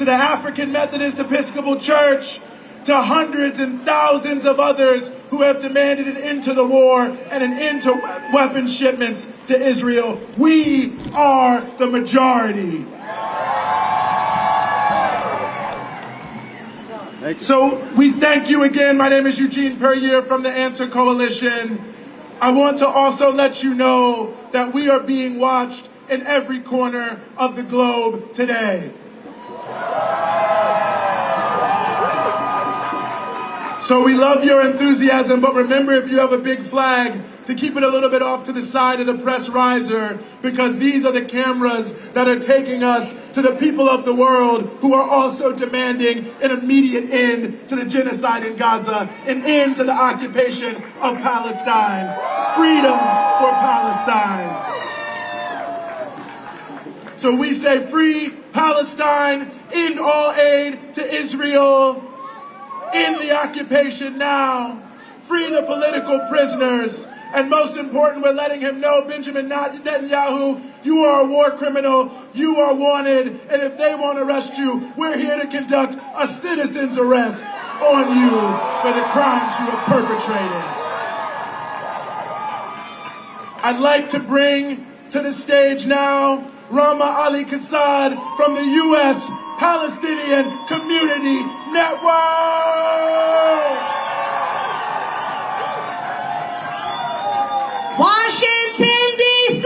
to the African Methodist Episcopal Church, to hundreds and thousands of others who have demanded an end to the war and an end to weapon shipments to Israel. We are the majority. So we thank you again. My name is Eugene Perrier from the Answer Coalition. I want to also let you know that we are being watched in every corner of the globe today. So we love your enthusiasm, but remember, if you have a big flag, to keep it a little bit off to the side of the press riser, because these are the cameras that are taking us to the people of the world who are also demanding an immediate end to the genocide in Gaza, an end to the occupation of Palestine, freedom for Palestine. So we say, free Palestine, end all aid to Israel, end the occupation now, free the political prisoners, and most important, we're letting him know, Benjamin Netanyahu, you are a war criminal, you are wanted, and if they won't arrest you, we're here to conduct a citizen's arrest on you for the crimes you have perpetrated. I'd like to bring to the stage now Rama Ali Kassad from the U.S. Palestinian Community Network. Washington, D.C.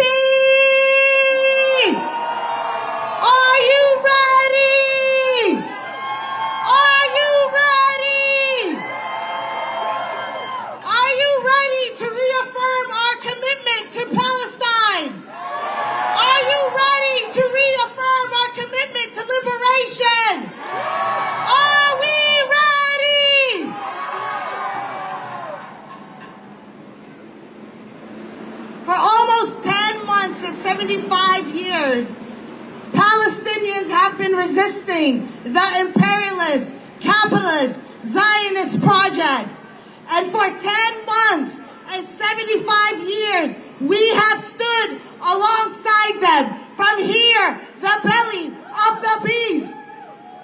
Are you ready? Are you ready? Are you ready to reaffirm our commitment to Palestine? Are you ready to reaffirm our commitment to liberation? Are we ready? For almost 10 months and 75 years, Palestinians have been resisting the imperialist, capitalist, Zionist project. And for 10 months and 75 years, we have stood alongside them from here, the belly of the beast.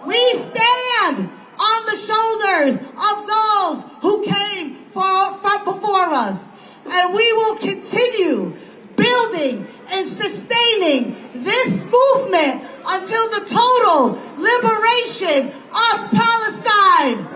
We stand on the shoulders of those who came from before us. And we will continue building and sustaining this movement until the total liberation of Palestine.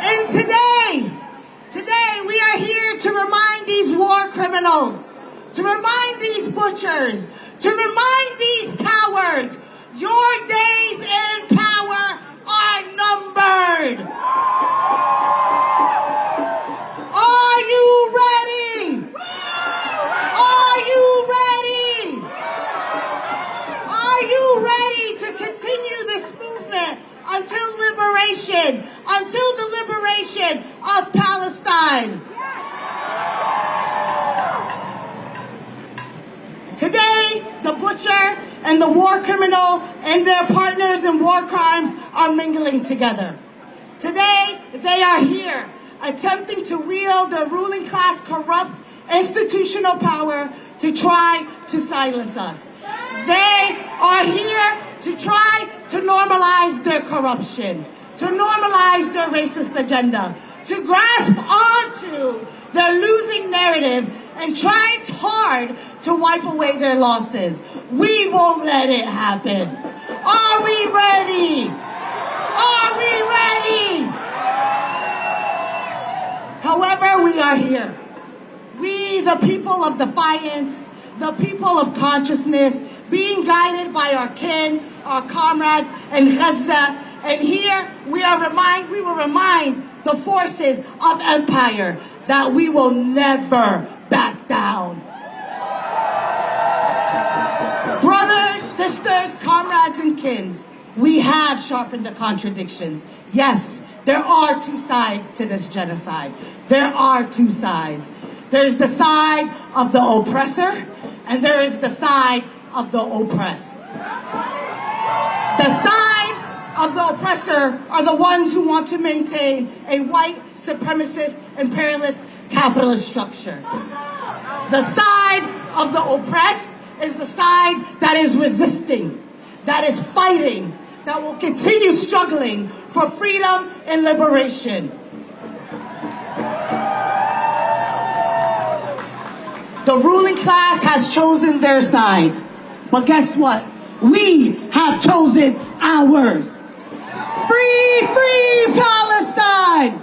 And today we are here to remind these war criminals, to remind these butchers, to remind these cowards, your days in power are numbered. Are you ready? Are you ready? Are you ready to continue this movement until liberation, until the liberation of Palestine? Today, the butcher and the war criminal and their partners in war crimes are mingling together. Today, they are here, attempting to wield the ruling class corrupt institutional power to try to silence us. They are here to try to normalize their corruption, to normalize their racist agenda, to grasp onto their losing narrative and try hard to wipe away their losses. We won't let it happen. Are we ready? Are we ready? However, we are here. We, the people of defiance, the people of consciousness, being guided by our kin, our comrades in Gaza, and here we will remind the forces of empire that we will never back down. Brothers, sisters, comrades, and kins, we have sharpened the contradictions. Yes, there are two sides to this genocide. There are two sides. There's the side of the oppressor, and there is the side of the oppressed. The side of the oppressor are the ones who want to maintain a white supremacist, imperialist, capitalist structure. The side of the oppressed is the side that is resisting, that is fighting, that will continue struggling for freedom and liberation. The ruling class has chosen their side. But guess what? We have chosen ours. Free, free Palestine!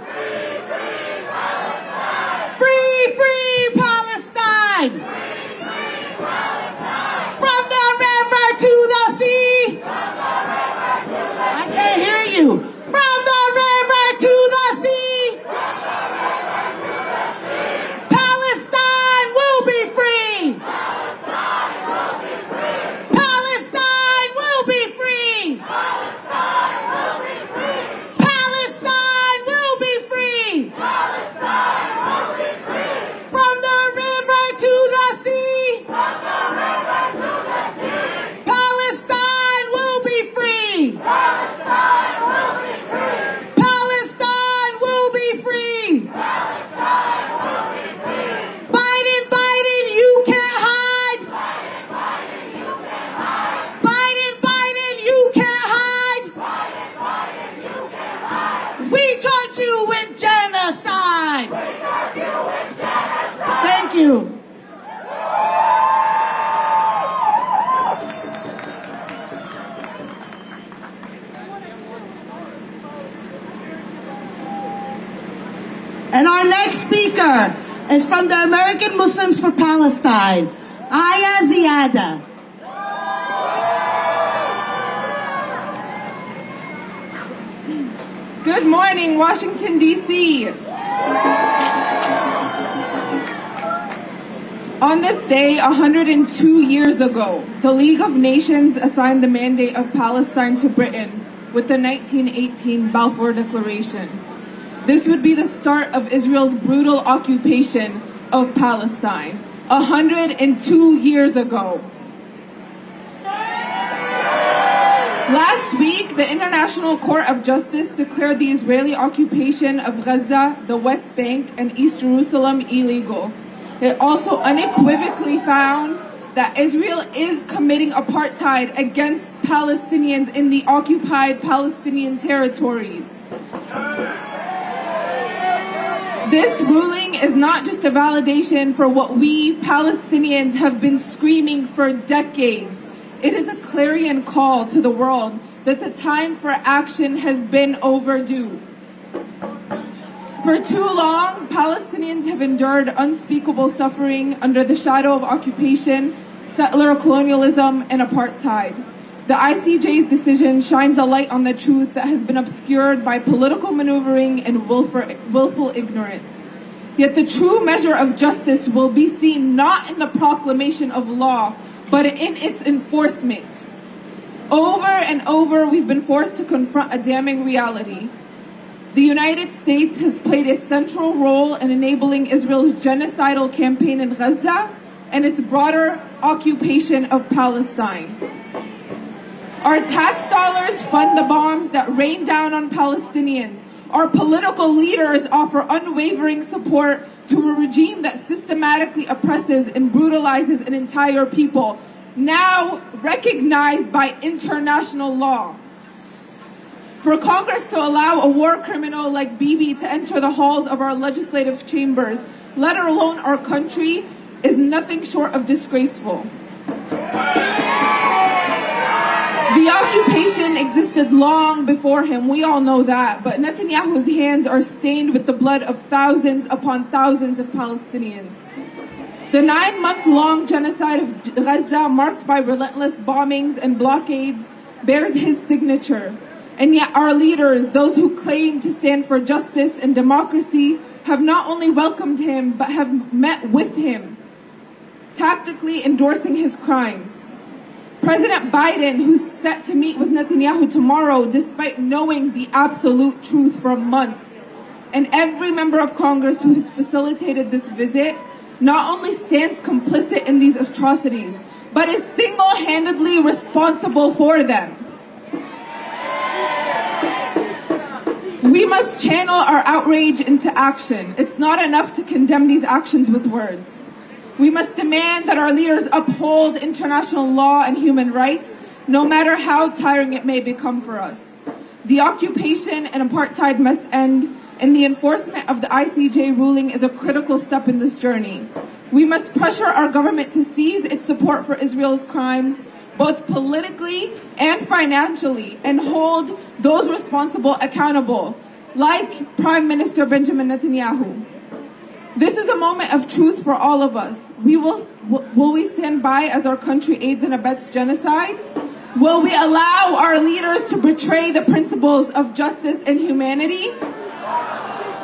Free, free Palestine! From the river to the sea! I can't hear you. From the river to the sea! Palestine will be free! Palestine will be free! Palestine will be free! From the river to the sea! Palestine will be free! Palestine will be free! Biden, Biden, you can't hide! Biden, Biden, you can't hide! We charge you with genocide! Thank you. And our next speaker is from the American Muslims for Palestine, Aya Ziada. Good morning, Washington, D.C. On this day, 102 years ago, the League of Nations assigned the mandate of Palestine to Britain with the 1918 Balfour Declaration. This would be the start of Israel's brutal occupation of Palestine, 102 years ago. Last week, the International Court of Justice declared the Israeli occupation of Gaza, the West Bank, and East Jerusalem illegal. It also unequivocally found that Israel is committing apartheid against Palestinians in the occupied Palestinian territories. This ruling is not just a validation for what we Palestinians have been screaming for decades. It is a clarion call to the world that the time for action has been overdue. For too long, Palestinians have endured unspeakable suffering under the shadow of occupation, settler colonialism, and apartheid. The ICJ's decision shines a light on the truth that has been obscured by political maneuvering and willful ignorance. Yet the true measure of justice will be seen not in the proclamation of law, but in its enforcement. Over and over, we've been forced to confront a damning reality. The United States has played a central role in enabling Israel's genocidal campaign in Gaza and its broader occupation of Palestine. Our tax dollars fund the bombs that rain down on Palestinians. Our political leaders offer unwavering support to a regime that systematically oppresses and brutalizes an entire people, now recognized by international law. For Congress to allow a war criminal like Bibi to enter the halls of our legislative chambers, let alone our country, is nothing short of disgraceful. The occupation existed long before him, we all know that, but Netanyahu's hands are stained with the blood of thousands upon thousands of Palestinians. The 9-month-long genocide of Gaza, marked by relentless bombings and blockades, bears his signature. And yet our leaders, those who claim to stand for justice and democracy, have not only welcomed him, but have met with him, tactically endorsing his crimes. President Biden, who's set to meet with Netanyahu tomorrow, despite knowing the absolute truth for months, and every member of Congress who has facilitated this visit, not only stands complicit in these atrocities, but is single-handedly responsible for them. We must channel our outrage into action. It's not enough to condemn these actions with words. We must demand that our leaders uphold international law and human rights, no matter how tiring it may become for us. The occupation and apartheid must end, and the enforcement of the ICJ ruling is a critical step in this journey. We must pressure our government to cease its support for Israel's crimes, both politically and financially, and hold those responsible accountable, like Prime Minister Benjamin Netanyahu. This is a moment of truth for all of us. Will we stand by as our country aids and abets genocide? Will we allow our leaders to betray the principles of justice and humanity?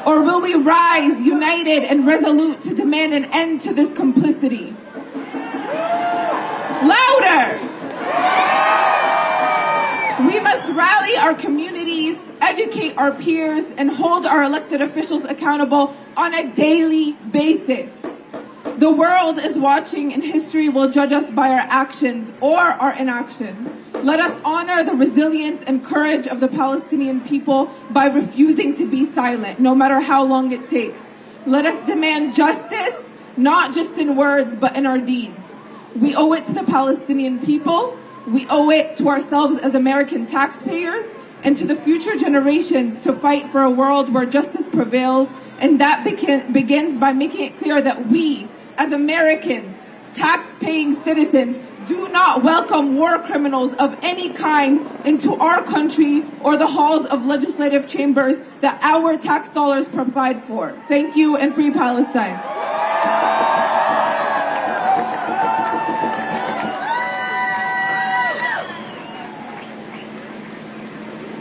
Or will we rise united and resolute to demand an end to this complicity? Louder! We must rally our communities, educate our peers, and hold our elected officials accountable on a daily basis. The world is watching, and history will judge us by our actions or our inaction. Let us honor the resilience and courage of the Palestinian people by refusing to be silent, no matter how long it takes. Let us demand justice, not just in words, but in our deeds. We owe it to the Palestinian people. We owe it to ourselves as American taxpayers and to the future generations to fight for a world where justice prevails, and that begins by making it clear that we, as Americans, tax-paying citizens, do not welcome war criminals of any kind into our country or the halls of legislative chambers that our tax dollars provide for. Thank you, and free Palestine.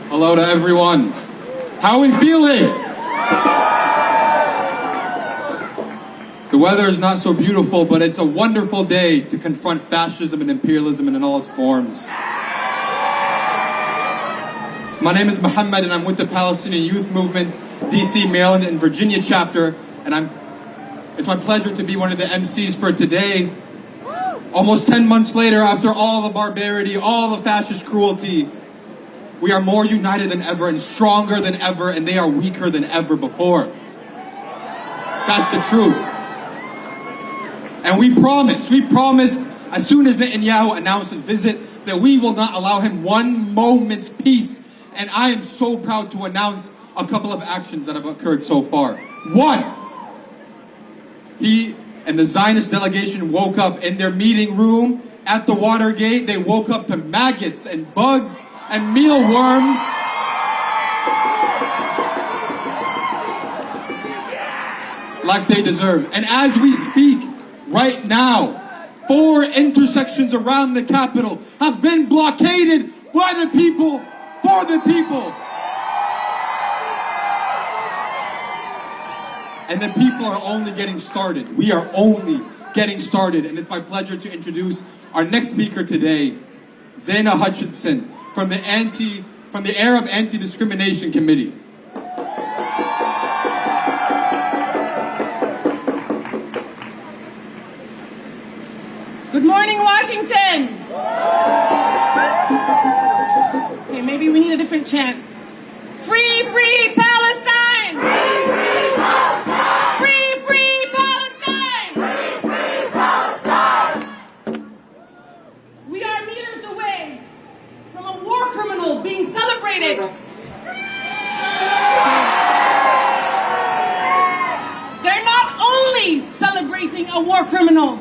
Hello to everyone. How are we feeling? The weather is not so beautiful, but it's a wonderful day to confront fascism and imperialism in all its forms. My name is Muhammad, and I'm with the Palestinian Youth Movement, D.C., Maryland, and Virginia chapter, and it's my pleasure to be one of the MCs for today. Almost 10 months later, after all the barbarity, all the fascist cruelty, we are more united than ever and stronger than ever, and they are weaker than ever before. That's the truth. And we promised as soon as Netanyahu announced his visit that we will not allow him one moment's peace. And I am so proud to announce a couple of actions that have occurred so far. One, he and the Zionist delegation woke up in their meeting room at the Watergate. They woke up to maggots and bugs and mealworms. Like they deserve. And as we speak right now, 4 intersections around the Capitol have been blockaded by the people, for the people. And the people are only getting started. We are only getting started. And it's my pleasure to introduce our next speaker today, Zaina Hutchinson, from the Arab Anti-Discrimination Committee. Good morning, Washington! Okay, maybe we need a different chant. Free, free Palestine! Free, free Palestine! Free, free Palestine! Free, free Palestine! We are meters away from a war criminal being celebrated. They're not only celebrating a war criminal,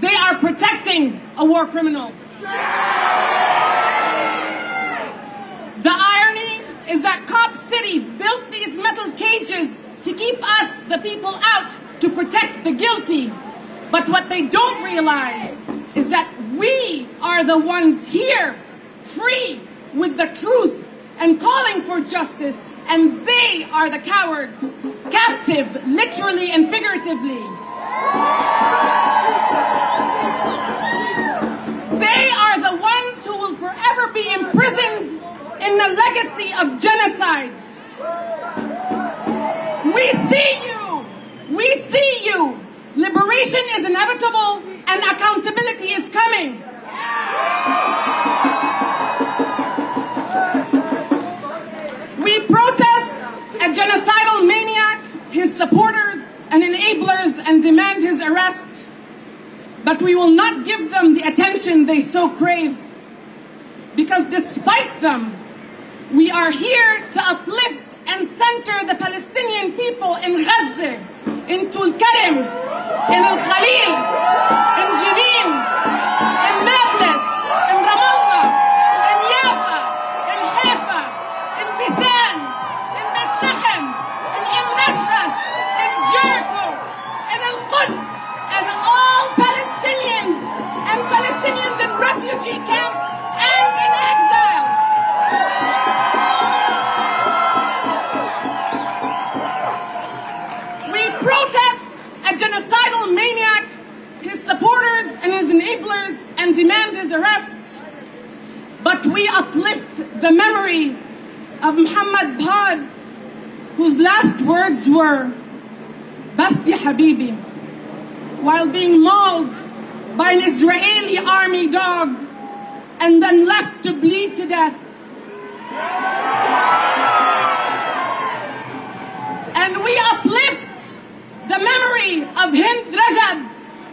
they are protecting a war criminal. The irony is that Cop City built these metal cages to keep us, the people, out to protect the guilty. But what they don't realize is that we are the ones here, free, with the truth and calling for justice, and they are the cowards, captive, literally and figuratively. They are the ones who will forever be imprisoned in the legacy of genocide. We see you. We see you. Liberation is inevitable and accountability is coming. We protest a genocidal maniac, his supporters and enablers, and demand his arrest. but we will not give them the attention they so crave. Because despite them, we are here to uplift and center the Palestinian people in Gaza, in Tulkarem, in Al-Khalil, in Jenin, in Nablus, in Ramallah, in Jaffa, in Haifa, in Bisan, in Bethlehem, in Nashrash, in Jericho, in Al-Quds, and all Palestinians and Palestinians in refugee camps and in exile. We protest a genocidal maniac, his supporters and his enablers, and demand his arrest. But we uplift the memory of Muhammad Bhad, whose last words were, "Bas ya habibi," while being mauled by an Israeli army dog and then left to bleed to death. And we uplift the memory of Hind Rajab,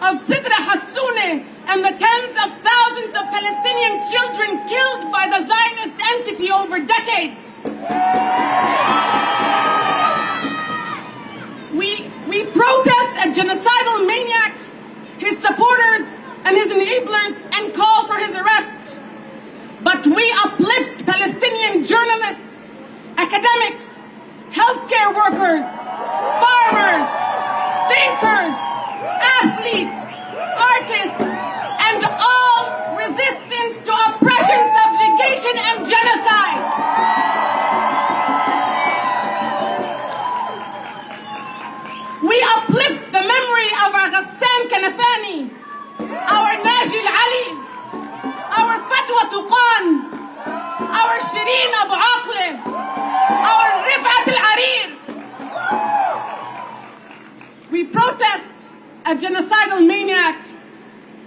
of Sidra Hassoune, and the tens of thousands of Palestinian children killed by the Zionist entity over decades. We protest a genocidal maniac, his supporters and his enablers, and call for his arrest. But we uplift Palestinian journalists, academics, healthcare workers, farmers, thinkers, athletes, artists, and all resistance to oppression, subjugation, and genocide. We uplift the memory of our Ghassan Kanafani, our Najil Ali, our Fatwa Tuqan, our Shireen Abu Aqle, our Rifat Al-Arir. We protest a genocidal maniac,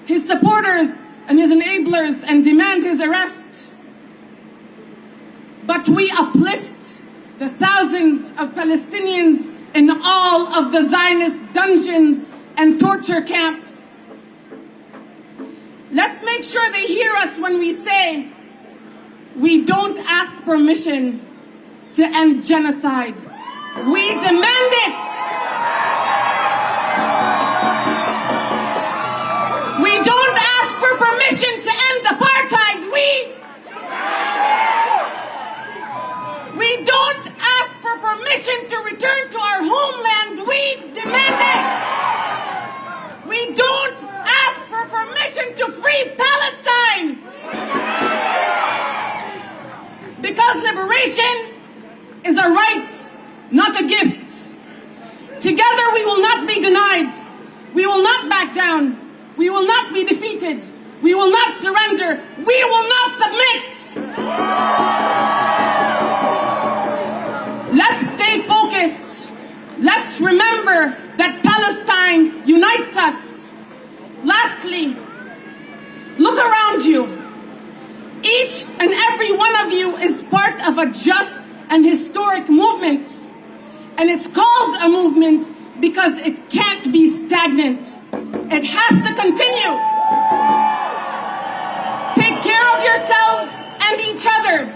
his supporters and his enablers, and demand his arrest. But we uplift the thousands of Palestinians in all of the Zionist dungeons and torture camps. Let's make sure they hear us when we say, we don't ask permission to end genocide. We demand it. We don't ask for permission to end apartheid. We don't ask for permission to return to our homeland. We demand it. We don't ask for permission to free Palestine. Because liberation is a right, not a gift. Together we will not be denied. We will not back down. We will not be defeated. We will not surrender. We will not submit. Let's stay focused. Let's remember that Palestine unites us. Lastly, look around you. Each and every one of you is part of a just and historic movement. And it's called a movement because it can't be stagnant. It has to continue. Take care of yourselves and each other,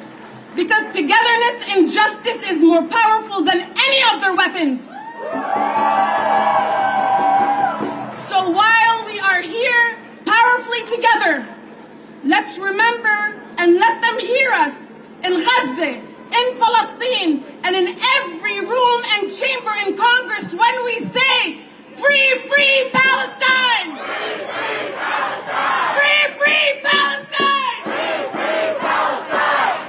because togetherness and justice is more powerful than any of their weapons. So while we are here powerfully together, let's remember and let them hear us in Gaza, in Palestine, and in every room and chamber in Congress when we say, "Free, free Palestine! Free, free Palestine! Free, free Palestine! Free, free Palestine!"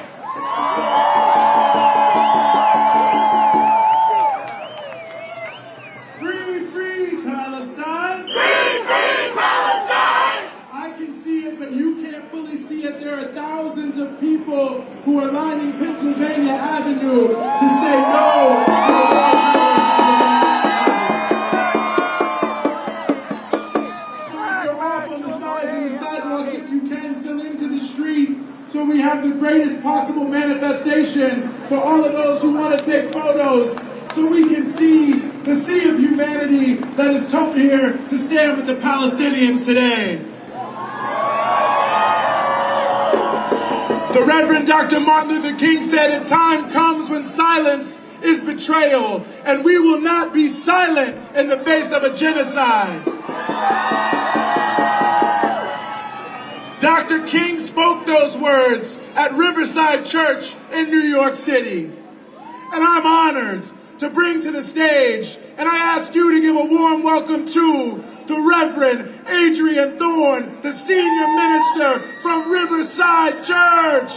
Free, free Palestine! Free, free Palestine! I can see it, but you can't fully see it. There are thousands of people who are lining Pennsylvania Avenue to say no. So we have the greatest possible manifestation for all of those who want to take photos, so we can see the sea of humanity that has come here to stand with the Palestinians today. The Reverend Dr. Martin Luther King said, "A time comes when silence is betrayal, and we will not be silent in the face of a genocide." Dr. King spoke those words at Riverside Church in New York City. And I'm honored to bring to the stage, and I ask you to give a warm welcome to the Reverend Adrian Thorne, the senior minister from Riverside Church.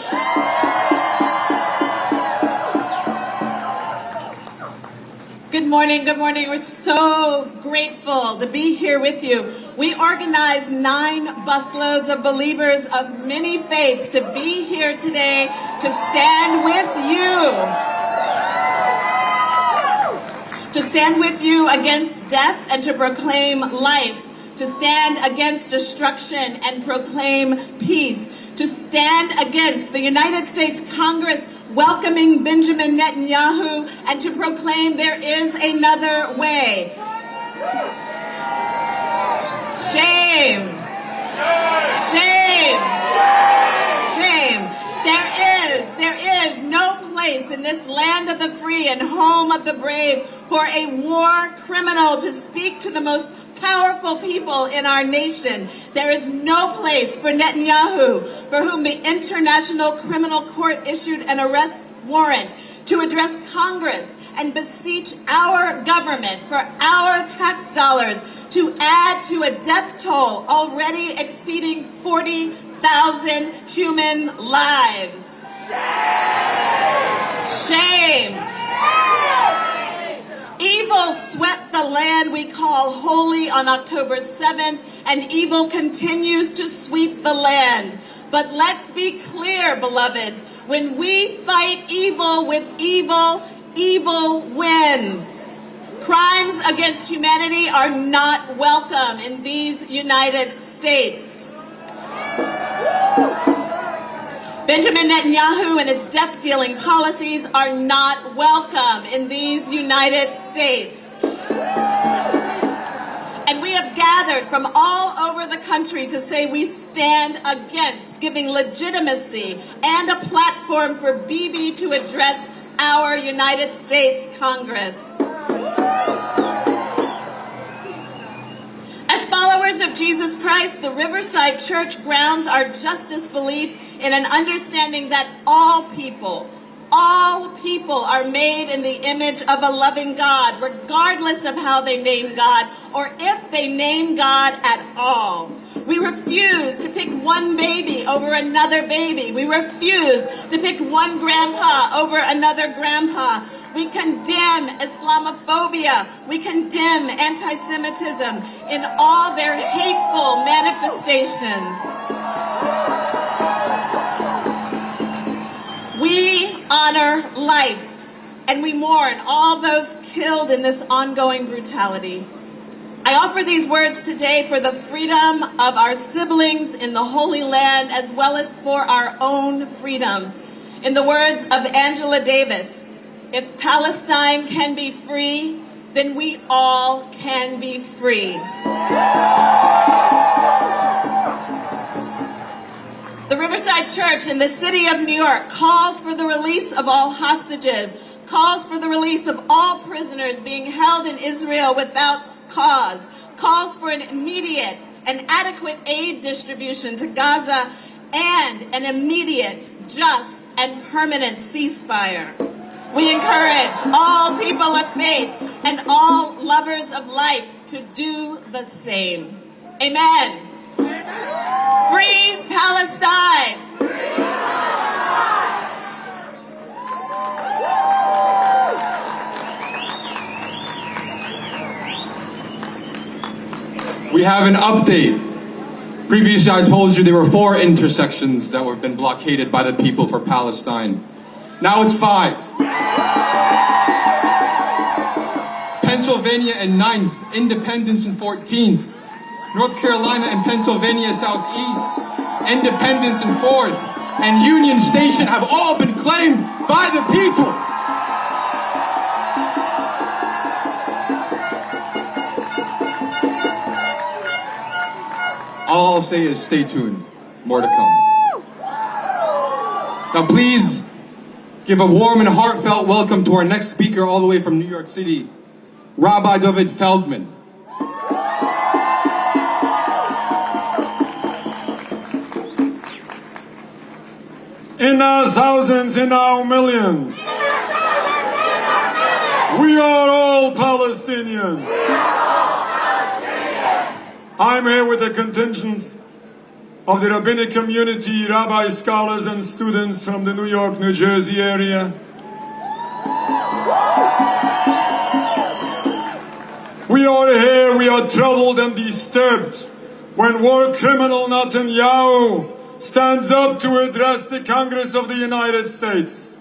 Good morning, good morning. We're so grateful to be here with you. We organized 9 busloads of believers of many faiths to be here today to stand with you. To stand with you against death and to proclaim life. To stand against destruction and proclaim peace. To stand against the United States Congress welcoming Benjamin Netanyahu and to proclaim there is another way. Shame. Shame. Shame. There is no place in this land of the free and home of the brave for a war criminal to speak to the most powerful people in our nation. There is no place for Netanyahu, for whom the International Criminal Court issued an arrest warrant to address Congress and beseech our government for our tax dollars to add to a death toll already exceeding 40,000 human lives. Shame. Evil swept the land we call holy on October 7th, and evil continues to sweep the land. But let's be clear, beloveds, when we fight evil with evil, evil wins. Crimes against humanity are not welcome in these United States. Benjamin Netanyahu and his death-dealing policies are not welcome in these United States. And we have gathered from all over the country to say we stand against giving legitimacy and a platform for Bibi to address our United States Congress. As followers of Jesus Christ, the Riverside Church grounds our justice belief in an understanding that all people are made in the image of a loving God, regardless of how they name God or if they name God at all. We refuse to pick one baby over another baby. We refuse to pick one grandpa over another grandpa. We condemn Islamophobia. We condemn anti-Semitism in all their hateful manifestations. We honor life, and we mourn all those killed in this ongoing brutality. I offer these words today for the freedom of our siblings in the Holy Land, as well as for our own freedom. In the words of Angela Davis, if Palestine can be free, then we all can be free. The Riverside Church in the city of New York calls for the release of all hostages, calls for the release of all prisoners being held in Israel without cause, calls for an immediate and adequate aid distribution to Gaza, and an immediate, just, and permanent ceasefire. We encourage all people of faith and all lovers of life to do the same. Amen. Free Palestine! Free Palestine! We have an update. Previously, I told you there were 4 intersections that have been blockaded by the people for Palestine. Now it's 5. Pennsylvania and 9th, Independence and 14th. North Carolina and Pennsylvania Southeast, Independence and 4th, and Union Station have all been claimed by the people. All I'll say is stay tuned. More to come. Now please give a warm and heartfelt welcome to our next speaker all the way from New York City, Rabbi David Feldman. In our thousands, in our millions, we are all Palestinians. I'm here with a contingent of the rabbinic community, rabbi scholars and students from the New York, New Jersey area. We are here, we are troubled and disturbed when war criminal Netanyahu stands up to address the Congress of the United States.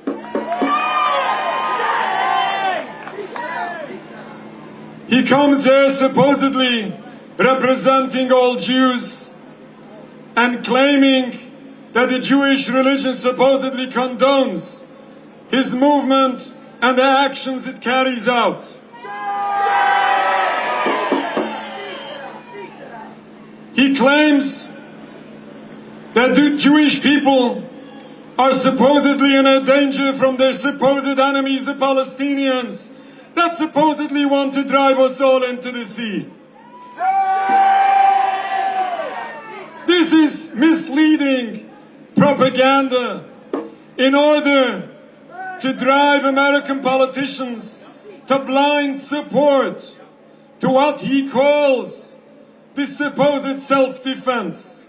He comes here supposedly representing all Jews and claiming that the Jewish religion supposedly condones his movement and the actions it carries out. He claims that the Jewish people are supposedly in a danger from their supposed enemies, the Palestinians, that supposedly want to drive us all into the sea. This is misleading propaganda in order to drive American politicians to blind support to what he calls the supposed self-defense.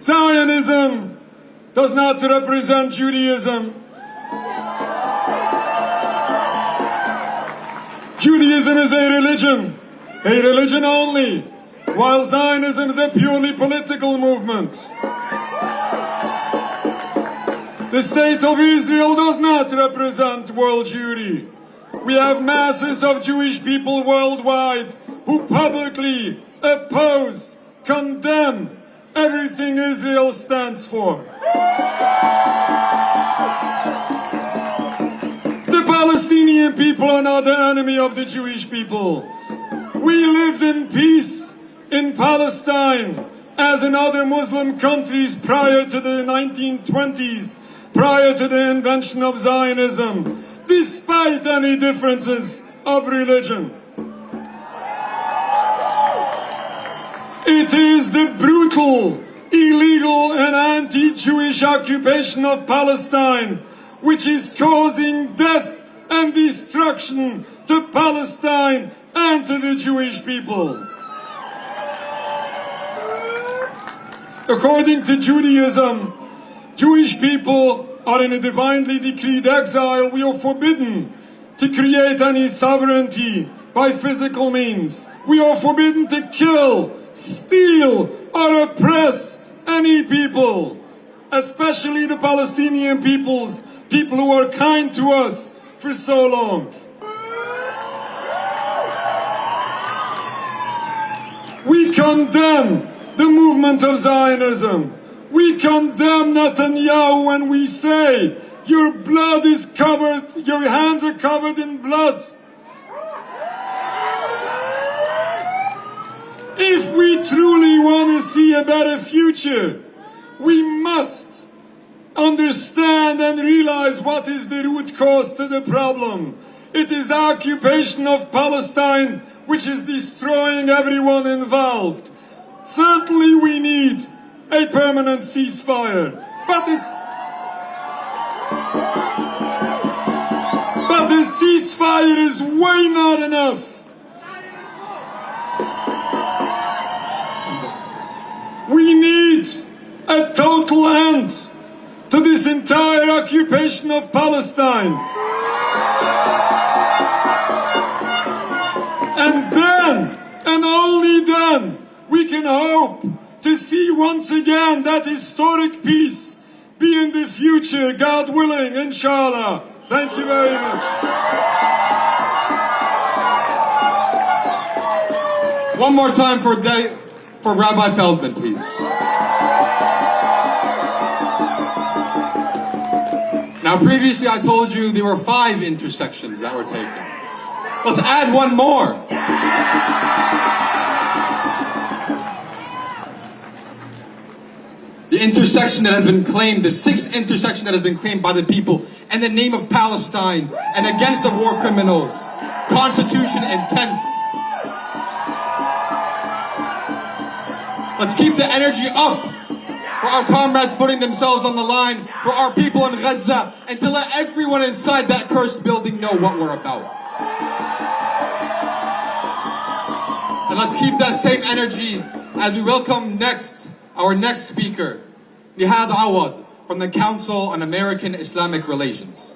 Zionism does not represent Judaism. Judaism is a religion only, while Zionism is a purely political movement. The State of Israel does not represent world Jewry. We have masses of Jewish people worldwide who publicly oppose, condemn everything Israel stands for. The Palestinian people are not the enemy of the Jewish people. We lived in peace in Palestine as in other Muslim countries prior to the 1920s, prior to the invention of Zionism, despite any differences of religion. It is the brutal, illegal and anti-Jewish occupation of Palestine which is causing death and destruction to Palestine and to the Jewish people. According to Judaism, Jewish people are in a divinely decreed exile. We are forbidden to create any sovereignty by physical means. We are forbidden to kill, steal, or oppress any people, especially the Palestinian peoples, people who are kind to us for so long. We condemn the movement of Zionism. We condemn Netanyahu when we say, your blood is covered, your hands are covered in blood. If we truly want to see a better future, we must understand and realize what is the root cause to the problem. It is the occupation of Palestine which is destroying everyone involved. Certainly we need a permanent ceasefire, but the ceasefire is way not enough. We need a total end to this entire occupation of Palestine. And then, and only then, we can hope to see once again that historic peace be in the future, God willing, inshallah. Thank you very much. One more time for Rabbi Feldman, please. Now, previously I told you there were 5 intersections that were taken. Let's add one more. The intersection that has been claimed, the sixth intersection that has been claimed by the people in the name of Palestine and against the war criminals. Constitution and 10th. Let's keep the energy up for our comrades putting themselves on the line, for our people in Gaza, and to let everyone inside that cursed building know what we're about. And let's keep that same energy as we welcome our next speaker, Nihad Awad, from the Council on American Islamic Relations.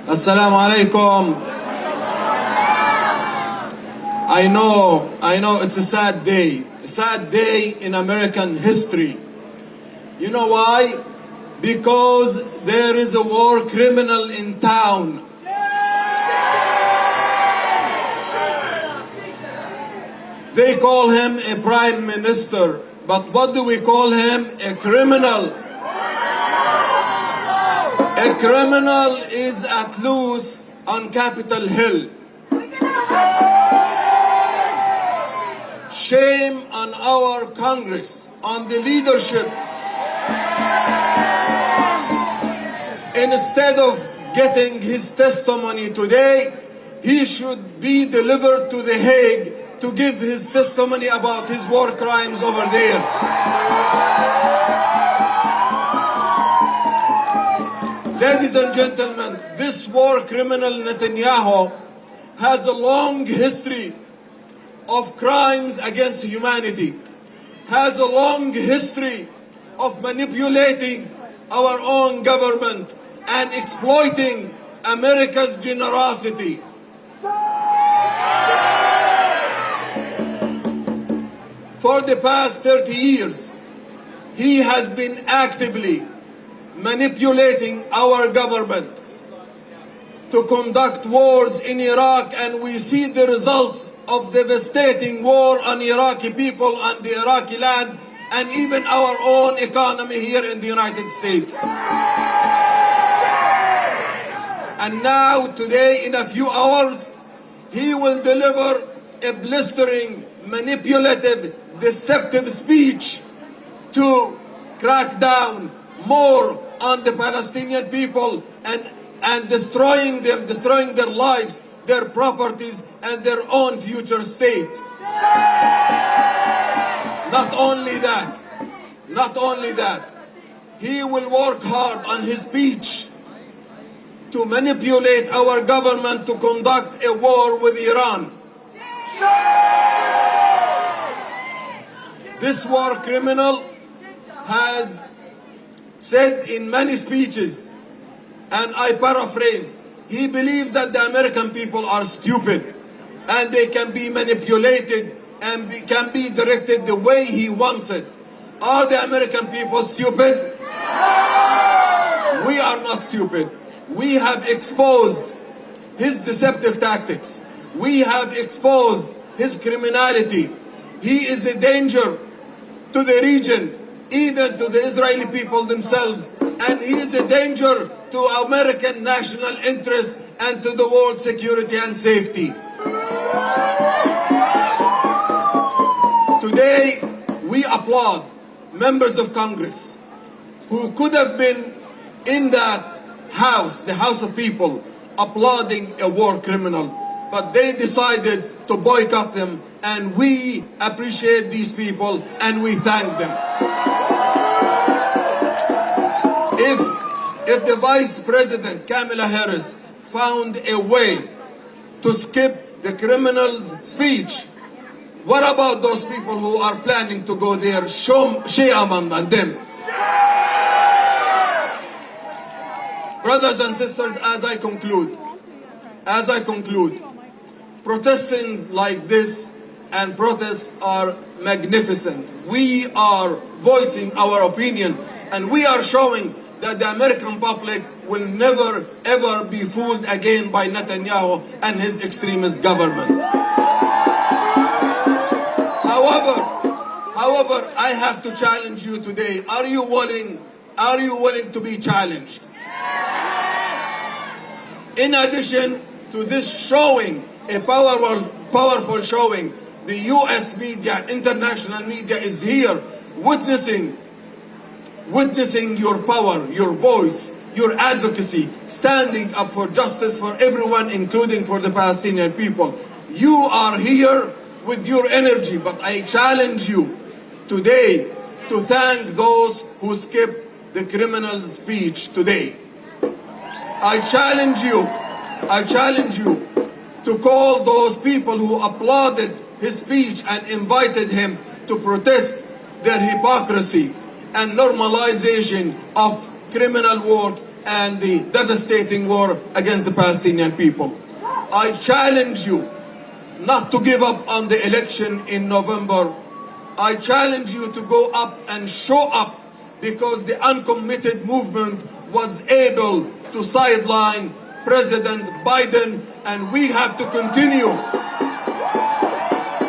Assalamu alaikum. I know it's a sad day in American history. You know why? Because there is a war criminal in town. They call him a prime minister, but what do we call him? A criminal. A criminal is at loose on Capitol Hill. Shame on our Congress, on the leadership. Instead of getting his testimony today, he should be delivered to The Hague to give his testimony about his war crimes over there. Ladies and gentlemen, this war criminal Netanyahu has a long history of crimes against humanity, has a long history of manipulating our own government and exploiting America's generosity. For the past 30 years, he has been actively manipulating our government to conduct wars in Iraq, and we see the results of devastating war on Iraqi people, on the Iraqi land, and even our own economy here in the United States. And now, today, in a few hours, he will deliver a blistering, manipulative, deceptive speech to crack down more on the Palestinian people and destroying them, destroying their lives, their properties, and their own future state. Not only that, he will work hard on his speech to manipulate our government to conduct a war with Iran. This war criminal has said in many speeches, and I paraphrase, he believes that the American people are stupid and they can be manipulated and can be directed the way he wants it. Are the American people stupid? We are not stupid. We have exposed his deceptive tactics. We have exposed his criminality. He is a danger to the region, even to the Israeli people themselves, and he is a danger to American national interests and to the world security and safety. Today, we applaud members of Congress who could have been in that house, the House of People, applauding a war criminal, but they decided to boycott them, and we appreciate these people and we thank them. If the Vice President, Kamala Harris, found a way to skip the criminal's speech, what about those people who are planning to go there? Shame on them. Brothers and sisters, as I conclude, protestings like this and protests are magnificent. We are voicing our opinion, and we are showing that the American public will never ever be fooled again by Netanyahu and his extremist government. However, I have to challenge you today. Are you willing to be challenged? In addition to this showing, a powerful showing, the US media, international media is here witnessing your power, your voice, your advocacy, standing up for justice for everyone, including for the Palestinian people. You are here with your energy, but I challenge you today to thank those who skipped the criminal speech today. I challenge you to call those people who applauded his speech and invited him to protest their hypocrisy and normalization of criminal war and the devastating war against the Palestinian people. I challenge you not to give up on the election in November. I challenge you to go up and show up, because the uncommitted movement was able to sideline President Biden, and we have to continue.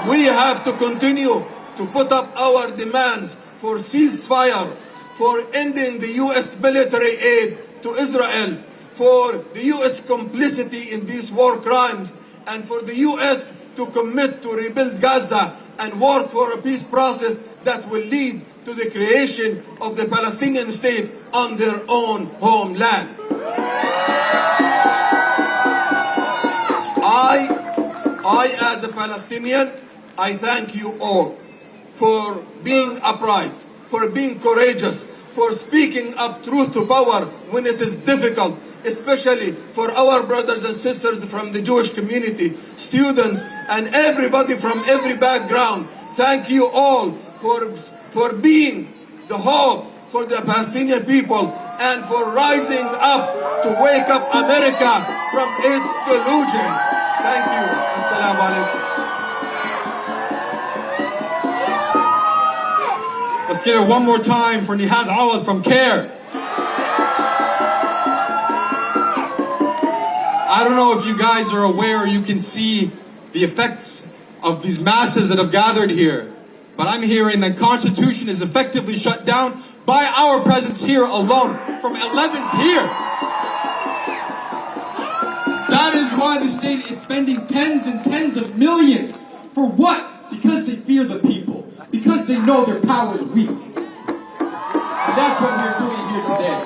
We have to continue to put up our demands for ceasefire, for ending the U.S. military aid to Israel, for the U.S. complicity in these war crimes, and for the U.S. to commit to rebuild Gaza and work for a peace process that will lead to the creation of the Palestinian state on their own homeland. I as a Palestinian, I thank you all for being upright, for being courageous, for speaking up truth to power when it is difficult, especially for our brothers and sisters from the Jewish community, students, and everybody from every background. Thank you all for being the hope for the Palestinian people and for rising up to wake up America from its delusion. Thank you. Assalamu alaikum. Let's give it one more time for Nihad Awad from CARE. I don't know if you guys are aware, you can see the effects of these masses that have gathered here, but I'm hearing the Constitution is effectively shut down by our presence here alone from 11th here. That is why the state is spending tens and tens of millions. For what? Because they fear the people. Because they know their power is weak. And that's what we're doing here today.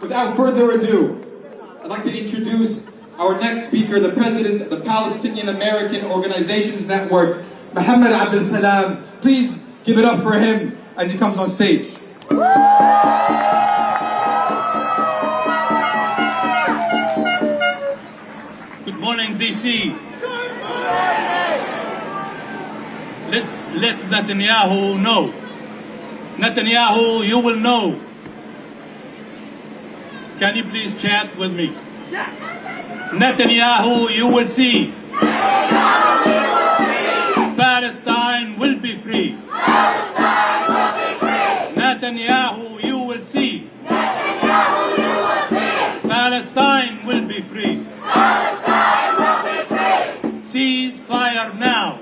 Without further ado, I'd like to introduce our next speaker, the president of the Palestinian American Organizations Network, Mohammed Abdel Salam. Please give it up for him as he comes on stage. Good morning, D.C. Let's let Netanyahu know. Netanyahu, you will know. Can you please chat with me? Yes. Netanyahu, you will see. Palestine will be free. Palestine will be free. Netanyahu, you will see. Netanyahu, you will see. Palestine will be free. Palestine will be free. Ceasefire now.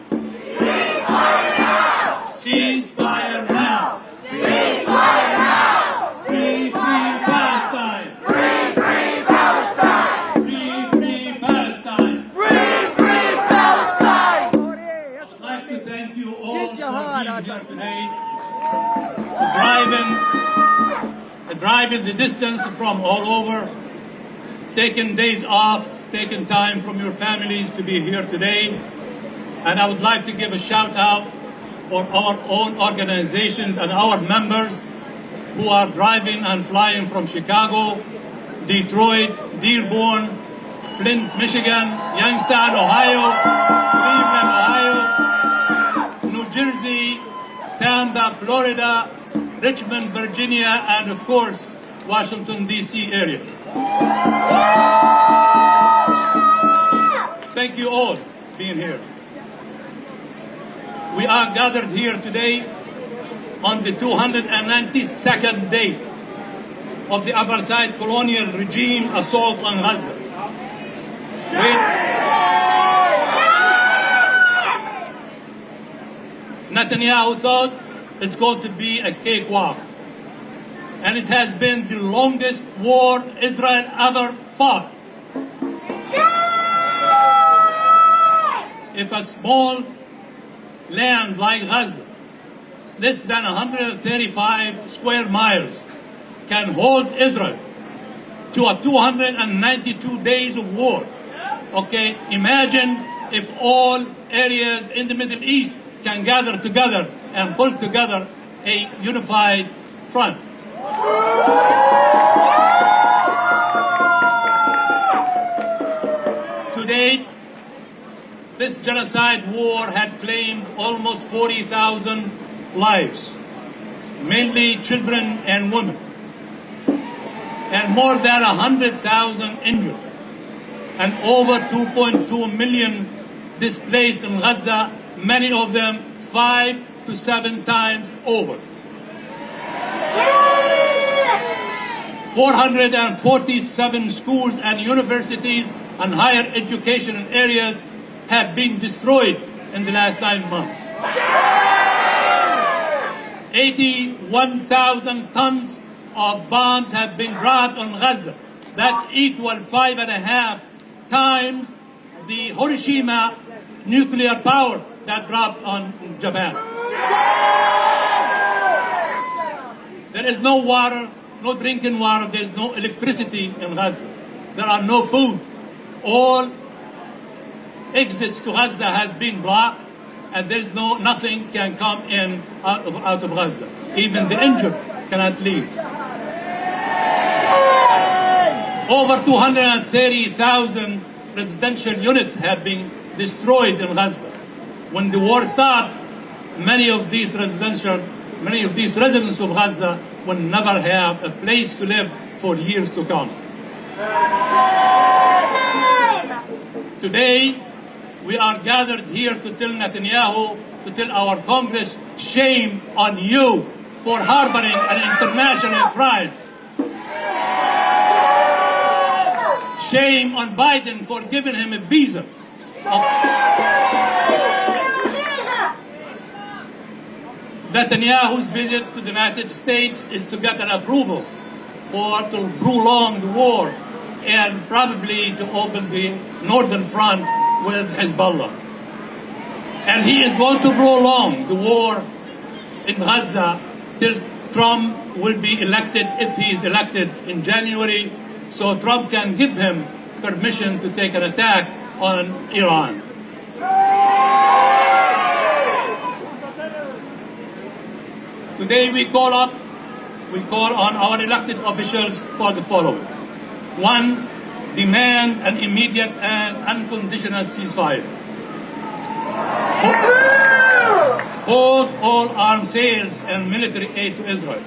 Ceasefire now. Ceasefire now. Ceasefire now. Free, free Palestine. Free, free Palestine. Free, free Palestine. Free, free Palestine. I'd like to thank you all for being here today, driving the distance from all over, taking days off, taking time from your families to be here today. And I would like to give a shout out for our own organizations and our members who are driving and flying from Chicago, Detroit, Dearborn, Flint, Michigan, Youngstown, Ohio, Cleveland, Ohio, New Jersey, Tampa, Florida, Richmond, Virginia, and of course, Washington D.C. area. Thank you all for being here. We are gathered here today on the 292nd day of the apartheid colonial regime assault on Gaza. Netanyahu thought it's going to be a cakewalk. And it has been the longest war Israel ever fought. If a small land like Gaza, less than 135 square miles, can hold Israel to a 292 days of war, okay, imagine if all areas in the Middle East can gather together and pull together a unified front. To date, this genocide war had claimed almost 40,000 lives, mainly children and women, and more than 100,000 injured, and over 2.2 million displaced in Gaza, many of them 5 to 7 times over. 447 schools and universities and higher education areas have been destroyed in the last 9 months. 81,000 tons of bombs have been dropped on Gaza. That's equal 5.5 times the Hiroshima nuclear power that dropped on Japan. There is no water, no drinking water, there's no electricity in Gaza. There are no food. All exits to Gaza has been blocked, and there's nothing can come in out of Gaza. Even the injured cannot leave. Over 230,000 residential units have been destroyed in Gaza. When the war stopped, many of these residents of Gaza will never have a place to live for years to come. Today, we are gathered here to tell Netanyahu, to tell our Congress, shame on you for harboring an international crime. Shame on Biden for giving him a visa. Netanyahu's visit to the United States is to get an approval to prolong the war and probably to open the northern front with Hezbollah. And he is going to prolong the war in Gaza till Trump will be elected, if he is elected in January, so Trump can give him permission to take an attack on Iran. Today we call on our elected officials for the following. 1, demand an immediate and unconditional ceasefire. Hold all arms sales and military aid to Israel.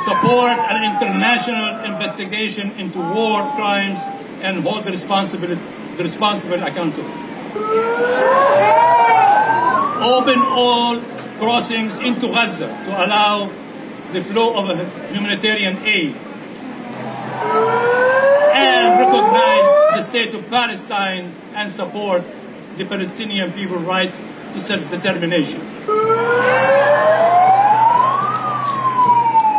Support an international investigation into war crimes and hold the responsible accountable. Open all crossings into Gaza to allow the flow of humanitarian aid. And recognize the state of Palestine and support the Palestinian people's rights to self-determination.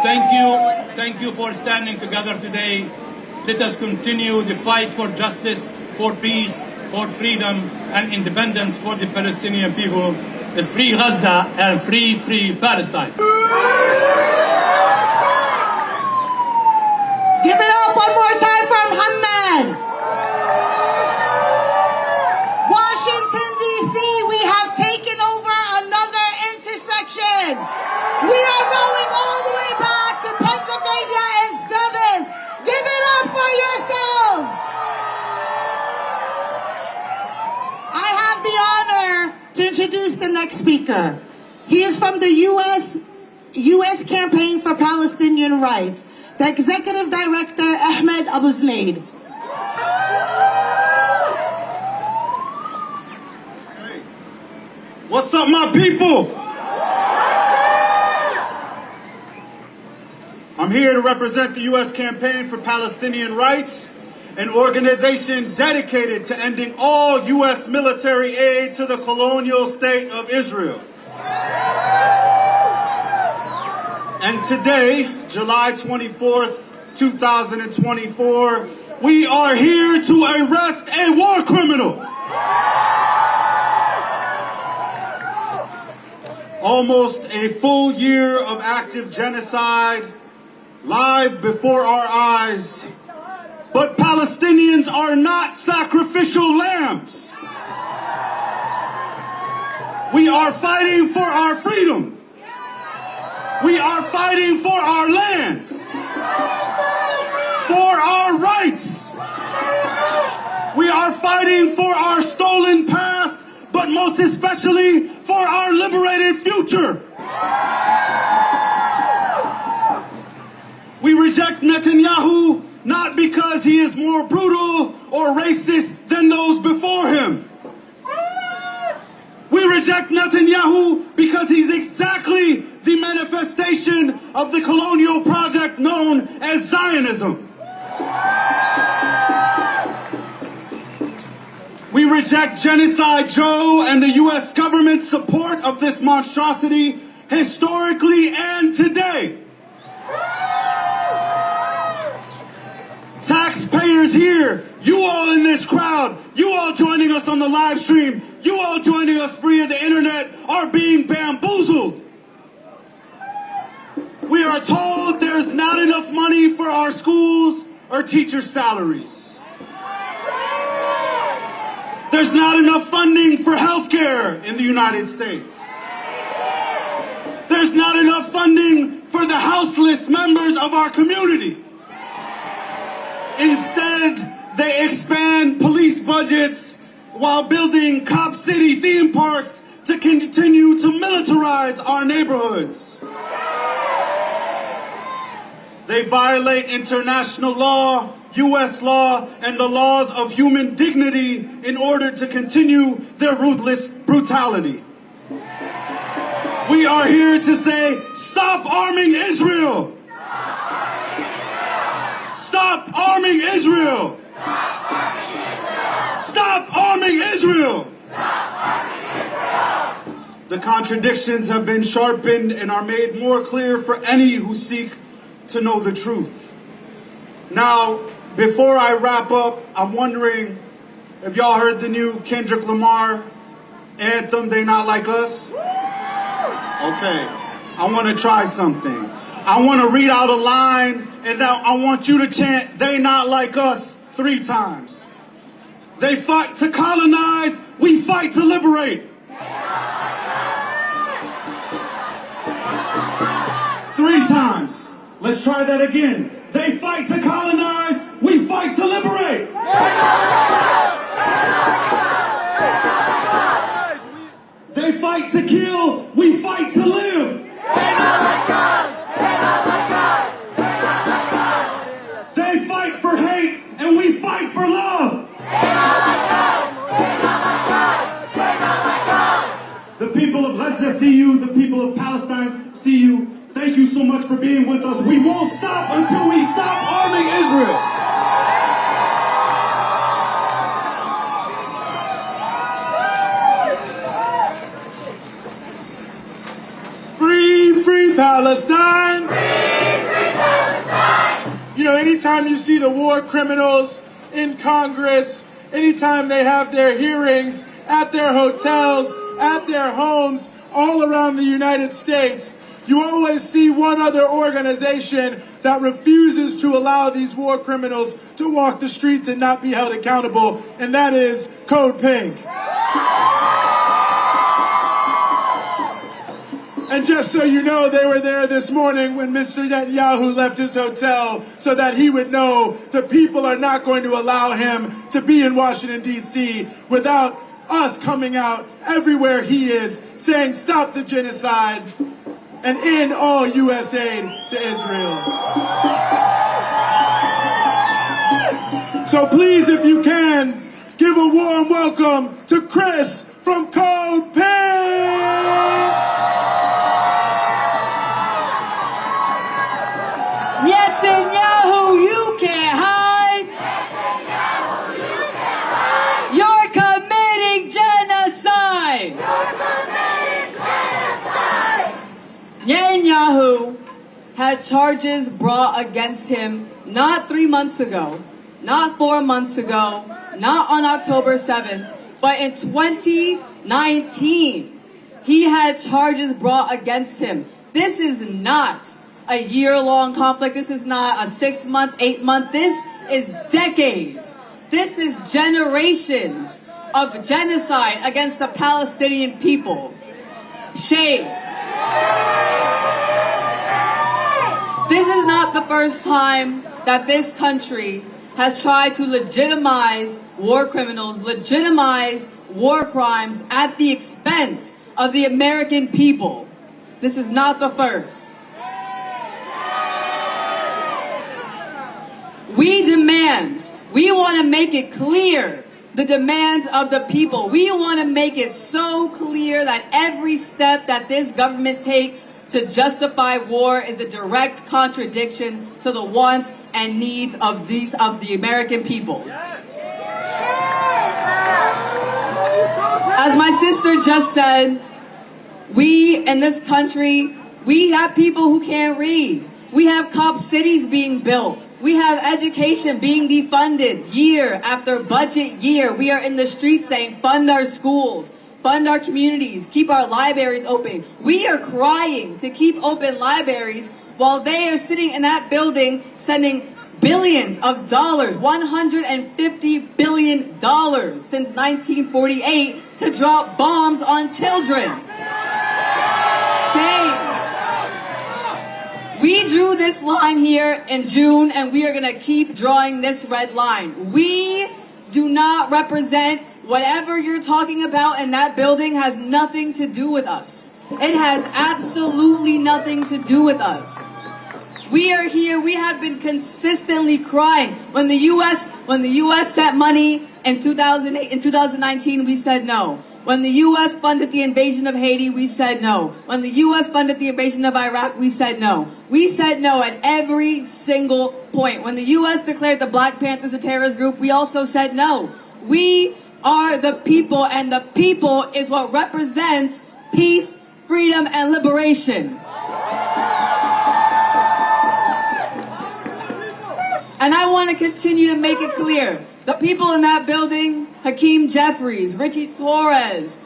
Thank you for standing together today. Let us continue the fight for justice, for peace, for freedom and independence for the Palestinian people, the free Gaza and free Palestine. Give it up one more time for Muhammad. Washington, D.C., we have taken over another intersection. We are going all the way back to Pennsylvania and 7th. Give it up for yourselves. I have the honor to introduce the next speaker. He is from the U.S. Campaign for Palestinian Rights, the Executive Director, Ahmed Abu Zaid. Hey, what's up, my people? I'm here to represent the U.S. Campaign for Palestinian Rights, an organization dedicated to ending all U.S. military aid to the colonial state of Israel. And today, July 24th, 2024, we are here to arrest a war criminal. Almost a full year of active genocide live before our eyes. But Palestinians are not sacrificial lambs. We are fighting for our freedom. We are fighting for our lands, for our rights. We are fighting for our stolen past, but most especially for our liberated future. We reject Netanyahu not because he is more brutal or racist than those before him. We reject Netanyahu because he's exactly the manifestation of the colonial project known as Zionism. We reject Genocide Joe and the U.S. government's support of this monstrosity historically and today. Taxpayers here, you all in this crowd, you all joining us on the live stream, you all joining us free of the internet are being bamboozled. We are told there's not enough money for our schools or teacher salaries. There's not enough funding for healthcare in the United States. There's not enough funding for the houseless members of our community. Instead, they expand police budgets while building cop city theme parks to continue to militarize our neighborhoods. They violate international law, U.S. law, and the laws of human dignity in order to continue their ruthless brutality. We are here to say, stop arming Israel! Stop arming Israel! Stop arming Israel! The contradictions have been sharpened and are made more clear for any who seek to know the truth. Now, before I wrap up, I'm wondering if y'all heard the new Kendrick Lamar anthem, They Not Like Us? Okay, I want to try something. I want to read out a line, and now I want you to chant, They Not Like Us, 3 times. They fight to colonize, we fight to liberate. 3 times. Let's try that again. They fight to colonize, we fight to liberate. They fight to kill, we fight to live. They fight for hate, and we fight for love. The people of Gaza see you, the people of Palestine see you. Thank you so much for being with us. We won't stop until we stop arming Israel. Free, free Palestine! Free Palestine! You know, anytime you see the war criminals in Congress, anytime they have their hearings at their hotels, at their homes, all around the United States, you always see one other organization that refuses to allow these war criminals to walk the streets and not be held accountable, and that is Code Pink. And just so you know, they were there this morning when Mr. Netanyahu left his hotel so that he would know the people are not going to allow him to be in Washington, D.C. without us coming out everywhere he is saying stop the genocide and end all U.S. aid to Israel. So please, if you can, give a warm welcome to Chris from Code Pink! Netanyahu, you can't hide! had charges brought against him not 3 months ago, not 4 months ago, not on October 7th, but in 2019. He had charges brought against him. This is not a year-long conflict. This is not a 6-month, 8-month. This is decades. This is generations of genocide against the Palestinian people. Shame. This is not the first time that this country has tried to legitimize war criminals, legitimize war crimes at the expense of the American people. This is not the first. We demand, we want to make it clear, the demands of the people. We want to make it so clear that every step that this government takes to justify war is a direct contradiction to the wants and needs of the American people. As my sister just said, we in this country, we have people who can't read. We have cop cities being built. We have education being defunded year after budget year. We are in the streets saying, fund our schools, fund our communities, keep our libraries open. We are crying to keep open libraries while they are sitting in that building sending billions of dollars, $150 billion since 1948 to drop bombs on children. Shame. We drew this line here in June, and we are going to keep drawing this red line. We do not represent whatever you're talking about in that building. Has nothing to do with us. It has absolutely nothing to do with us. We are here. We have been consistently crying. When the U.S. sent money in 2008, in 2019, we said no. When the U.S. funded the invasion of Haiti, we said no. When the U.S. funded the invasion of Iraq, we said no. We said no at every single point. When the U.S. declared the Black Panthers a terrorist group, we also said no. We are the people, and the people is what represents peace, freedom, and liberation. And I want to continue to make it clear. The people in that building, Hakeem Jeffries, Richie Torres,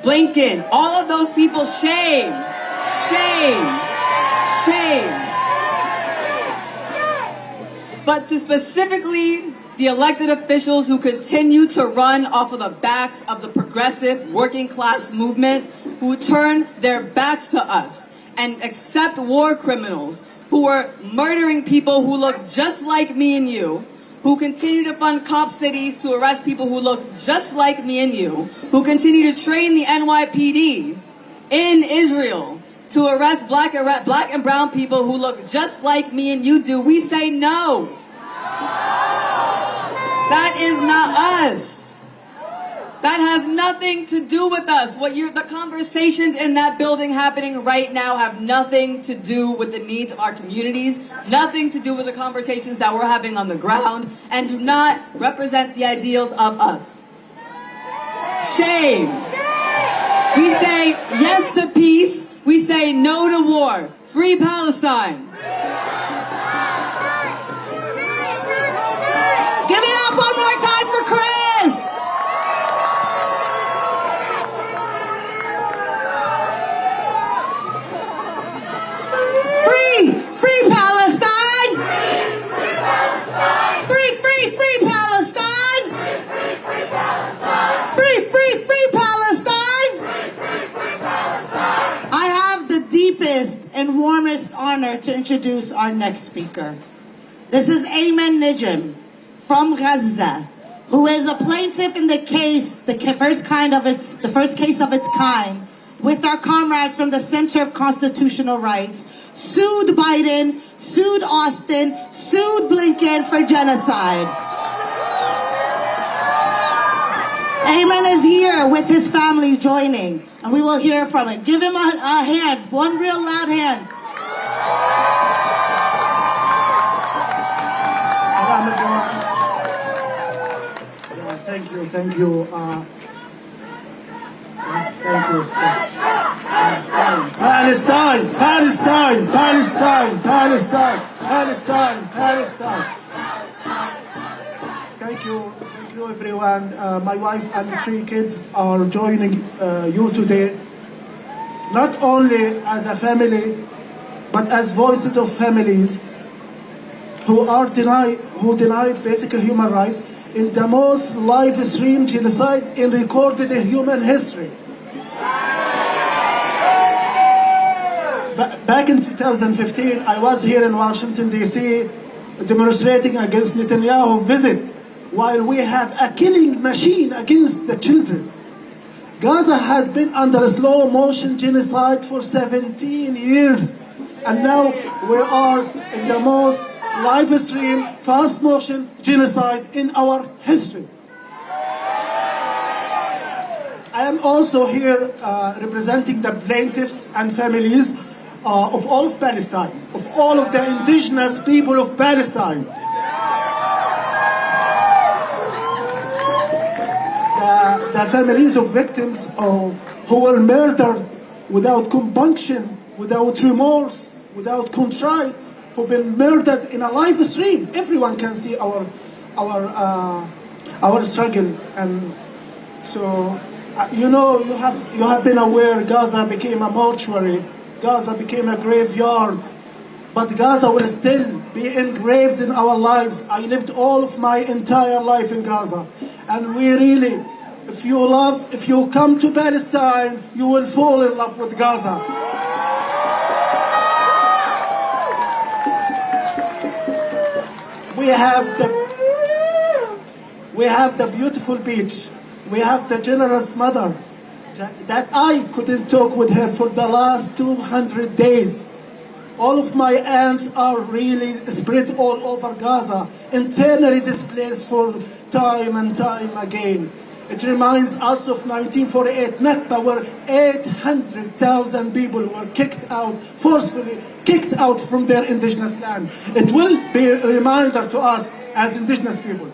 Blinken, all of those people, shame, shame, shame. But to specifically the elected officials who continue to run off of the backs of the progressive working class movement, who turn their backs to us and accept war criminals, who are murdering people who look just like me and you, who continue to fund cop cities to arrest people who look just like me and you, who continue to train the NYPD in Israel to arrest black and brown people who look just like me and you do. We say no. That is not us. That has nothing to do with us. The conversations in that building happening right now have nothing to do with the needs of our communities, nothing to do with the conversations that we're having on the ground, and do not represent the ideals of us. Shame. We say yes to peace. We say no to war. Free Palestine. Give it up one more time for Chris. Free Palestine! Free Palestine! Free Palestine! I have the deepest and warmest honor to introduce our next speaker. This is Ayman Najm from Gaza, who is a plaintiff in the case, the first case of its kind, with our comrades from the Center of Constitutional Rights, sued Biden, sued Austin, sued Blinken for genocide. Ayman is here with his family joining, and we will hear from him. Give him a hand, one real loud hand. Thank you. Thank you. Palestine, Palestine, Palestine, Palestine, Palestine, Palestine. Thank you everyone. My wife and 3 kids are joining you today, not only as a family, but as voices of families who denied basic human rights in the most live-stream genocide in recorded human history. Back in 2015, I was here in Washington D.C. demonstrating against Netanyahu's visit, while we have a killing machine against the children. Gaza has been under a slow-motion genocide for 17 years, and now we are in the most live-stream, fast-motion genocide in our history. I am also here representing the plaintiffs and families of all of Palestine, of all of the indigenous people of Palestine. The families of victims who were murdered without compunction, without remorse, without contrite, who've been murdered in a live stream. Everyone can see our struggle, and so you have been aware. Gaza became a mortuary. Gaza became a graveyard, but Gaza will still be engraved in our lives. I lived all of my entire life in Gaza, and we really, if you come to Palestine, you will fall in love with Gaza. We have the beautiful beach. We have the generous mother that I couldn't talk with her for the last 200 days. All of my aunts are really spread all over Gaza, internally displaced for time and time again. It reminds us of 1948 Nakba, where 800,000 people were forcefully kicked out from their indigenous land. It will be a reminder to us as indigenous people.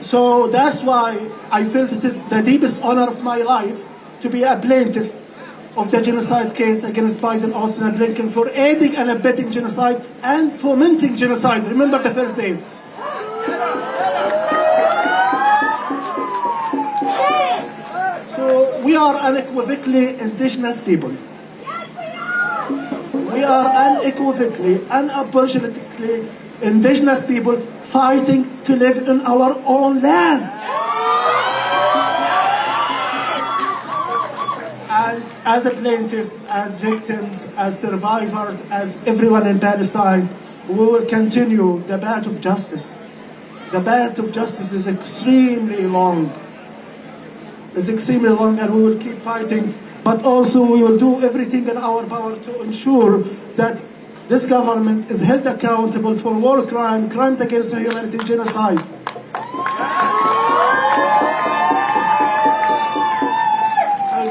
So that's why I felt it is the deepest honor of my life to be a plaintiff of the genocide case against Biden, Austin, and Blinken for aiding and abetting genocide and fomenting genocide. Remember the first days. So we are unequivocally indigenous people. We are unequivocally, unapologetically indigenous people fighting to live in our own land. And as a plaintiff, as victims, as survivors, as everyone in Palestine, we will continue the path of justice. The path of justice is extremely long. It's extremely long, and we will keep fighting. But also we will do everything in our power to ensure that this government is held accountable for war crimes against humanity, genocide.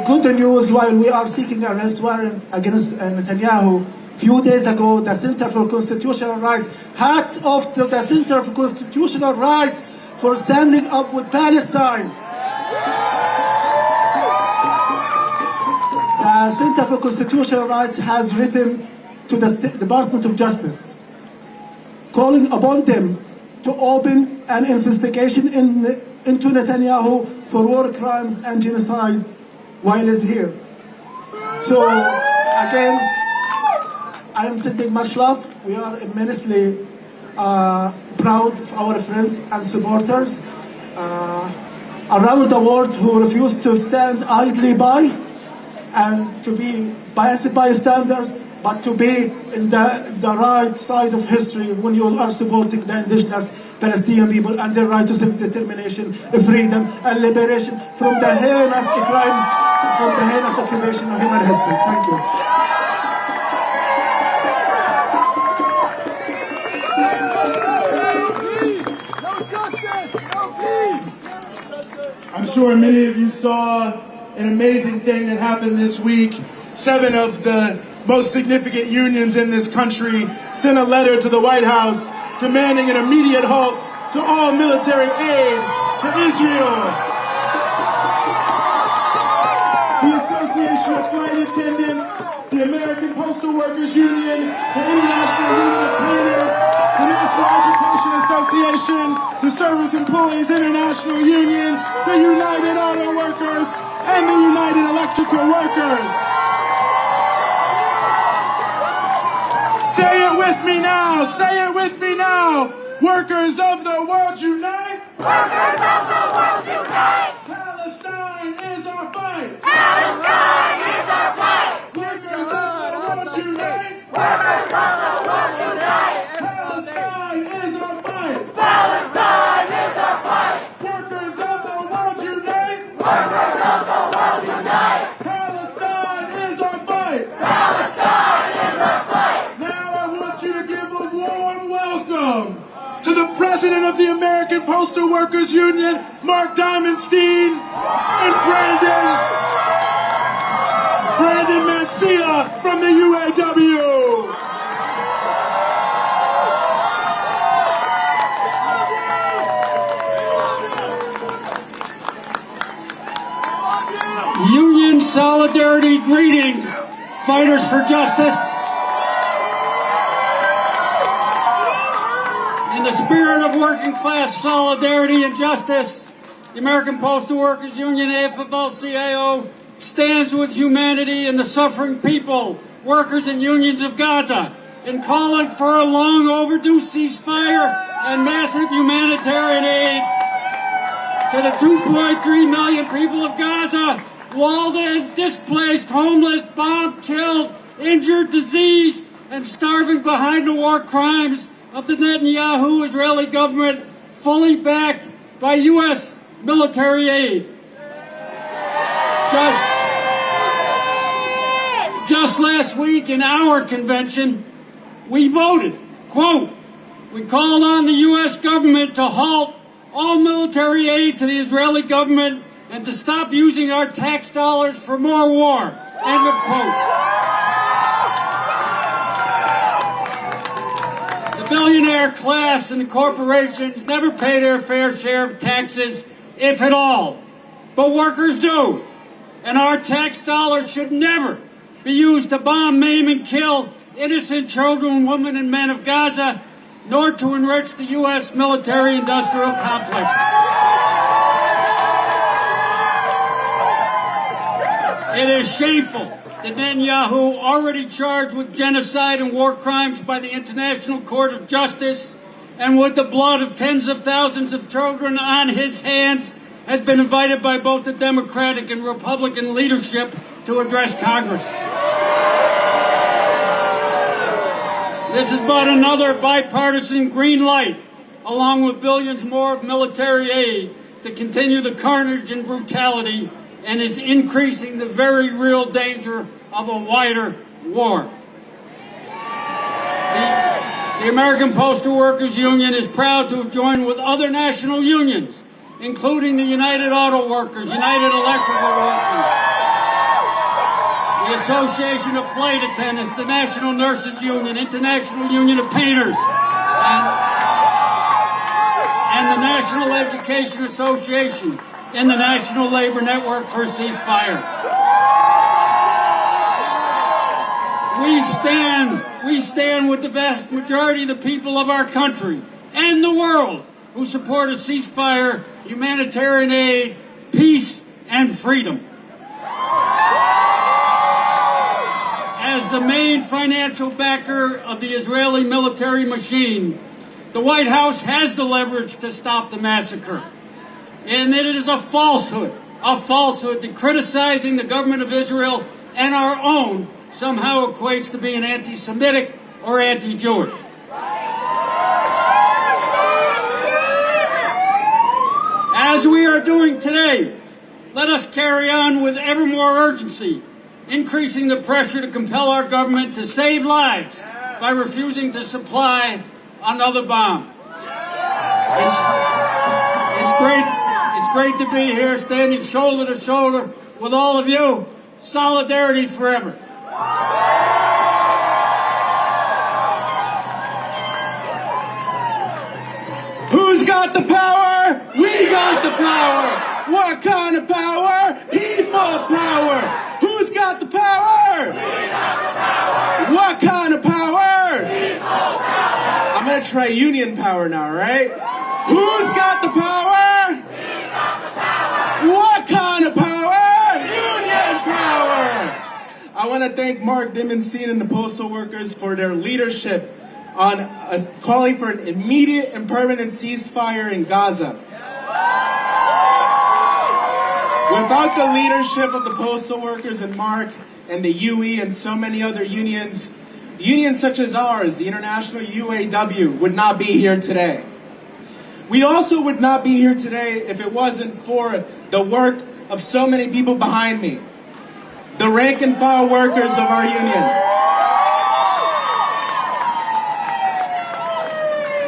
Good news, while we are seeking an arrest warrant against Netanyahu, a few days ago, the Center for Constitutional Rights, hats off to the Center for Constitutional Rights for standing up with Palestine. The Center for Constitutional Rights has written to the Department of Justice, calling upon them to open an investigation into Netanyahu for war crimes and genocide while he's here. So, again, I am sending much love. We are immensely proud of our friends and supporters around the world who refuse to stand idly by and to be biased bystanders, but to be in the right side of history when you are supporting the indigenous Palestinian people and their right to self-determination, freedom, and liberation from the heinous crimes, from the heinous occupation of human history. Thank you. I'm sure many of you saw an amazing thing that happened this week. 7 of the most significant unions in this country sent a letter to the White House demanding an immediate halt to all military aid to Israel. Association of Flight Attendants, the American Postal Workers Union, the International Union of Painters, the National Education Association, the Service Employees International Union, the United Auto Workers, and the United Electrical Workers. Say it with me now, say it with me now. Workers of the world unite! Workers of the world unite! Palestine is our fight! Palestine is our fight! Workers of the world unite! Workers of the world unite! Palestine is our fight! Palestine is our fight! Workers of the world unite! Workers of the world unite! Palestine is our fight! Palestine is our fight! Now I want you to give a warm welcome to the President of the American Postal Workers Union, Mark Diamondstein, and Brandon Mancia from the UAW. Union solidarity greetings, fighters for justice. In the spirit of working class solidarity and justice, the American Postal Workers Union, AFL-CIO, stands with humanity and the suffering people, workers and unions of Gaza, in calling for a long overdue ceasefire and massive humanitarian aid to the 2.3 million people of Gaza, walled in, displaced, homeless, bombed, killed, injured, diseased, and starving behind the war crimes of the Netanyahu Israeli government, fully backed by U.S. military aid. Just last week in our convention, we voted, quote, we called on the U.S. government to halt all military aid to the Israeli government and to stop using our tax dollars for more war, end of quote. The billionaire class and the corporations never pay their fair share of taxes, if at all. But workers do. And our tax dollars should never be used to bomb, maim, and kill innocent children, women, and men of Gaza, nor to enrich the U.S. military-industrial complex. It is shameful that Netanyahu, already charged with genocide and war crimes by the International Court of Justice, and with the blood of tens of thousands of children on his hands, has been invited by both the Democratic and Republican leadership to address Congress. This is but another bipartisan green light, along with billions more of military aid, to continue the carnage and brutality, and is increasing the very real danger of a wider war. The American Postal Workers Union is proud to have joined with other national unions, including the United Auto Workers, United Electrical Workers, the Association of Flight Attendants, the National Nurses Union, International Union of Painters, and the National Education Association, in the National Labor Network for Ceasefire. We stand with the vast majority of the people of our country and the world who support a ceasefire, humanitarian aid, peace, and freedom. As the main financial backer of the Israeli military machine, the White House has the leverage to stop the massacre. And it is a falsehood that criticizing the government of Israel and our own somehow equates to being anti-Semitic or anti-Jewish. As we are doing today, let us carry on with ever more urgency, increasing the pressure to compel our government to save lives by refusing to supply another bomb. It's great to be here, standing shoulder to shoulder with all of you. Solidarity forever. Who's got the power? We got the power. What kind of power? People power. Who's got try union power now, right? Who's got the power? We got the power. What kind of power? Union power. I want to thank Mark Dimenstein and the postal workers for their leadership on calling for an immediate and permanent ceasefire in Gaza. Without the leadership of the postal workers and Mark and the UE and so many other unions, unions such as ours, the International UAW, would not be here today. We also would not be here today if it wasn't for the work of so many people behind me, the rank and file workers of our union.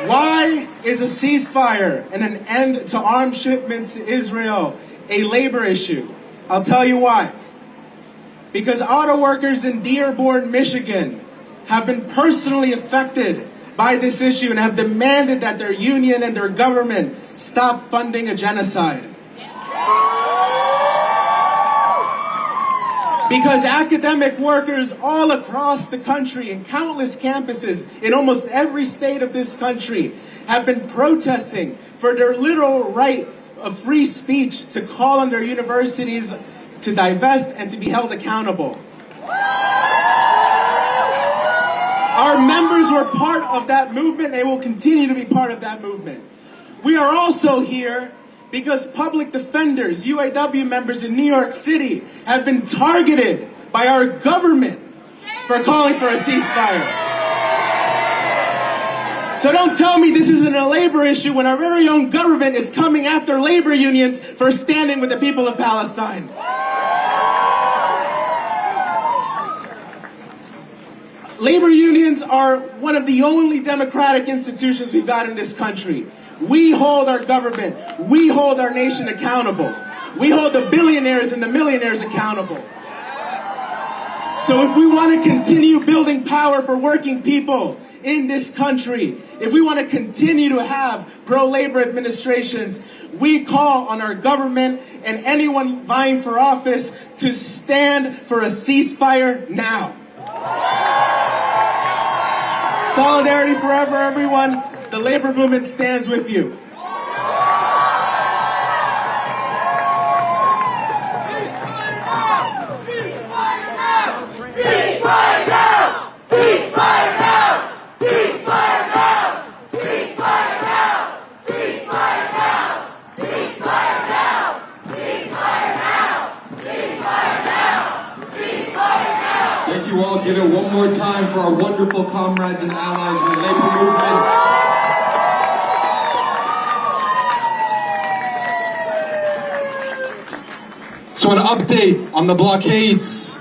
Why is a ceasefire and an end to arms shipments to Israel a labor issue? I'll tell you why. Because auto workers in Dearborn, Michigan have been personally affected by this issue and have demanded that their union and their government stop funding a genocide. Because academic workers all across the country in countless campuses in almost every state of this country have been protesting for their literal right of free speech to call on their universities to divest and to be held accountable. Our members were part of that movement. They will continue to be part of that movement. We are also here because public defenders, UAW members in New York City, have been targeted by our government for calling for a ceasefire. So don't tell me this isn't a labor issue when our very own government is coming after labor unions for standing with the people of Palestine. Labor unions are one of the only democratic institutions we've got in this country. We hold our government, we hold our nation accountable. We hold the billionaires and the millionaires accountable. So if we want to continue building power for working people in this country, if we want to continue to have pro-labor administrations, we call on our government and anyone vying for office to stand for a ceasefire now. Solidarity forever, everyone. The labor movement stands with you. Ceasefire now! Ceasefire now! Ceasefire now! Ceasefire now! Ceasefire now! Ceasefire now! Ceasefire now! Ceasefire now! Ceasefire now! Thank you all. Give it one more time for our wonderful comrades and allies in the labor movement. So an update on the blockades.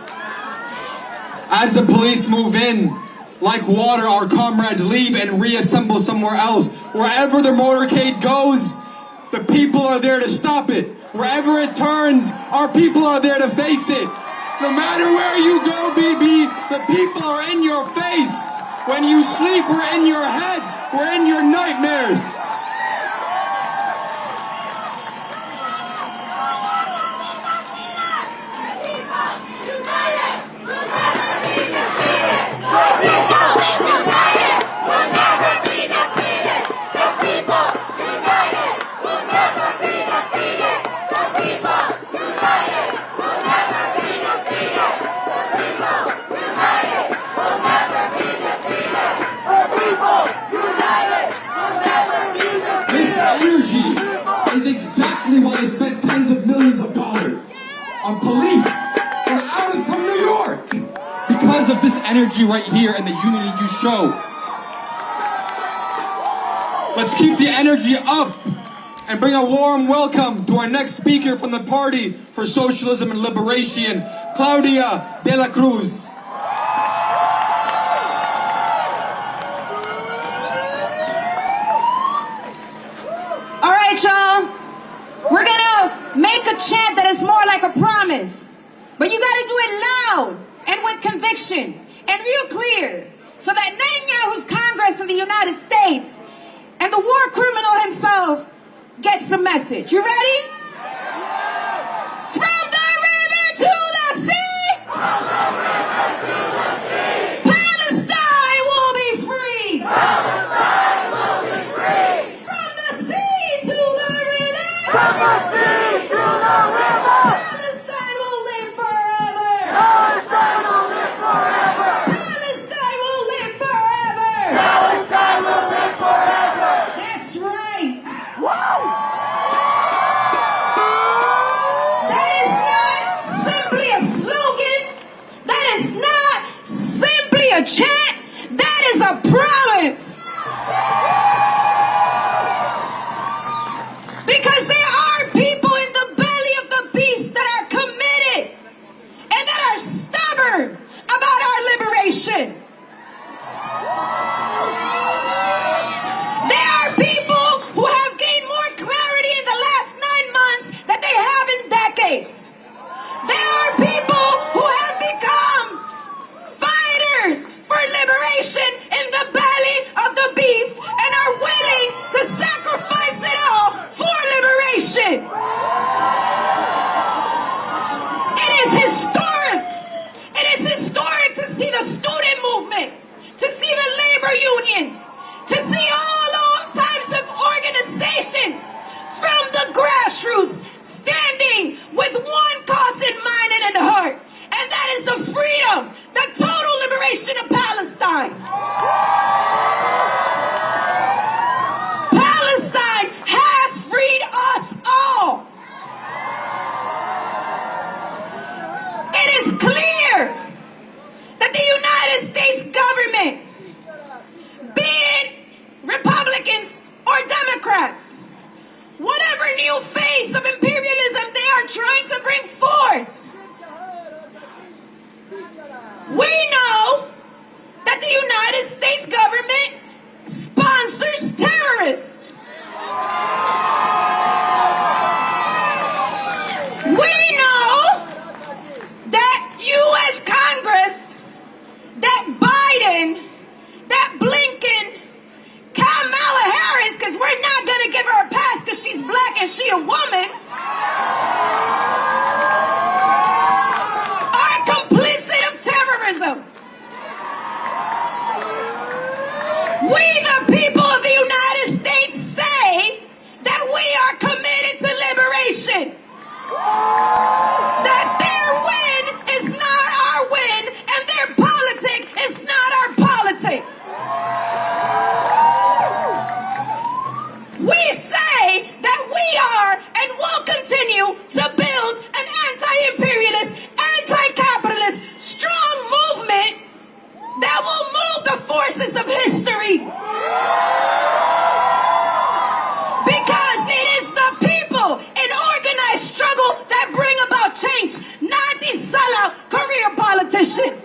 As the police move in, like water, our comrades leave and reassemble somewhere else. Wherever the motorcade goes, the people are there to stop it. Wherever it turns, our people are there to face it. No matter where you go, BB, the people are in your face. When you sleep, we're in your head. We're in your nightmares. Exactly why they spent tens of millions of dollars on police and out from New York. Because of this energy right here and the unity you show. Let's keep the energy up and bring a warm welcome to our next speaker from the Party for Socialism and Liberation, Claudia de la Cruz. All right, y'all. We're gonna make a chant that is more like a promise. But you gotta do it loud and with conviction and real clear so that Netanyahu's Congress in the United States and the war criminal himself gets the message. You ready? From the river to the sea! From the river to the sea! Palestine will be free! Palestine will people who have gained more clarity in the last 9 months that they have in decades. There are people who have become fighters for liberation in the belly of the beast and are willing to sacrifice it all for liberation. It is historic. It is historic to see the student movement, to see the labor unions, to see all types of organizations from the grassroots standing with one cause in mind and in heart, and that is the freedom, the total liberation of Palestine. Palestine has freed us all. It is clear that the United States government, be it Republicans or Democrats, whatever new face of imperialism they are trying to bring forth, we know that the United States government sponsors terrorists. We know that U.S. Congress, that Biden, that Blinken, Kamala Harris, because we're not going to give her a pass because she's black and she a woman, are complicit of terrorism. We, the people of the United States, say that we are committed to liberation. That their win is not our win and their politic is not our politic. We say that we are and will continue to build an anti-imperialist, anti-capitalist, strong movement that will move the forces of history. Because it is the people in organized struggle that bring about change, not these sellout career politicians.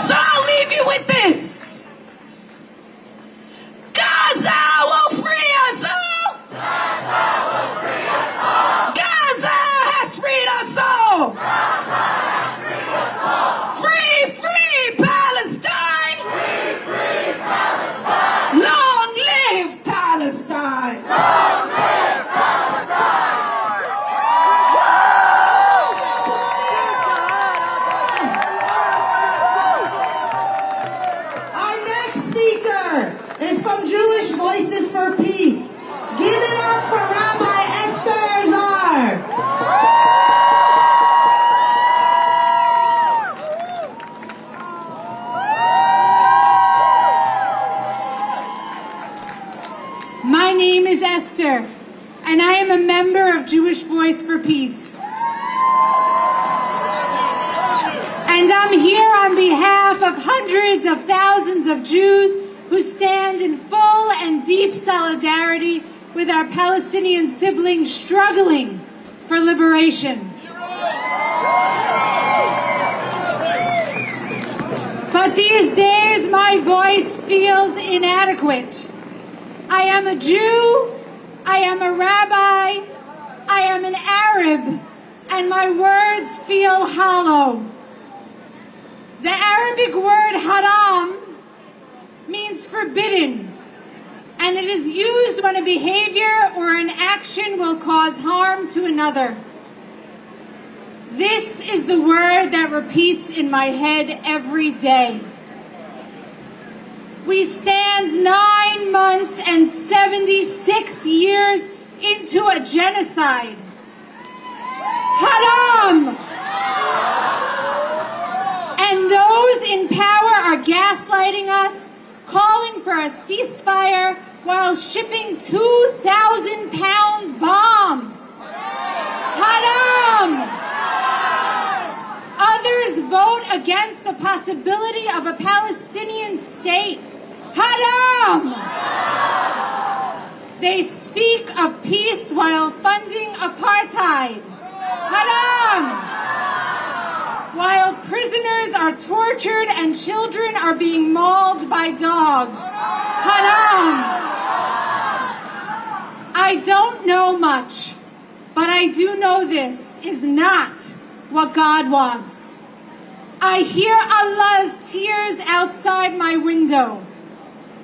So I'll leave you with this. Gaza will free us all. Gaza will free us all. Gaza has freed us all. Gaza has freed us all. Free, free Palestine. Free, free Palestine. Long live Palestine. Long live Palestine. Our next speaker is from Jewish Voices for Peace. Give it up for Rabbi Esther Azar. My name is Esther, and I am a member of Jewish Voice for Peace. And I'm here on behalf of hundreds of thousands of Jews who stand in full and deep solidarity with our Palestinian siblings struggling for liberation. But these days my voice feels inadequate. I am a Jew, I am a rabbi, I am an Arab, and my words feel hollow. The Arabic word haram means forbidden, and it is used when a behavior or an action will cause harm to another. This is the word that repeats in my head every day. We stand 9 months and 76 years into a genocide. Haram! And those in power are gaslighting us, calling for a ceasefire while shipping 2,000-pound bombs. Haram! Others vote against the possibility of a Palestinian state. Haram! They speak of peace while funding apartheid. Haram! while prisoners are tortured and children are being mauled by dogs. Haram! I don't know much, but I do know this is not what God wants. I hear Allah's tears outside my window.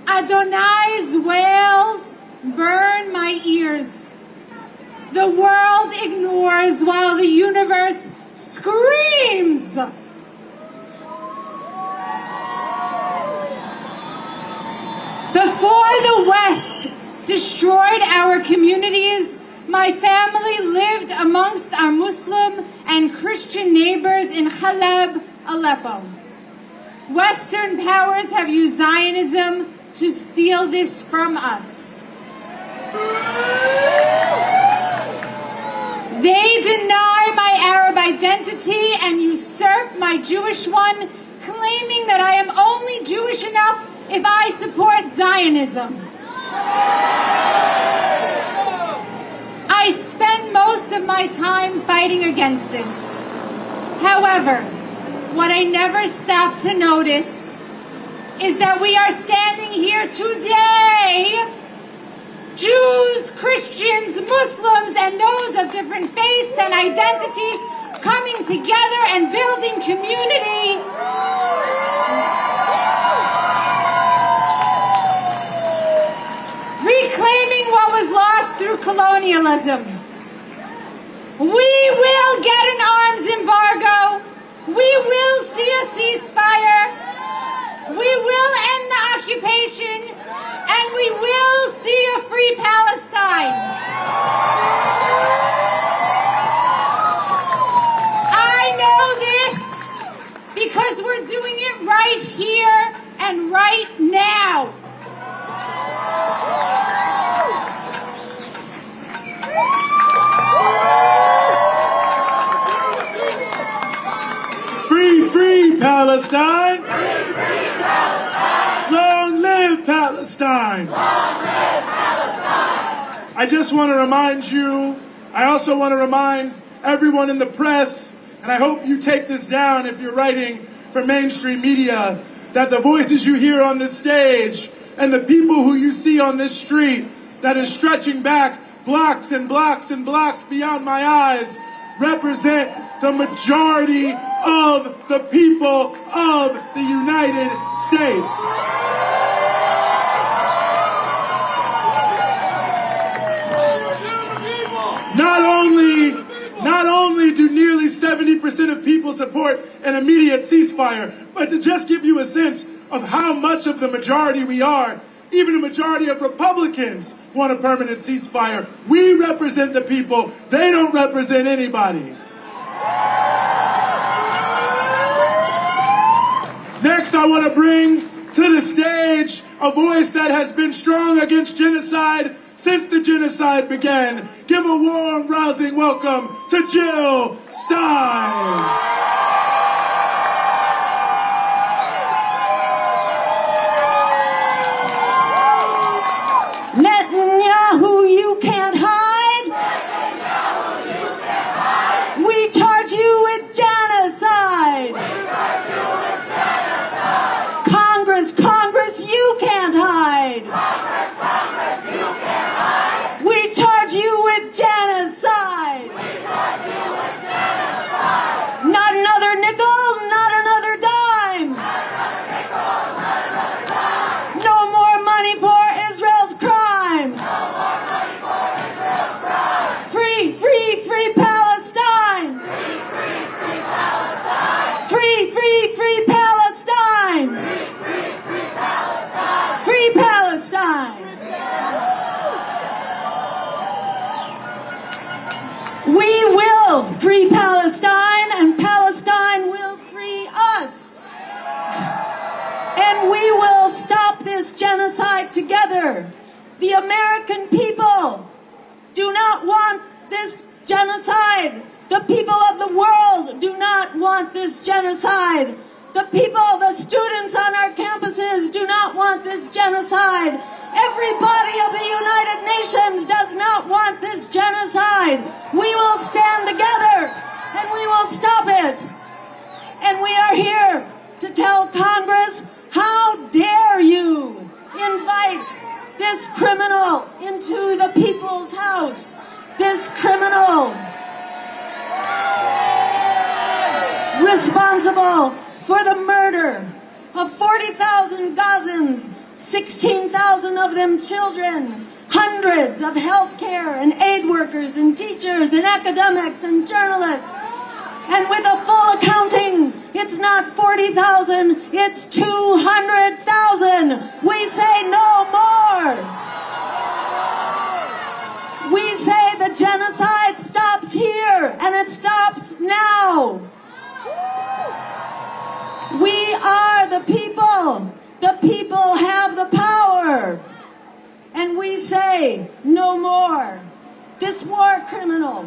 Adonai's wails burn my ears. The world ignores while the universe screams. Before the West destroyed our communities, my family lived amongst our Muslim and Christian neighbors in Khalab, Aleppo. Western powers have used Zionism to steal this from us. They deny my Arab identity and usurp my Jewish one, claiming that I am only Jewish enough if I support Zionism. I spend most of my time fighting against this. However, what I never stop to notice is that we are standing here today, Jews, Christians, Muslims, and those of different faiths and identities coming together and building community. Reclaiming what was lost through colonialism. We will get an arms embargo. We will see a ceasefire. We will end the occupation. And we will see a free Palestine. I know this because we're doing it right here and right now. Free Palestine! Free Palestine! Long live Palestine! Long live Palestine! I just want to remind you, I also want to remind everyone in the press, and I hope you take this down if you're writing for mainstream media, that the voices you hear on this stage and the people who you see on this street that is stretching back blocks and blocks and blocks beyond my eyes represent the majority of the people of the United States. Not only do nearly 70% of people support an immediate ceasefire, but to just give you a sense of how much of the majority we are, even a majority of Republicans want a permanent ceasefire. We represent the people. They don't represent anybody. Next, I want to bring to the stage a voice that has been strong against genocide since the genocide began. Give a warm, rousing welcome to Jill Stein. Netanyahu, you can't hide. Netanyahu, you can't hide. We charge you with genocide. We charge you with genocide. Congress, you can't hide. Congress, you can't hide. We charge you with genocide. We charge you with genocide. Not another nickel, not another dime. Not another nickel, not another dime. No more money for Israel's crimes. No more money for Israel's crimes. Free Palestine. Free Palestine. Free Palestine. Free Palestine. Free Palestine. We will free Palestine, and Palestine will free us. And we will stop this genocide together. The American people do not want this genocide. The people of the world do not want this genocide. The people, the students on our campuses do not want this genocide. Everybody of the United Nations does not want this genocide. We will stand together and we will stop it. And we are here to tell Congress, how dare you invite this criminal into the people's house? This criminal responsible for the murder of 40,000 Gazans, 16,000 of them children, hundreds of healthcare and aid workers and teachers and academics and journalists. And with a full accounting, it's not 40,000, it's 200,000. We say no more. We say the genocide stops here, and it stops now. We are the people. The people have the power. And we say no more. This war criminal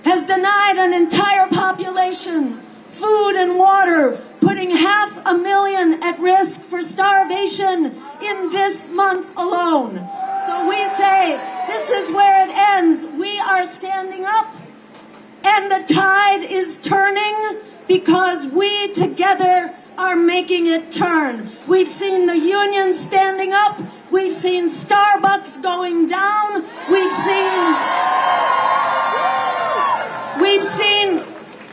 has denied an entire population food and water, putting 500,000 at risk for starvation in this month alone. So we say this is where it ends. We are standing up, and the tide is turning because we together are making it turn. We've seen the union standing up. We've seen Starbucks going down. We've seen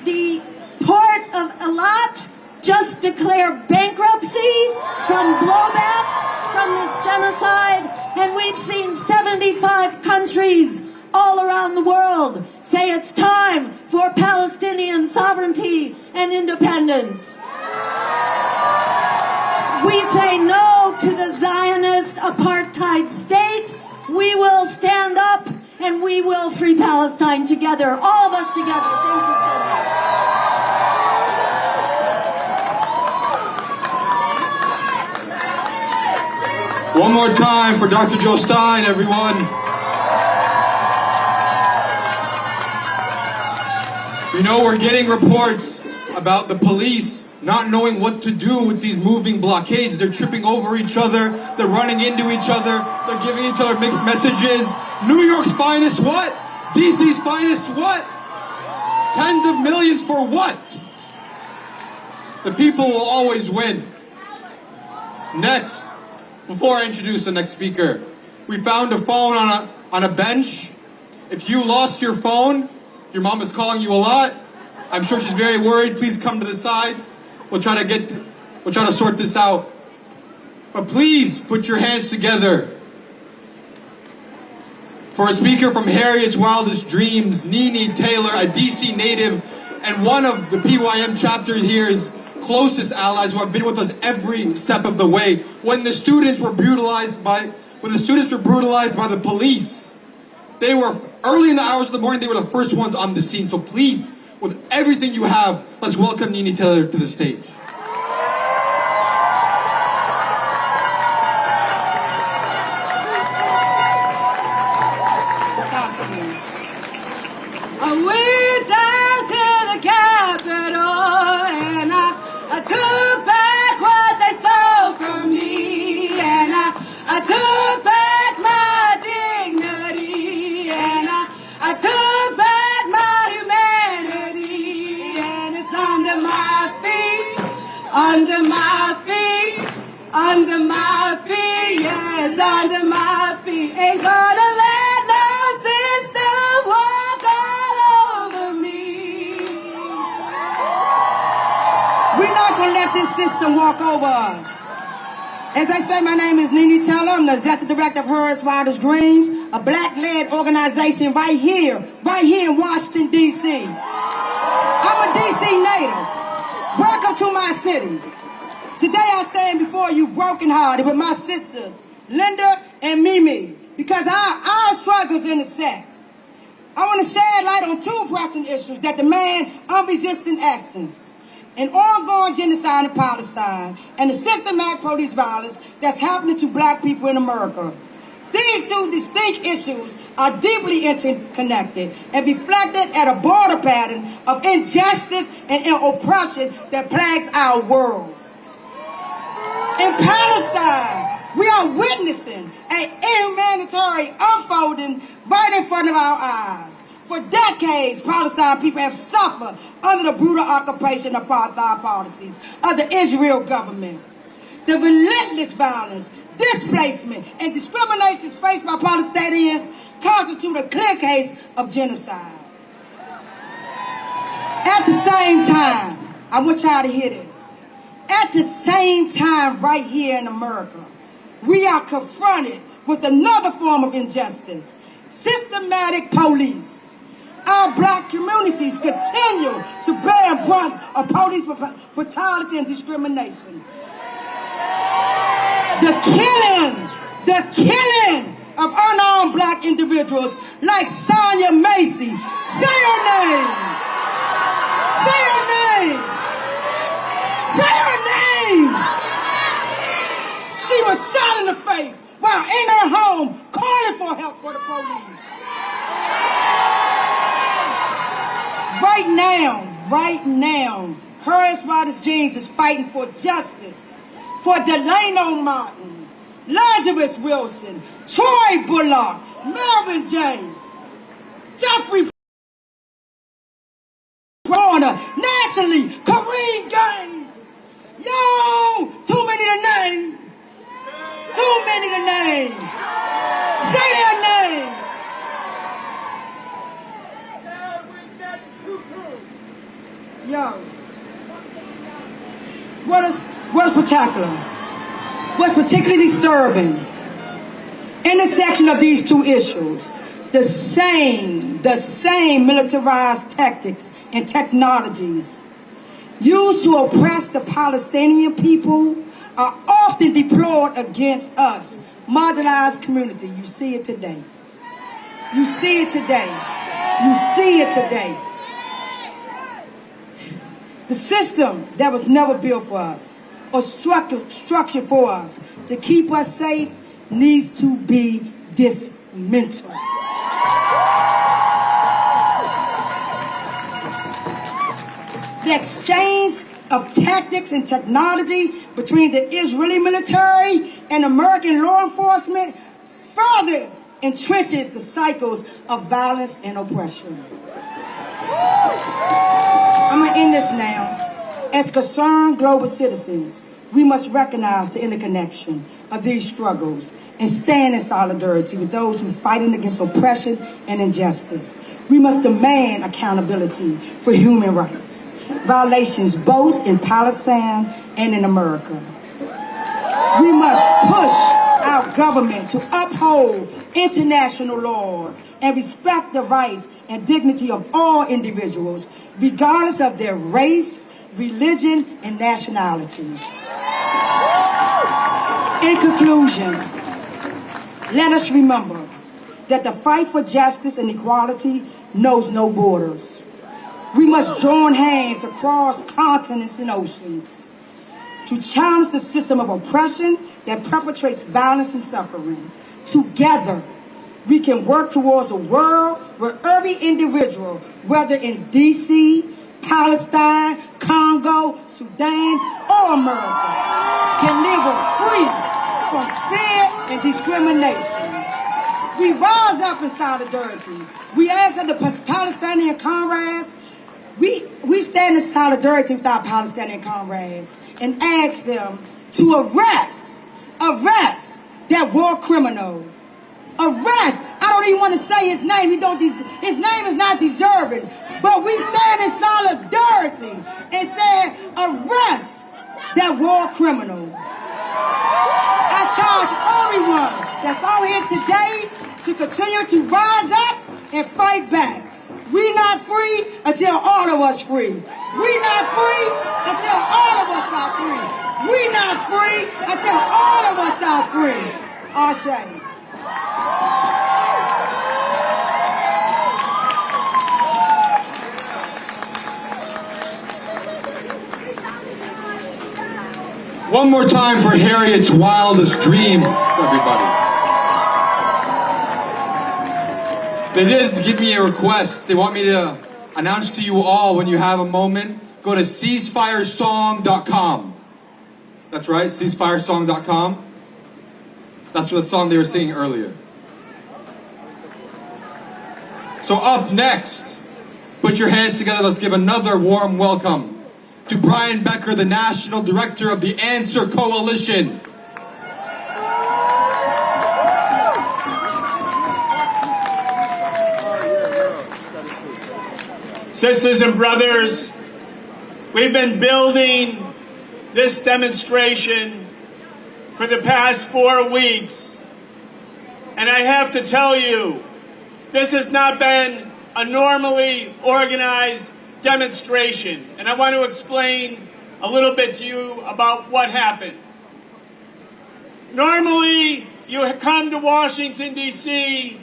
the port of Eilat just declare bankruptcy from blowback from this genocide. And we've seen 75 countries all around the world say it's time for Palestinian sovereignty and independence. We say no to the Zionist apartheid state. We will stand up and we will free Palestine together, all of us together. Thank you so much. One more time for Dr. Joe Stein, everyone. You know, we're getting reports about the police not knowing what to do with these moving blockades. They're tripping over each other. They're running into each other. They're giving each other mixed messages. New York's finest what? DC's finest what? Tens of millions for what? The people will always win. Next, before I introduce the next speaker, we found a phone on a bench. If you lost your phone, your mom is calling you a lot. I'm sure she's very worried. Please come to the side. We'll try to sort this out. But please put your hands together for a speaker from Harriet's Wildest Dreams, Nene Taylor, a DC native and one of the PYM chapter here's closest allies who have been with us every step of the way. When the students were brutalized by the police, they were early in the hours of the morning. They were the first ones on the scene. So please, with everything you have, let's welcome Nene Taylor to the stage. I went down to the Capitol and I took back what they stole from me, and I took back my dignity, and I took back my humanity, and it's under my feet, under my feet, under my feet, yes, under my feet. Ain't gonna let no system walk all over me. We're not gonna let this system walk over us. As I say, my name is Nene Taylor. I'm the executive director of Harriet's Wildest Dreams, a black-led organization right here in Washington, D.C. I'm a D.C. native. Welcome to my city. Today I stand before you brokenhearted with my sisters, Linda and Mimi, because our struggles intersect. I want to shed light on two pressing issues that demand unresisting actions: an ongoing genocide in Palestine and the systematic police violence that's happening to black people in America. These two distinct issues are deeply interconnected and reflected at a broader pattern of injustice and oppression that plagues our world. In Palestine, we are witnessing an inhumanitarian unfolding right in front of our eyes. For decades, Palestine people have suffered under the brutal occupation and apartheid policies of the Israel government. The relentless violence, displacement, and discriminations faced by Palestinians constitute a clear case of genocide. At the same time, I want y'all to hear this. At the same time, right here in America, we are confronted with another form of injustice, systematic police. Our black communities continue to bear brunt of police brutality and discrimination. The killing of unarmed black individuals like Sonia Macy. Say her name. Say her name. Say her name. She was shot in the face while in her home calling for help for the police. Right now, Harris Rodgers Jeans is fighting for justice for Delano Martin, Lazarus Wilson, Troy Bullock, Melvin J, Jeffrey Warner, nationally, Kareem Gaines. Yo, too many to name. Too many to name. Say their names. Yo, what is spectacular? What's particularly disturbing? Intersection of these two issues, the same militarized tactics and technologies used to oppress the Palestinian people are often deployed against us, marginalized community. You see it today. You see it today. You see it today. The system that was never built for us or structured for us to keep us safe needs to be dismantled. The exchange of tactics and technology between the Israeli military and American law enforcement further entrenches the cycles of violence and oppression. I'm going to end this now. As concerned global citizens, we must recognize the interconnection of these struggles and stand in solidarity with those who are fighting against oppression and injustice. We must demand accountability for human rights violations both in Palestine and in America. We must push our government to uphold international laws and respect the rights and dignity of all individuals, regardless of their race, religion, and nationality. In conclusion, let us remember that the fight for justice and equality knows no borders. We must join hands across continents and oceans to challenge the system of oppression that perpetrates violence and suffering. Together, we can work towards a world where every individual, whether in D.C., Palestine, Congo, Sudan, or America, can live free from fear and discrimination. We rise up in solidarity. We ask of the Palestinian comrades, we stand in solidarity with our Palestinian comrades and ask them to arrest that war criminal. Arrest. I don't even want to say his name. His name is not deserving. But we stand in solidarity and say, arrest that war criminal. I charge everyone that's out here today to continue to rise up and fight back. We not free until all of us free. We not free until all of us are free. We not free until all of us are free. Ashe. One more time for Harriet's wildest dreams, everybody. They did give me a request. They want me to announce to you all when you have a moment, go to ceasefiresong.com. That's right, ceasefiresong.com. That's the song they were singing earlier. So up next, put your hands together, let's give another warm welcome to Brian Becker, the National Director of the Answer Coalition. Sisters and brothers, we've been building this demonstration for the past 4 weeks. And I have to tell you, this has not been a normally organized demonstration. And I want to explain a little bit to you about what happened. Normally, you come to Washington, D.C.,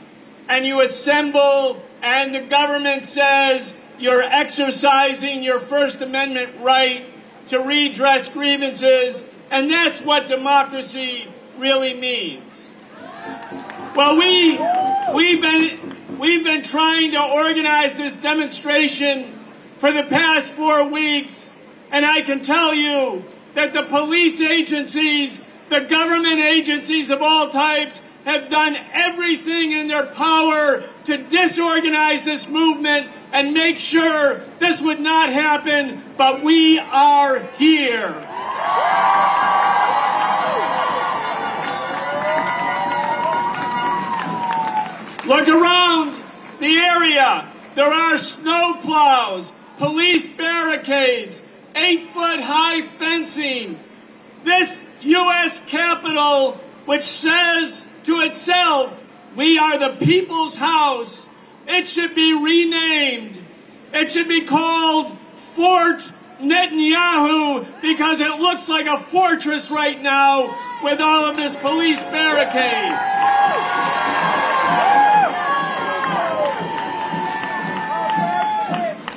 and you assemble, and the government says you're exercising your First Amendment right to redress grievances, and that's what democracy really means. Well, we've been trying to organize this demonstration for the past 4 weeks, and I can tell you that the police agencies, the government agencies of all types, have done everything in their power to disorganize this movement and make sure this would not happen, but we are here. Look around the area. There are snow plows, police barricades, 8-foot-high fencing. This U.S. Capitol, which says to itself, we are the people's house, it should be renamed. It should be called Fort Netanyahu, because it looks like a fortress right now with all of this police barricades.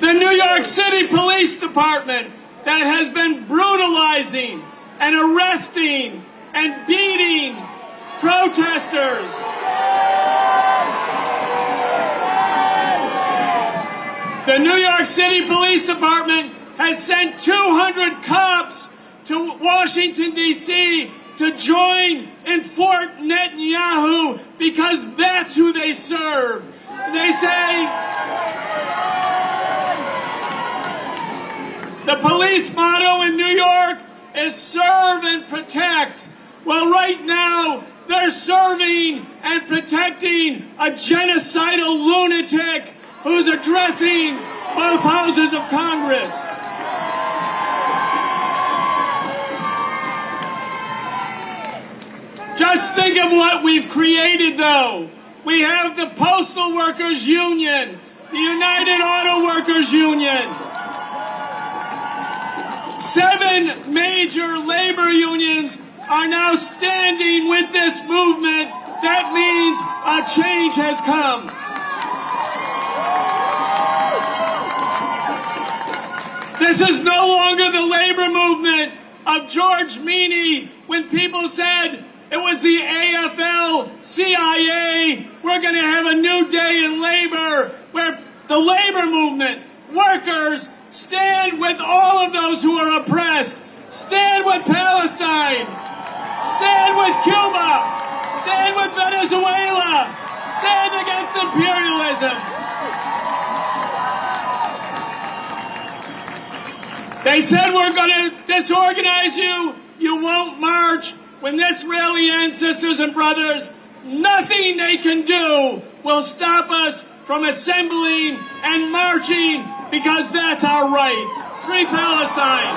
The New York City Police Department that has been brutalizing and arresting and beating protesters. The New York City Police Department has sent 200 cops to Washington, D.C. to join in Fort Netanyahu because that's who they serve. They say the police motto in New York is serve and protect. Well, right now, they're serving and protecting a genocidal lunatic who's addressing both houses of Congress. Just think of what we've created, though. We have the Postal Workers Union, the United Auto Workers Union, 7 major labor unions are now standing with this movement. That means a change has come. This is no longer the labor movement of George Meany when people said it was the AFL-CIA. We're going to have a new day in labor where the labor movement, workers, stand with all of those who are oppressed. Stand with Palestine. Stand with Cuba. Stand with Venezuela. Stand against imperialism. They said we're going to disorganize you. You won't march. When this rally ends, sisters and brothers, nothing they can do will stop us from assembling and marching, because that's our right. Free Palestine.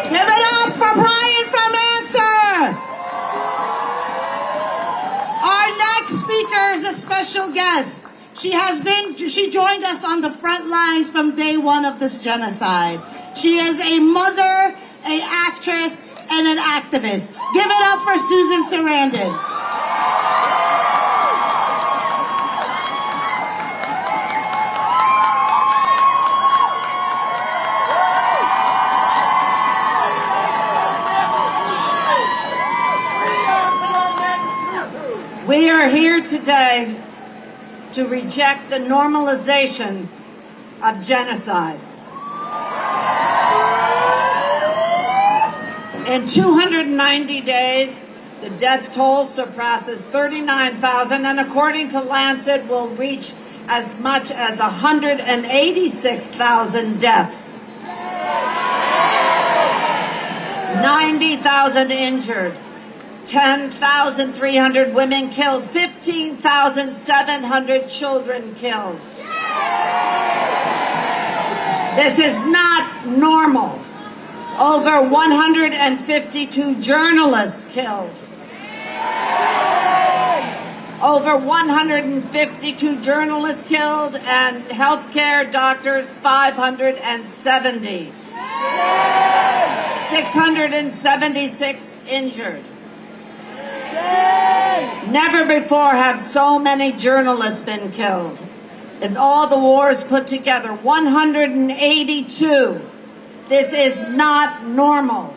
Give it up for Brian from Answer. Our next speaker is a special guest. She joined us on the front lines from day one of this genocide. She is a mother, an actress, and an activist. Give it up for Susan Sarandon. We are here today to reject the normalization of genocide. In 290 days, The death toll surpasses 39,000 and according to Lancet will reach as much as 186,000 deaths. 90,000 injured. 10,300 women killed. 15,700 children killed. This is not normal. Over 152 journalists killed. Over 152 journalists killed and healthcare doctors 570. 676 injured. Never before have so many journalists been killed. In all the wars put together, 182. This is not normal.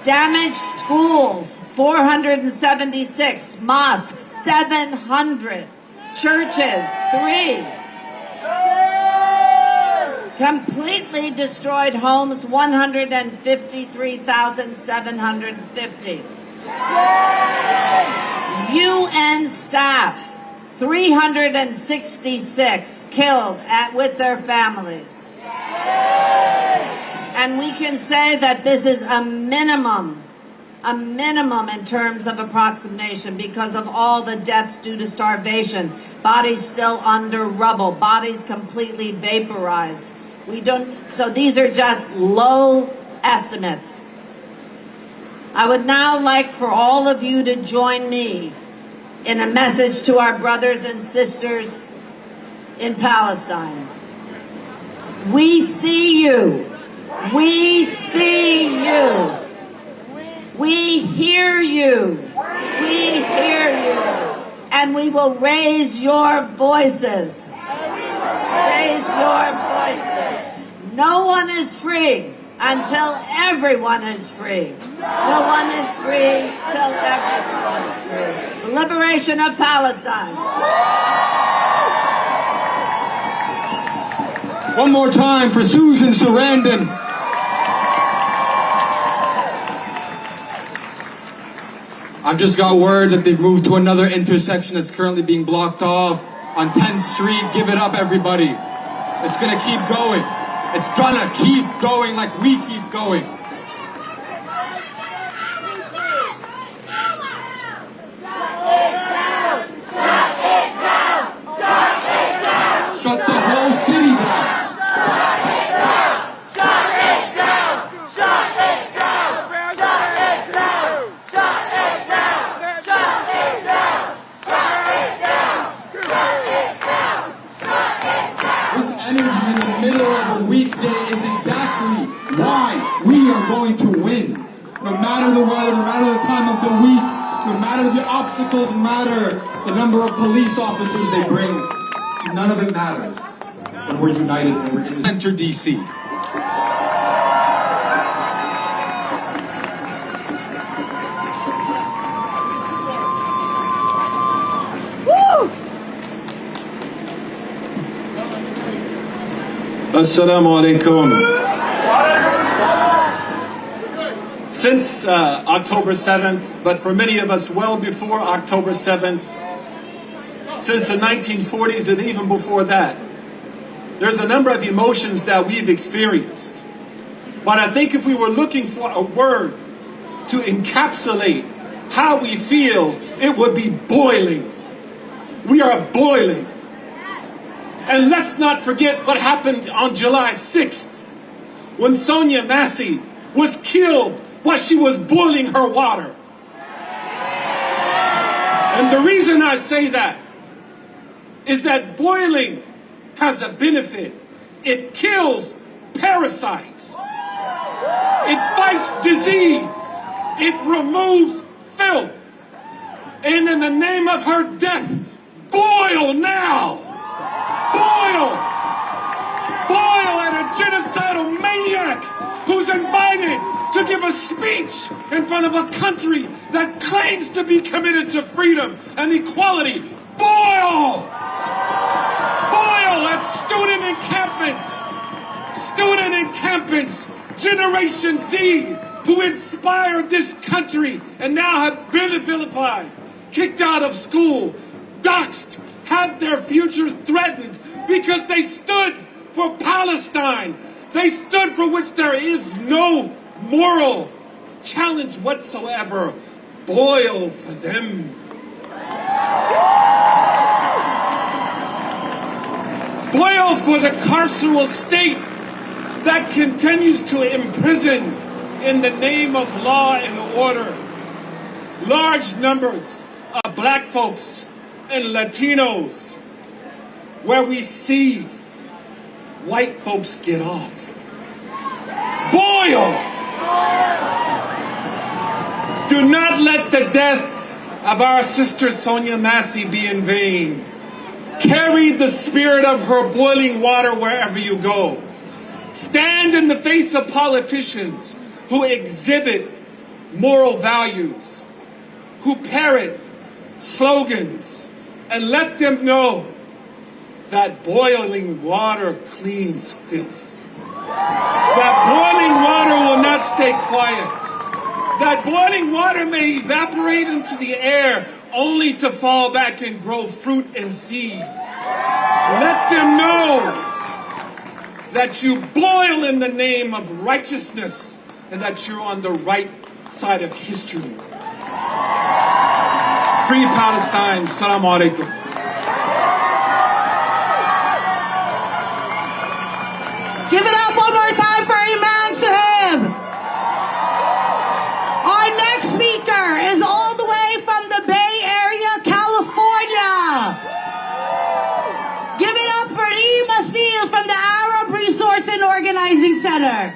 Damaged schools, 476. Mosques, 700. Churches, 3. Completely destroyed homes, 153,750. UN staff, 366 killed with their families. And we can say that this is a minimum in terms of approximation because of all the deaths due to starvation, bodies still under rubble, bodies completely vaporized. So these are just low estimates. I would now like for all of you to join me in a message to our brothers and sisters in Palestine. We see you. We see you. We hear you. We hear you. And we will raise your voices. Raise your voices. No one is free until everyone is free. No one is free till everyone is free. The liberation of Palestine. One more time for Susan Sarandon. I've just got word that they've moved to another intersection that's currently being blocked off on 10th Street. Give it up, everybody. It's gonna keep going. It's gonna keep going like we keep going. Shut the whole city down. This energy in the middle of a weekday is exactly why we are going to win. No matter the weather, no matter the time of the week, no matter the obstacles, no matter the number of police officers they bring, none of it matters. When we're united, when we're in Enter D.C. Assalamu alaikum. Since October 7th, but for many of us well before October 7th, since the 1940s and even before that, there's a number of emotions that we've experienced. But I think if we were looking for a word to encapsulate how we feel, it would be boiling. We are boiling. And let's not forget what happened on July 6th when Sonia Massey was killed while she was boiling her water. And the reason I say that is that boiling has a benefit. It kills parasites. It fights disease. It removes filth. And in the name of her death, boil now. Boil! Boil at a genocidal maniac who's invited to give a speech in front of a country that claims to be committed to freedom and equality. Boil! Boil at student encampments! Student encampments! Generation Z! who inspired this country and now have been vilified, kicked out of school, doxxed, had their future threatened because they stood for Palestine. They stood for which there is no moral challenge whatsoever. Boil for them. Boil for the carceral state that continues to imprison in the name of law and order large numbers of black folks and Latinos, where we see white folks get off. Boil! Do not let the death of our sister Sonia Massey be in vain. Carry the spirit of her boiling water wherever you go. Stand in the face of politicians who exhibit moral values, who parrot slogans, and let them know that boiling water cleans filth. That boiling water will not stay quiet. That boiling water may evaporate into the air only to fall back and grow fruit and seeds. Let them know that you boil in the name of righteousness and that you're on the right side of history. Free Palestine. Assalamu alaikum. Give it up one more time for Iman Sahib. Our next speaker is all the way from the Bay Area, California. Give it up for Reem Asil from the Arab Resource and Organizing Center.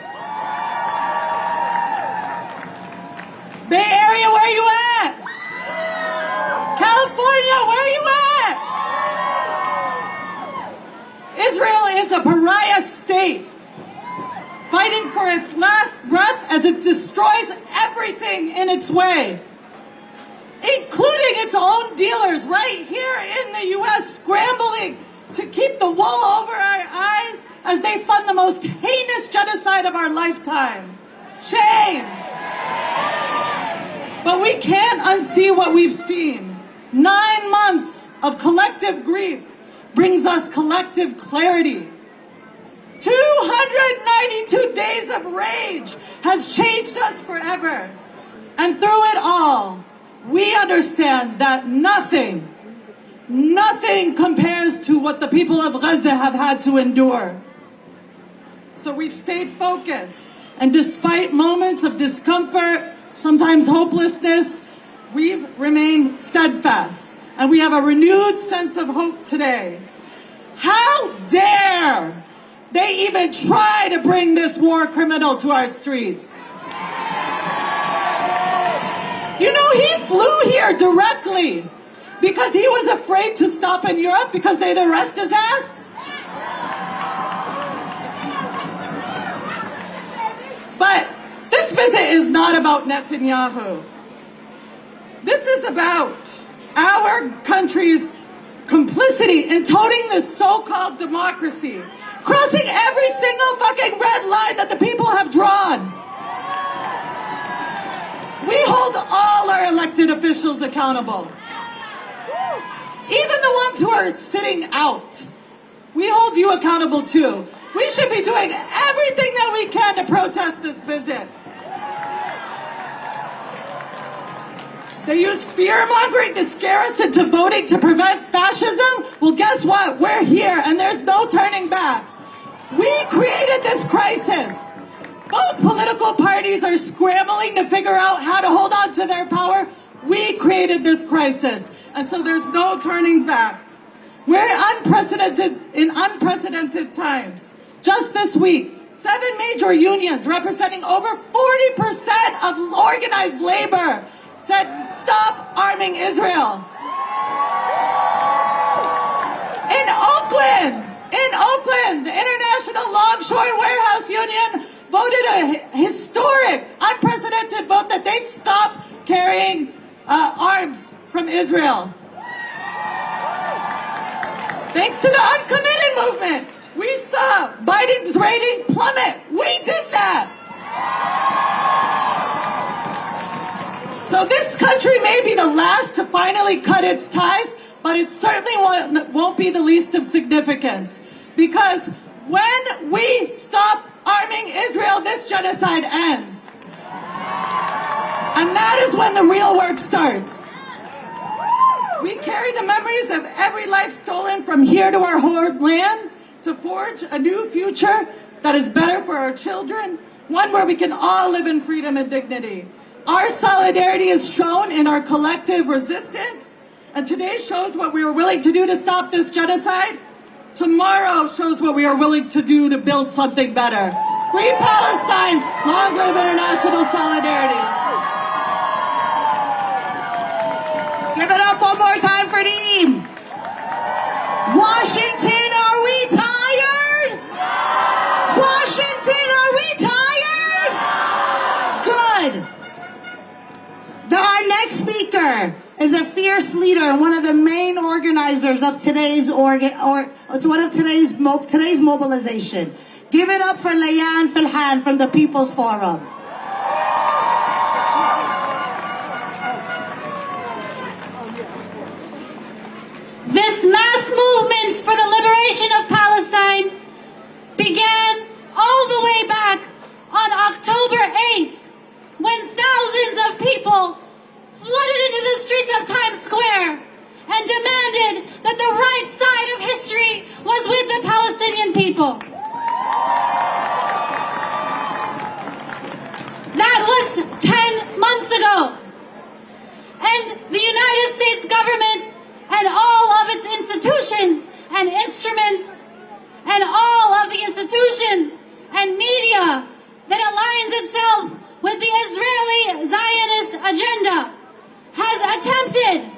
Bay Area, where you at? California, where you at? Israel is a pariah state, fighting for its last breath as it destroys everything in its way, including its own dealers right here in the U.S., scrambling to keep the wool over our eyes as they fund the most heinous genocide of our lifetime. Shame! But we can't unsee what we've seen. 9 months of collective grief brings us collective clarity. 292 days of rage has changed us forever. And through it all, we understand that nothing compares to what the people of Gaza have had to endure. So we've stayed focused. And despite moments of discomfort, sometimes hopelessness, we've remained steadfast. And we have a renewed sense of hope today. How dare they even try to bring this war criminal to our streets? You know, he flew here directly because he was afraid to stop in Europe because they'd arrest his ass. But this visit is not about Netanyahu. This is about our country's complicity in toting this so-called democracy, crossing every single fucking red line that the people have drawn. We hold all our elected officials accountable. Even the ones who are sitting out. We hold you accountable too. We should be doing everything that we can to protest this visit. They use fear-mongering to scare us into voting to prevent fascism. Well, guess what? We're here, and there's no turning back. We created this crisis. Both political parties are scrambling to figure out how to hold on to their power. We created this crisis, and so there's no turning back. We're in unprecedented times. Just this week, 7 major unions representing over 40% of organized labor said, stop arming Israel. In Oakland, the International Longshore Warehouse Union voted a historic, unprecedented vote that they'd stop carrying arms from Israel. Thanks to the uncommitted movement, we saw Biden's rating plummet. We did that. country may be the last to finally cut its ties, but it certainly won't be the least of significance. Because when we stop arming Israel, this genocide ends. And that is when the real work starts. We carry the memories of every life stolen from here to our homeland to forge a new future that is better for our children, one where we can all live in freedom and dignity. Our solidarity is shown in our collective resistance, and today shows what we are willing to do to stop this genocide. Tomorrow shows what we are willing to do to build something better. Free Palestine, long live international solidarity. Give it up one more time for Dean. Washington, are we tired? Washington, are we tired? Good. Our next speaker is a fierce leader and one of the main organizers of today's today's mobilization. Give it up for Layan Filhan from the People's Forum. This mass movement for the liberation of Palestine began all the way back on October 8th, when thousands of people flooded into the streets of Times Square and demanded that the right side of history was with the Palestinian people. That was 10 months ago. And the United States government and all of its institutions and instruments and all of the institutions and media that aligns itself with the Israeli Zionist agenda has attempted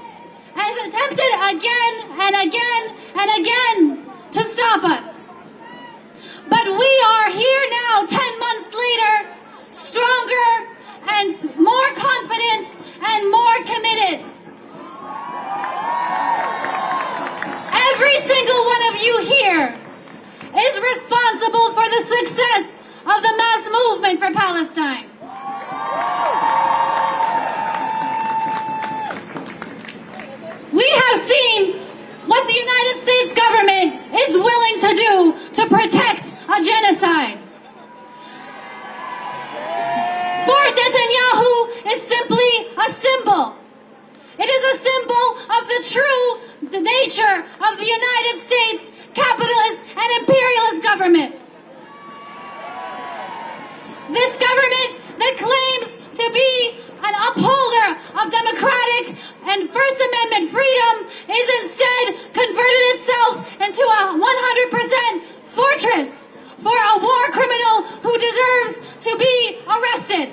again and again and again to stop us. But we are here now, 10 months later, stronger and more confident and more committed. Every single one of you here is responsible for the success of the mass movement for Palestine. We have seen what the United States government is willing to do to protect a genocide. Fort Netanyahu is simply a symbol. It is a symbol of the true nature of the United States capitalist and imperialist government. This government that claims to be an upholder of democratic and First Amendment freedom is instead converted itself into a 100% fortress for a war criminal who deserves to be arrested.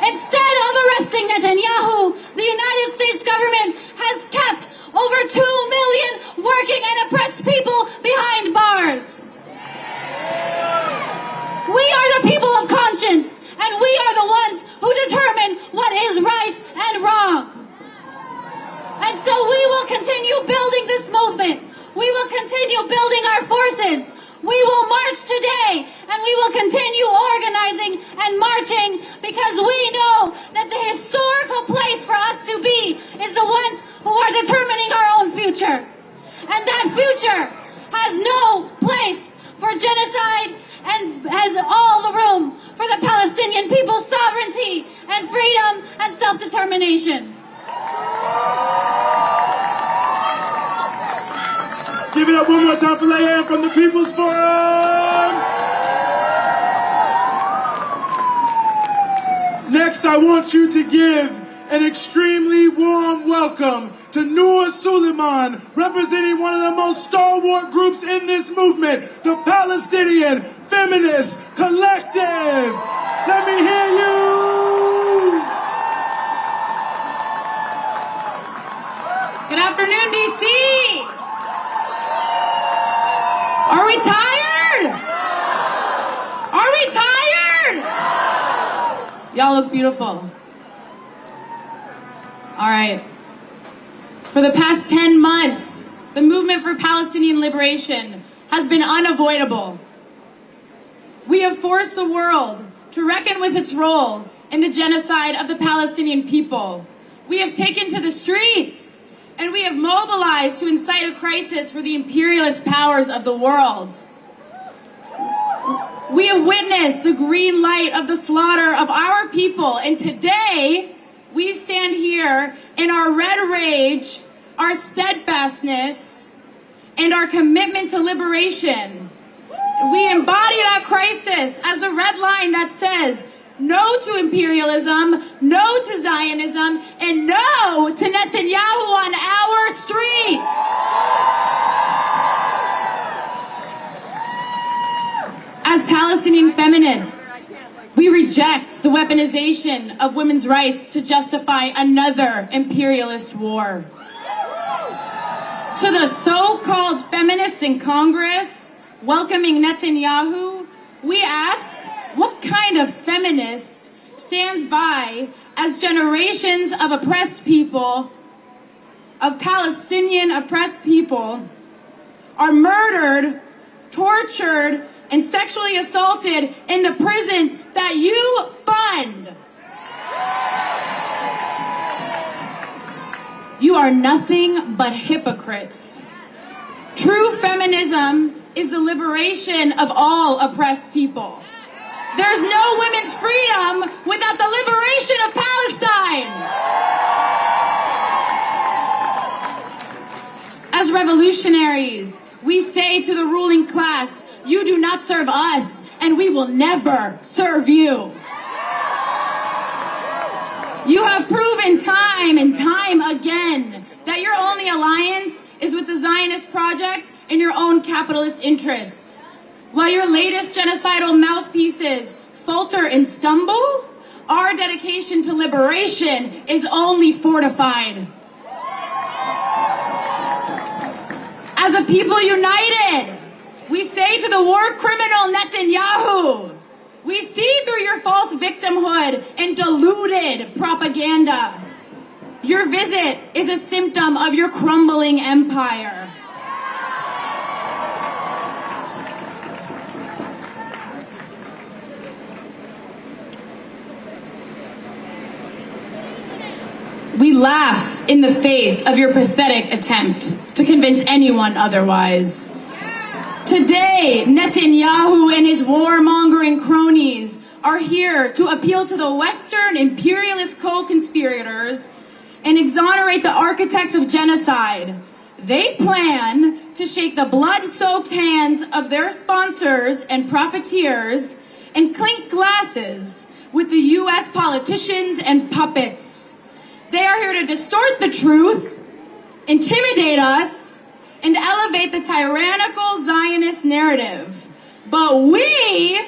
Instead of arresting Netanyahu, the United States government has kept over 2 million working and oppressed people behind bars. We are the people of conscience, and we are the ones who determine what is right and wrong. And so we will continue building this movement. We will continue building our forces. We will march today, and we will continue organizing and marching, because we know that the historical place for us to be is the ones who are determining our own future. And that future has no place for genocide and has all the room for the Palestinian people's sovereignty and freedom and self-determination. Give it up one more time for Layan from the People's Forum. Next, I want you to give an extremely warm welcome to Noor Suleiman, representing one of the most stalwart groups in this movement, the Palestinian Feminist Collective. Let me hear you. Good afternoon, D.C. Are we tired? Are we tired? Y'all look beautiful. All right. For the past 10 months, the movement for Palestinian liberation has been unavoidable. We have forced the world to reckon with its role in the genocide of the Palestinian people. We have taken to the streets and we have mobilized to incite a crisis for the imperialist powers of the world. We have witnessed the green light of the slaughter of our people, and today we stand here in our red rage, our steadfastness, and our commitment to liberation. We embody that crisis as a red line that says no to imperialism, no to Zionism, and no to Netanyahu on our streets. As Palestinian feminists, we reject the weaponization of women's rights to justify another imperialist war. To the so-called feminists in Congress welcoming Netanyahu, we ask, what kind of feminist stands by as generations of oppressed people, of Palestinian oppressed people, are murdered, tortured, and sexually assaulted in the prisons that you fund? You are nothing but hypocrites. True feminism is the liberation of all oppressed people. There's no women's freedom without the liberation of Palestine. As revolutionaries, we say to the ruling class, you do not serve us, and we will never serve you. You have proven time and time again that your only alliance is with the Zionist project and your own capitalist interests. While your latest genocidal mouthpieces falter and stumble, our dedication to liberation is only fortified. As a people united, we say to the war criminal Netanyahu, we see through your false victimhood and deluded propaganda. Your visit is a symptom of your crumbling empire. We laugh in the face of your pathetic attempt to convince anyone otherwise. Today, Netanyahu and his warmongering cronies are here to appeal to the Western imperialist co-conspirators and exonerate the architects of genocide. They plan to shake the blood-soaked hands of their sponsors and profiteers and clink glasses with the U.S. politicians and puppets. They are here to distort the truth, intimidate us, and elevate the tyrannical Zionist narrative. But we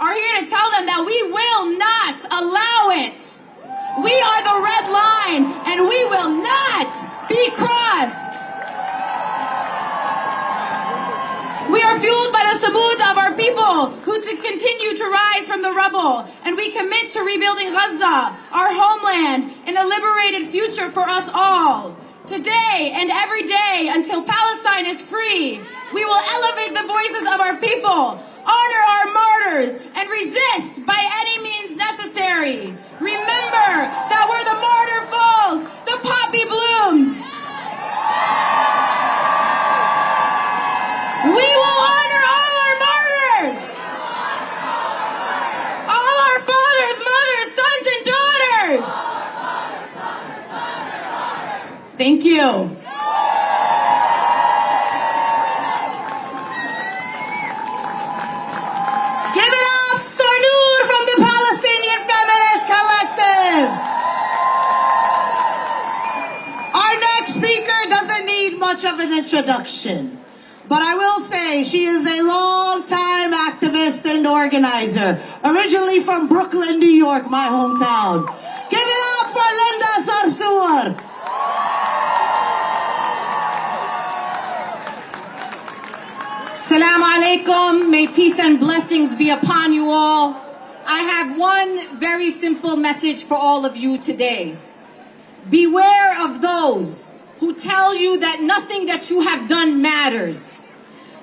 are here to tell them that we will not allow it. We are the red line, and we will not be crossed. We are fueled by the samud of our people who continue to rise from the rubble, and we commit to rebuilding Gaza, our homeland, and a liberated future for us all. Today and every day until Palestine is free, we will elevate the voices of our people, honor our martyrs, and resist by any means necessary. Remember that where the martyr falls, the poppy blooms. We will honor all our martyrs, all our fathers, mothers, sons, and daughters. Thank you. Give it up for Noor from the Palestinian Feminist Collective. Our next speaker doesn't need much of an introduction, but I will say she is a long-time activist and organizer, originally from Brooklyn, New York, my hometown. Give it up for Linda Sarsour. Assalamu alaikum. May peace and blessings be upon you all. I have one very simple message for all of you today. Beware of those who tell you that nothing that you have done matters.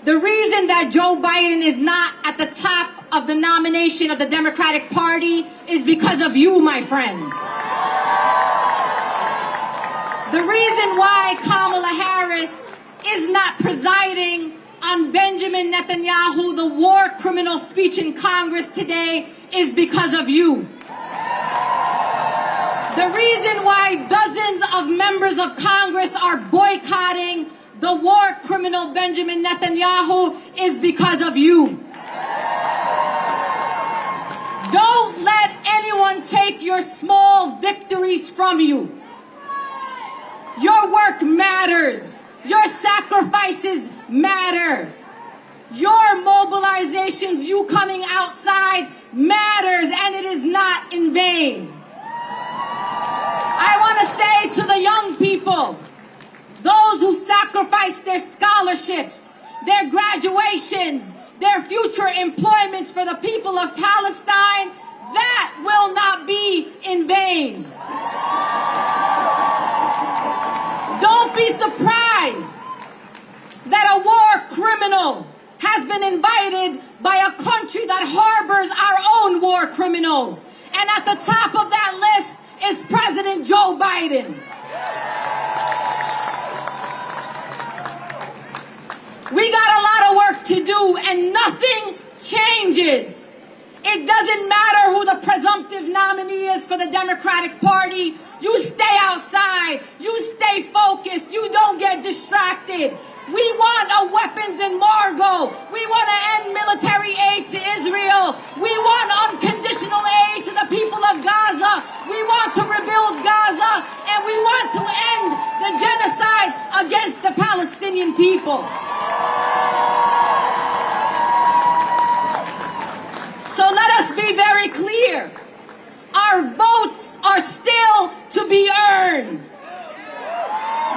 The reason that Joe Biden is not at the the top of the nomination of the Democratic Party is because of you, my friends. The reason why Kamala Harris is not presiding on Benjamin Netanyahu, the war criminal speech in Congress today, is because of you. The reason why dozens of members of Congress are boycotting the war criminal Benjamin Netanyahu is because of you. Don't let anyone take your small victories from you. Your work matters. Your sacrifices matter. Your mobilizations, you coming outside, matters, and it is not in vain. I want to say to the young people, those who sacrificed their scholarships, their graduations, their future employments for the people of Palestine, that will not be in vain. Don't be surprised that a war criminal has been invited by a country that harbors our own war criminals. And at the top of that list is President Joe Biden. We got a lot of work to do and nothing changes. It doesn't matter who the presumptive nominee is for the Democratic Party. You stay outside. You stay focused. You don't get distracted. We want a weapons embargo. We want to end military aid to Israel. We want unconditional aid to the people of Gaza. We want to rebuild Gaza. And we want to end the genocide against the Palestinian people. So let us be very clear. Our votes are still to be earned.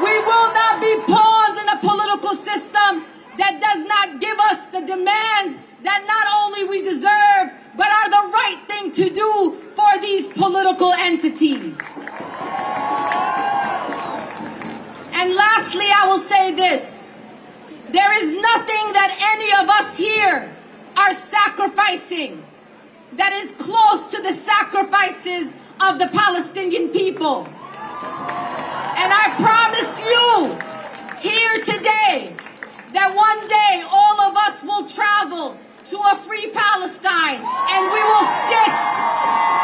We will not be pawns in a political system that does not give us the demands that not only we deserve, but are the right thing to do for these political entities. And lastly, I will say this. There is nothing that any of us here are sacrificing that is close to the sacrifices of the Palestinian people. And I promise you here today that one day all of us will travel to a free Palestine and we will sit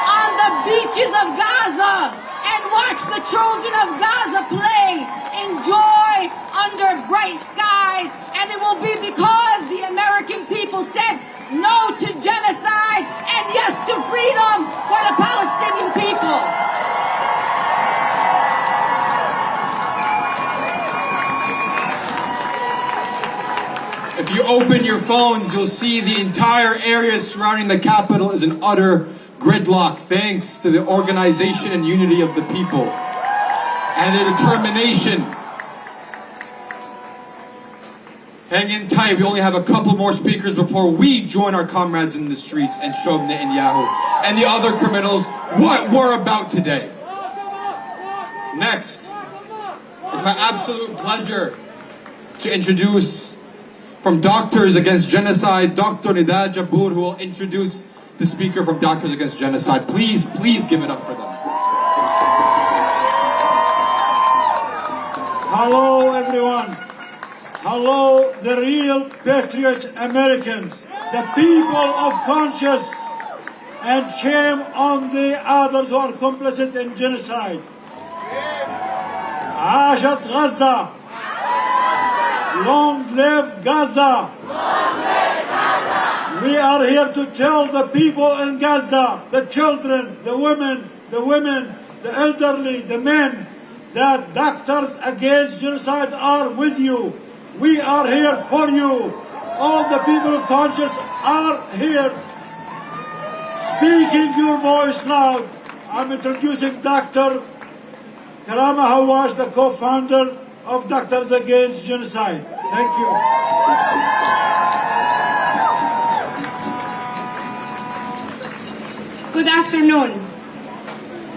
on the beaches of Gaza and watch the children of Gaza play, enjoy under bright skies, and it will be because the American people said no to genocide and yes to freedom for the Palestinian people. If you open your phones, you'll see the entire area surrounding the Capitol is an utter gridlock, thanks to the organization and unity of the people and their determination. Hang in tight. We only have a couple more speakers before we join our comrades in the streets and show Netanyahu and the other criminals what we're about today. Next, it's my absolute pleasure to introduce from Doctors Against Genocide, Dr. Nida Jabour, who will introduce the speaker from Doctors Against Genocide. Please give it up for them. Hello, everyone. Hello, the real patriot Americans, the people of conscience, and shame on the others who are complicit in genocide. عاشت غزة. Long live Gaza. We are here to tell the people in Gaza, the children, the women, the elderly, the men, that Doctors Against Genocide are with you. We are here for you. All the people of conscience are here. Speaking your voice loud. I'm introducing Dr. Karama Hawash, the co-founder of Doctors Against Genocide. Thank you. Good afternoon.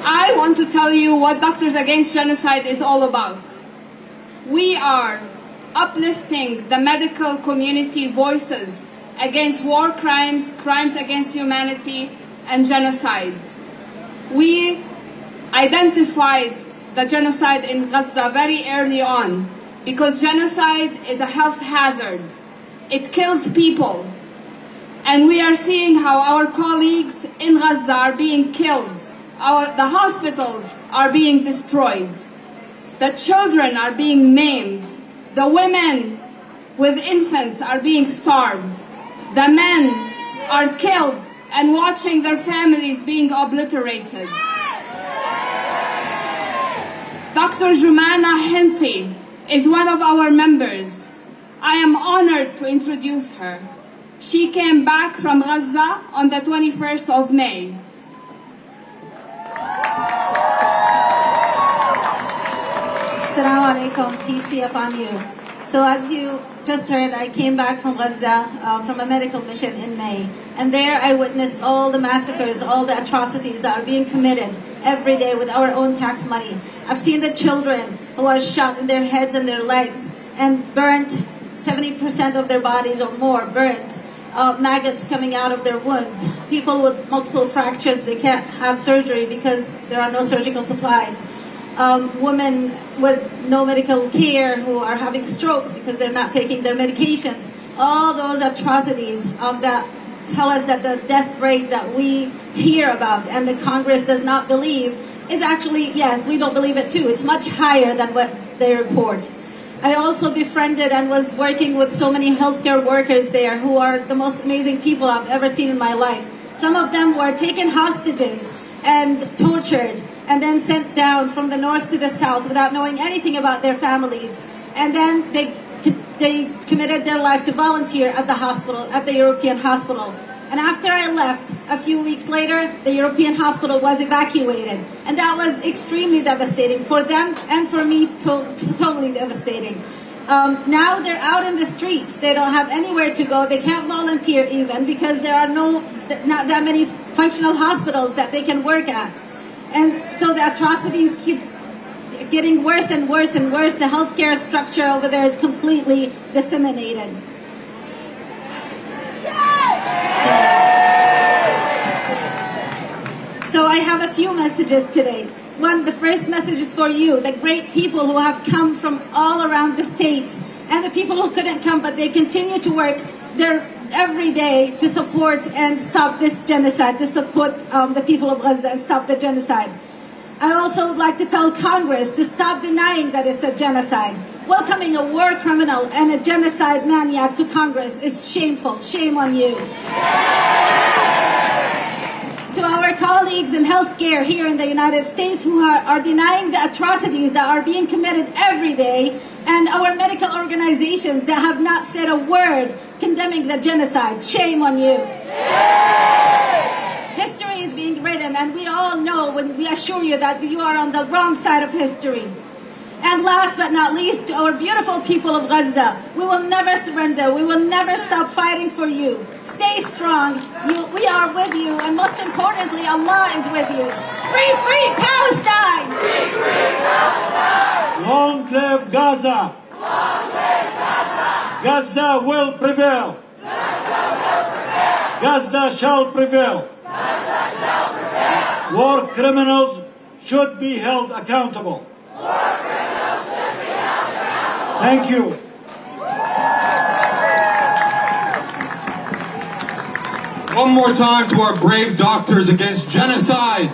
I want to tell you what Doctors Against Genocide is all about. We are uplifting the medical community voices against war crimes, crimes against humanity, and genocide. We identified the genocide in Gaza very early on because genocide is a health hazard. It kills people. And we are seeing how our colleagues in Gaza are being killed. The hospitals are being destroyed. The children are being maimed. The women with infants are being starved. The men are killed and watching their families being obliterated. Dr. Jumana Hinti is one of our members. I am honored to introduce her. She came back from Gaza on the 21st of May. Assalamu alaikum, peace be upon you. So as you just heard, I came back from Gaza from a medical mission in May. And there I witnessed all the massacres, all the atrocities that are being committed every day with our own tax money. I've seen the children who are shot in their heads and their legs and burnt, 70% of their bodies or more burnt. Maggots coming out of their wounds. People with multiple fractures, they can't have surgery because there are no surgical supplies. Women with no medical care who are having strokes because they're not taking their medications. All those atrocities that tell us that the death rate that we hear about and the Congress does not believe is actually, yes, we don't believe it too. It's much higher than what they report. I also befriended and was working with so many healthcare workers there who are the most amazing people I've ever seen in my life. Some of them were taken hostages and tortured and then sent down from the north to the south without knowing anything about their families. And then they committed their life to volunteer at the hospital, at the European hospital. And after I left, a few weeks later, the European hospital was evacuated. And that was extremely devastating for them and for me, totally devastating. Now they're out in the streets. They don't have anywhere to go. They can't volunteer even because there are not that many functional hospitals that they can work at. And so the atrocities keeps getting worse and worse and worse. The healthcare structure over there is completely disseminated. So I have a few messages today. One, the first message is for you, the great people who have come from all around the states, and the people who couldn't come, but they continue to work there every day to support and stop this genocide, to support the people of Gaza and stop the genocide. I also would like to tell Congress to stop denying that it's a genocide. Welcoming a war criminal and a genocide maniac to Congress is shameful. Shame on you. To our colleagues in healthcare here in the United States who are denying the atrocities that are being committed every day, and our medical organizations that have not said a word condemning the genocide. Shame on you. History is being written, and we all know when we assure you that you are on the wrong side of history. And last but not least, to our beautiful people of Gaza, we will never surrender. We will never stop fighting for you. Stay strong. We are with you. And most importantly, Allah is with you. Free, free Palestine! Free, free Palestine! Long live Gaza! Long live Gaza! Gaza will prevail! Gaza will prevail! Gaza shall prevail! Gaza shall prevail! War criminals should be held accountable. War criminals should be held accountable. Thank you. One more time to our brave doctors against genocide.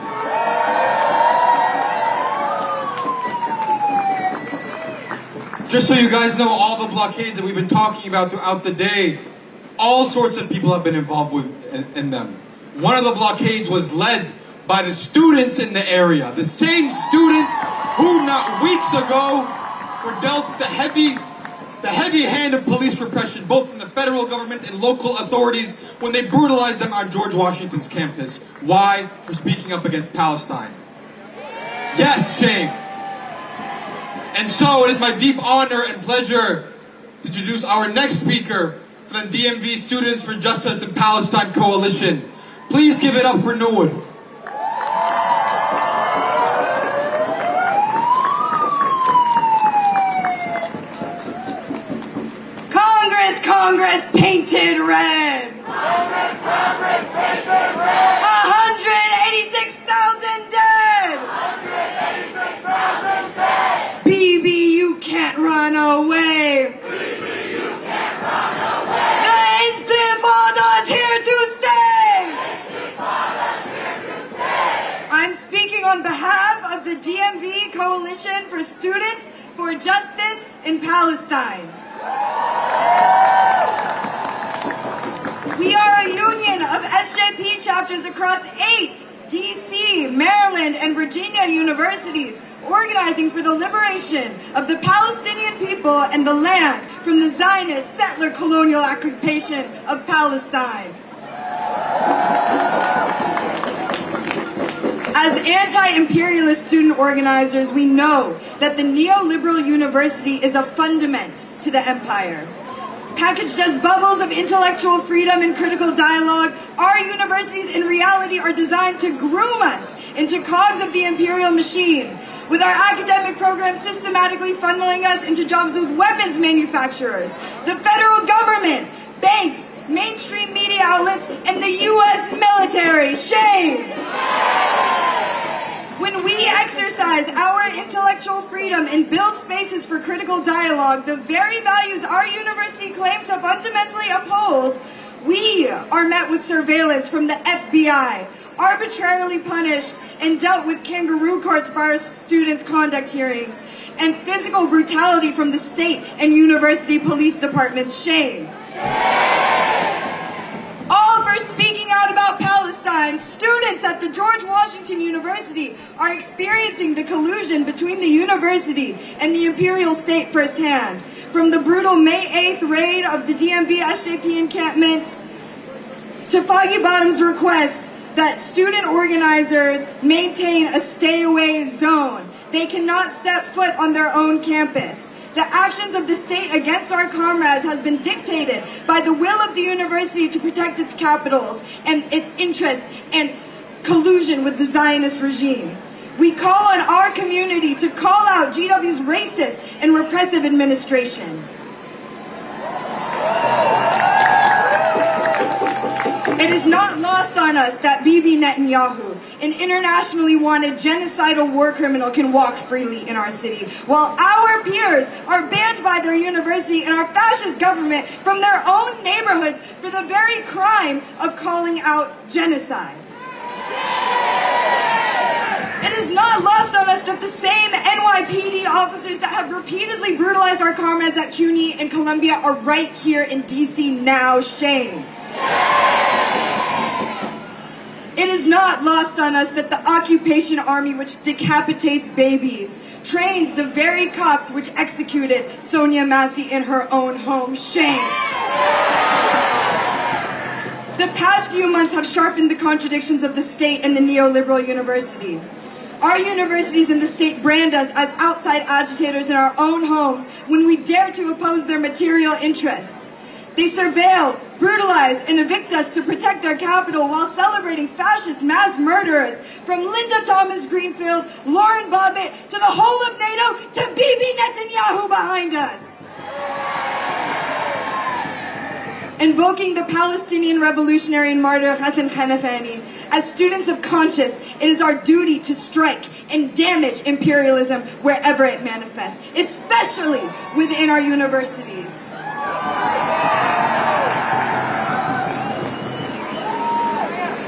Just so you guys know, all the blockades that we've been talking about throughout the day, all sorts of people have been involved in them. One of the blockades was led by the students in the area. The same students who not weeks ago were dealt the heavy hand of police repression, both from the federal government and local authorities when they brutalized them on George Washington's campus. Why? For speaking up against Palestine. Yes, shame. And so it is my deep honor and pleasure to introduce our next speaker from the DMV Students for Justice in Palestine Coalition. Please give it up for Noor. Congress painted red. Congress painted red. 186,000 dead. 186,000 dead. Bibi, you can't run away. Bibi, you can't run away. The Intifada's here to stay. Intifada's here to stay. I'm speaking on behalf of the DMV Coalition for Students for Justice in Palestine. We are a union of SJP chapters across 8 D.C., Maryland, and Virginia universities, organizing for the liberation of the Palestinian people and the land from the Zionist settler colonial occupation of Palestine. As anti-imperialist student organizers, we know that the neoliberal university is a fundament to the empire. Packaged as bubbles of intellectual freedom and critical dialogue, our universities in reality are designed to groom us into cogs of the imperial machine, with our academic programs systematically funneling us into jobs with weapons manufacturers, the federal government, banks, mainstream media outlets, and the U.S. military. Shame! When we exercise our intellectual freedom and build spaces for critical dialogue, the very values our university claims to fundamentally uphold, we are met with surveillance from the FBI, arbitrarily punished and dealt with kangaroo courts for our students' conduct hearings, and physical brutality from the state and university police departments. Shame. All for speaking out about Palestine, students at the George Washington University are experiencing the collusion between the university and the imperial state firsthand. From the brutal May 8th raid of the DMV SJP encampment to Foggy Bottom's request that student organizers maintain a stay-away zone. They cannot step foot on their own campus. The actions of the state against our comrades has been dictated by the will of the university to protect its capitals and its interests and collusion with the Zionist regime. We call on our community to call out GW's racist and repressive administration. It is not lost on us that Bibi Netanyahu, an internationally wanted genocidal war criminal, can walk freely in our city, while our peers are banned by their university and our fascist government from their own neighborhoods for the very crime of calling out genocide. It is not lost on us that the same NYPD officers that have repeatedly brutalized our comrades at CUNY and Columbia are right here in D.C. now. Shame. It is not lost on us that the occupation army, which decapitates babies, trained the very cops which executed Sonia Massey in her own home. Shame. The past few months have sharpened the contradictions of the state and the neoliberal university. Our universities and the state brand us as outside agitators in our own homes when we dare to oppose their material interests. They surveil, brutalize, and evict us to protect their capital while celebrating fascist mass murderers from Linda Thomas Greenfield, Lauren Bobbitt, to the whole of NATO, to Bibi Netanyahu behind us. Invoking the Palestinian revolutionary and martyr Hassan Khanafani, as students of conscience, it is our duty to strike and damage imperialism wherever it manifests, especially within our universities.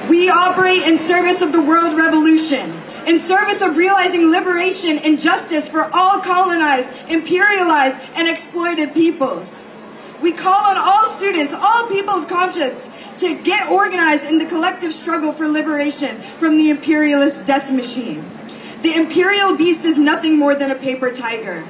We operate in service of the world revolution, in service of realizing liberation and justice for all colonized, imperialized, and exploited peoples. We call on all students, all people of conscience, to get organized in the collective struggle for liberation from the imperialist death machine. The imperial beast is nothing more than a paper tiger.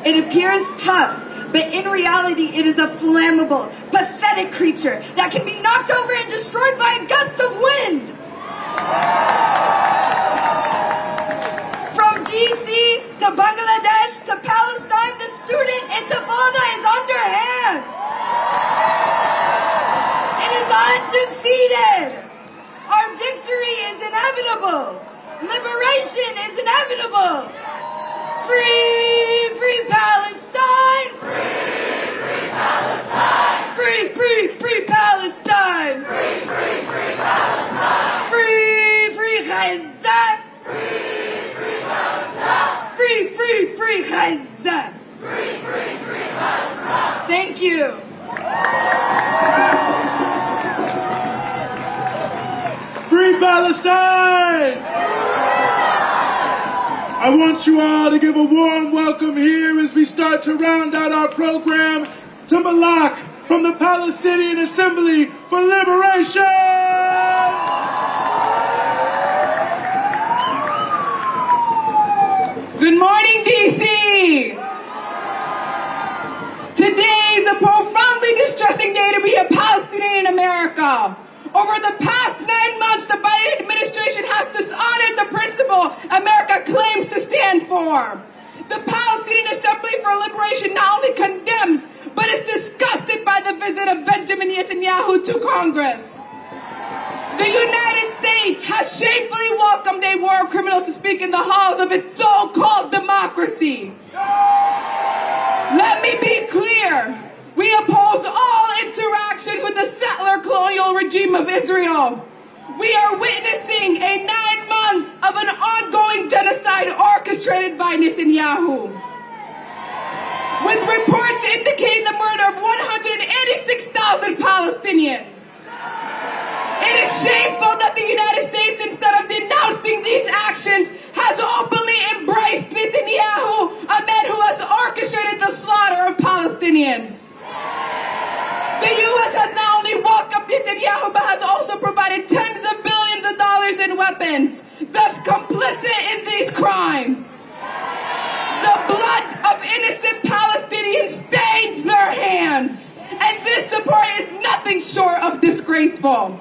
It appears tough, but in reality it is a flammable, pathetic creature that can be knocked over and destroyed by a gust of wind. From D.C. to Bangladesh to Palestine, the student intifada is underhand. It is undefeated. Our victory is inevitable. Liberation is inevitable. Free, free Palestine. Free, free Palestine. Palestine! I want you all to give a warm welcome here as we start to round out our program to Malak from the Palestinian Assembly for Liberation! Good morning, D.C. Today is a profoundly distressing day to be a Palestinian in America. Over the past 9 months, the Biden administration has dishonored the principle America claims to stand for. The Palestinian Assembly for Liberation not only condemns, but is disgusted by the visit of Benjamin Netanyahu to Congress. The United States has shamefully welcomed a war criminal to speak in the halls of its so-called democracy. Let me be clear. We oppose all interactions with the settler colonial regime of Israel. We are witnessing a 9 months of an ongoing genocide orchestrated by Netanyahu, with reports indicating the murder of 186,000 Palestinians. It is shameful that the United States, instead of denouncing these actions, has openly embraced Netanyahu, a man who has orchestrated the slaughter of Palestinians. The U.S. has not only welcomed Netanyahu, but has also provided tens of billions of dollars in weapons, thus complicit in these crimes. The blood of innocent Palestinians stains their hands, and this support is nothing short of disgraceful.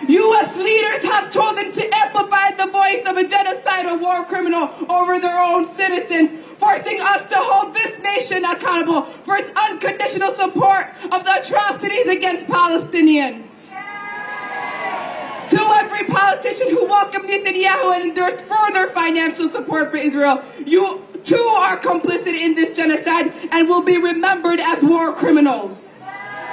U.S. leaders have chosen to amplify the voice of a genocidal war criminal over their own citizens, forcing us to hold this nation accountable for its unconditional support of the atrocities against Palestinians. To every politician who welcomed Netanyahu and endorsed further financial support for Israel, you too are complicit in this genocide and will be remembered as war criminals.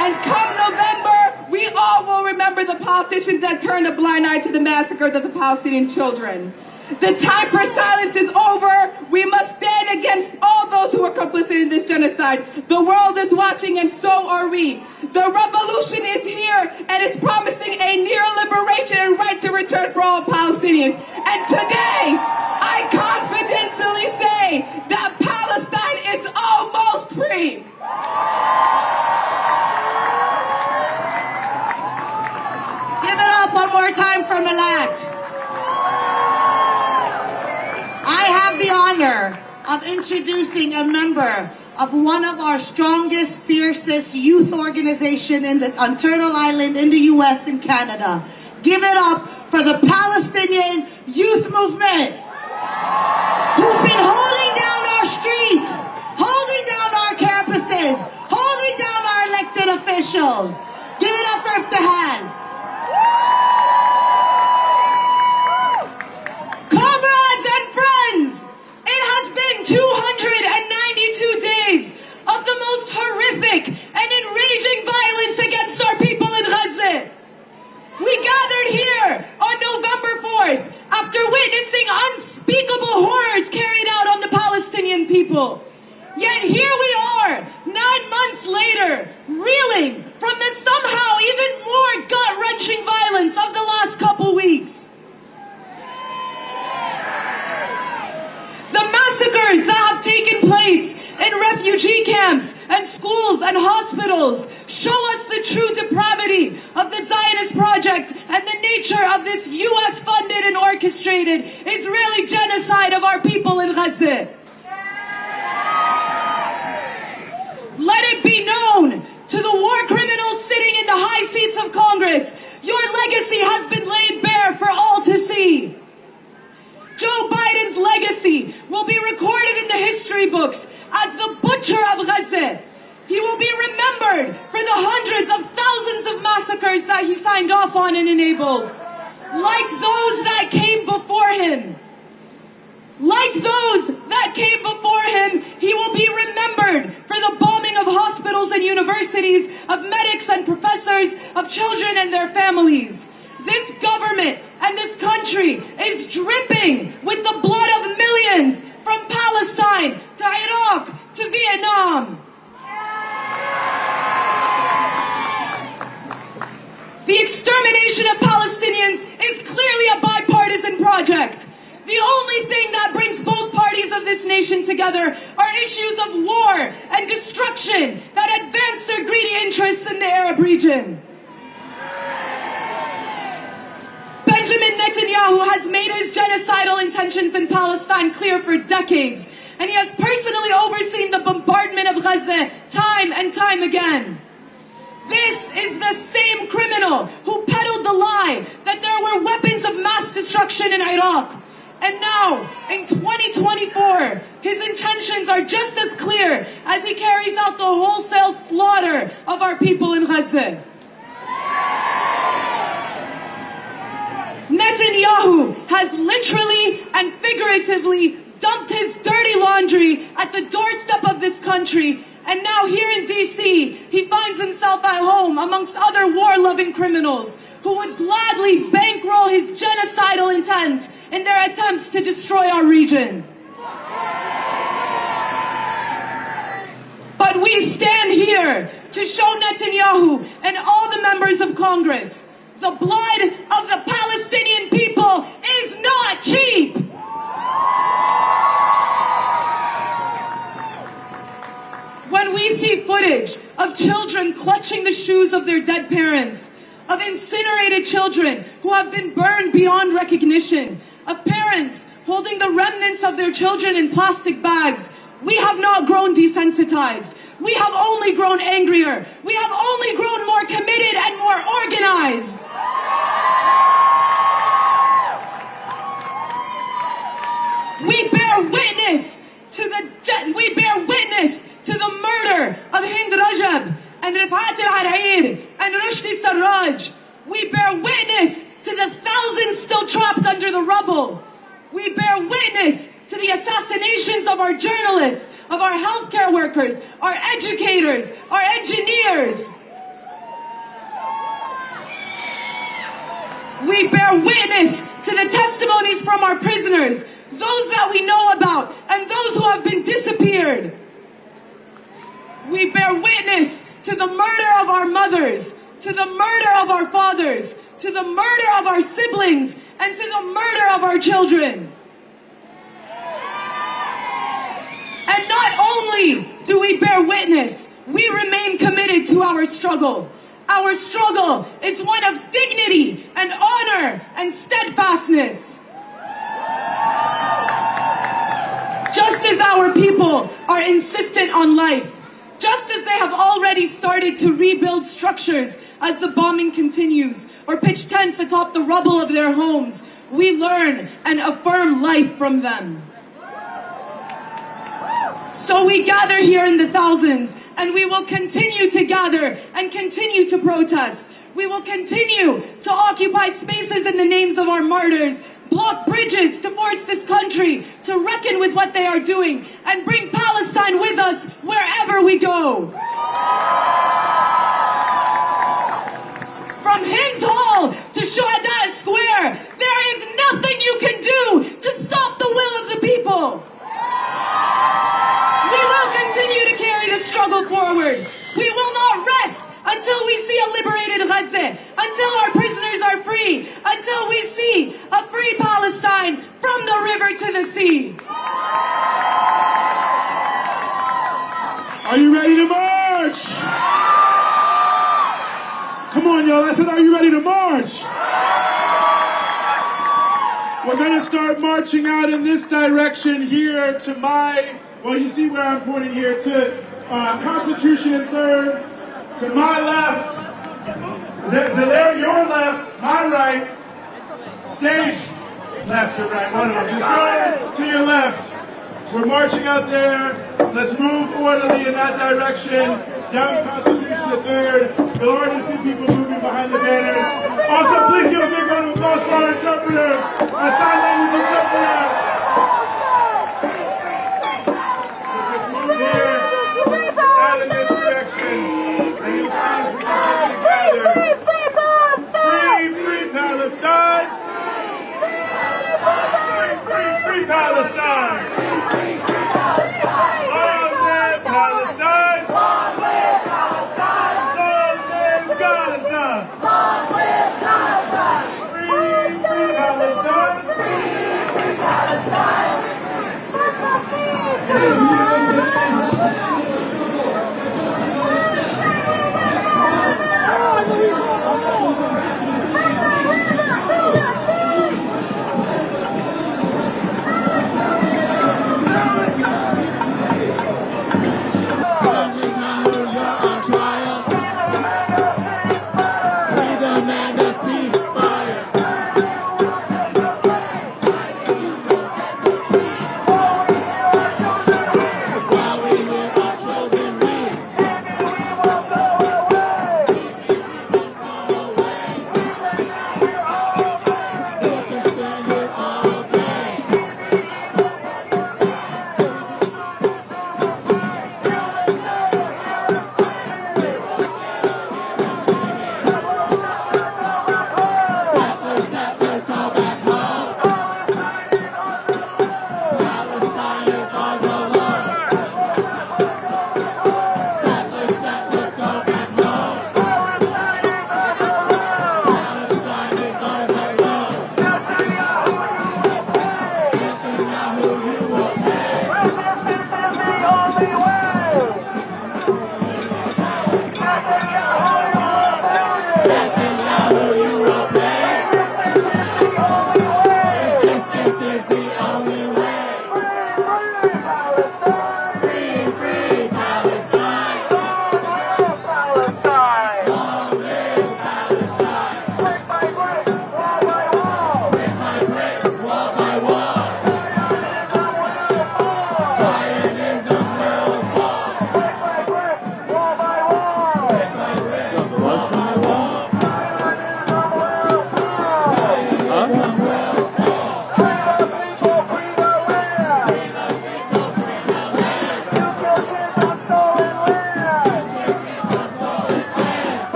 And come November, we all will remember the politicians that turned a blind eye to the massacres of the Palestinian children. The time for silence is over. We must stand against all those who are complicit in this genocide. The world is watching, and so are we. The revolution is here, and it's promising a near liberation and right to return for all Palestinians. And today, I confidently say that Palestine is almost free. Give it up one more time for Malak. I have the honor of introducing a member of one of our strongest, fiercest youth organization on Turtle Island in the U.S. and Canada. Give it up for the Palestinian Youth Movement, who's been holding down our streets, holding down our campuses, holding down our elected officials. Give it up for Ibtihal. Comrades and friends, it has been 292 days of the most horrific and enraging violence against our people in Gaza. We gathered here on November 4th after witnessing unspeakable horrors carried out on the Palestinian people. Yet here we are, 9 months later, reeling from the somehow even more gut-wrenching violence of the last couple weeks. The massacres that have taken place in refugee camps and schools and hospitals show us the true depravity of the Zionist project and the nature of this U.S.-funded and orchestrated Israeli genocide of our people in Gaza. Let it be known to the war criminals sitting in the high seats of Congress, your legacy has been laid bare for all to see. Joe Biden's legacy will be recorded in the history books as the butcher of Gaza. He will be remembered for the hundreds of thousands of massacres that he signed off on and enabled. Like those that came before him. Like those that came before him, he will be remembered for the bombing of hospitals and universities, of medics and professors, of children and their families. This government and this country is dripping with the blood of millions from Palestine to Iraq to Vietnam. The extermination of Palestinians is clearly a only thing that brings both parties of this nation together are issues of war and destruction that advance their greedy interests in the Arab region. Benjamin Netanyahu has made his genocidal intentions in Palestine clear for decades, and he has personally overseen the bombardment of Gaza time and time again. This is the same criminal who peddled the lie that there were weapons of mass destruction in Iraq. And now, in 2024, his intentions are just as clear as he carries out the wholesale slaughter of our people in Gaza. Netanyahu has literally and figuratively dumped his dirty laundry at the doorstep of this country, and now here in D.C., he finds himself at home amongst other war-loving criminals who would gladly bankroll his genocidal intent in their attempts to destroy our region. But we stand here to show Netanyahu and all the members of Congress the blood of the Palestinian people is not cheap. When we see footage of children clutching the shoes of their dead parents, of incinerated children who have been burned beyond recognition, of parents holding the remnants of their children in plastic bags, we have not grown desensitized. We have only grown angrier. We have only grown more committed and more organized. We bear witness to the murder of Hind Rajab and Rifat al-Arair and Rushdie Sarraj. We bear witness to the thousands still trapped under the rubble. We bear witness to the assassinations of our journalists, of our healthcare workers, our educators, our engineers. We bear witness to the testimonies from our prisoners, those that we know about and those who have been disappeared. We bear witness to the murder of our mothers, to the murder of our fathers, to the murder of our siblings, and to the murder of our children. And not only do we bear witness, we remain committed to our struggle. Our struggle is one of dignity and honor and steadfastness. Just as our people are insistent on life, just as they have already started to rebuild structures as the bombing continues, or pitch tents atop the rubble of their homes, we learn and affirm life from them. So we gather here in the thousands, and we will continue to gather and continue to protest. We will continue to occupy spaces in the names of our martyrs, block bridges to force this country to reckon with what they are doing, and bring Palestine with us wherever we go. From Higgs Hall to Shuhada Square, there is nothing you can do to stop the will of the people. We will continue to carry the struggle forward. We will not rest until we see a liberated Gaza, until our prisoners are free, until we see a free Palestine from the river to the sea. Are you ready to march? Come on, y'all. I said, are you ready to march? We're going to start marching out in this direction here to well, you see where I'm pointing here, to Constitution and 3rd, to my left, your left, my right, stage left or right, one of them. Just go to your left. We're marching out there. Let's move orderly in that direction. Down Constitution and 3rd. You'll already see people moving behind the banners. Also, please give a big round of applause for our interpreters, our sign language interpreters. In this direction, and you'll see as we continue together. Free Palestine! Free Palestine! Long live Palestine! Long live Palestine! Long live Gaza! Long live Gaza! Free Palestine! Free Palestine!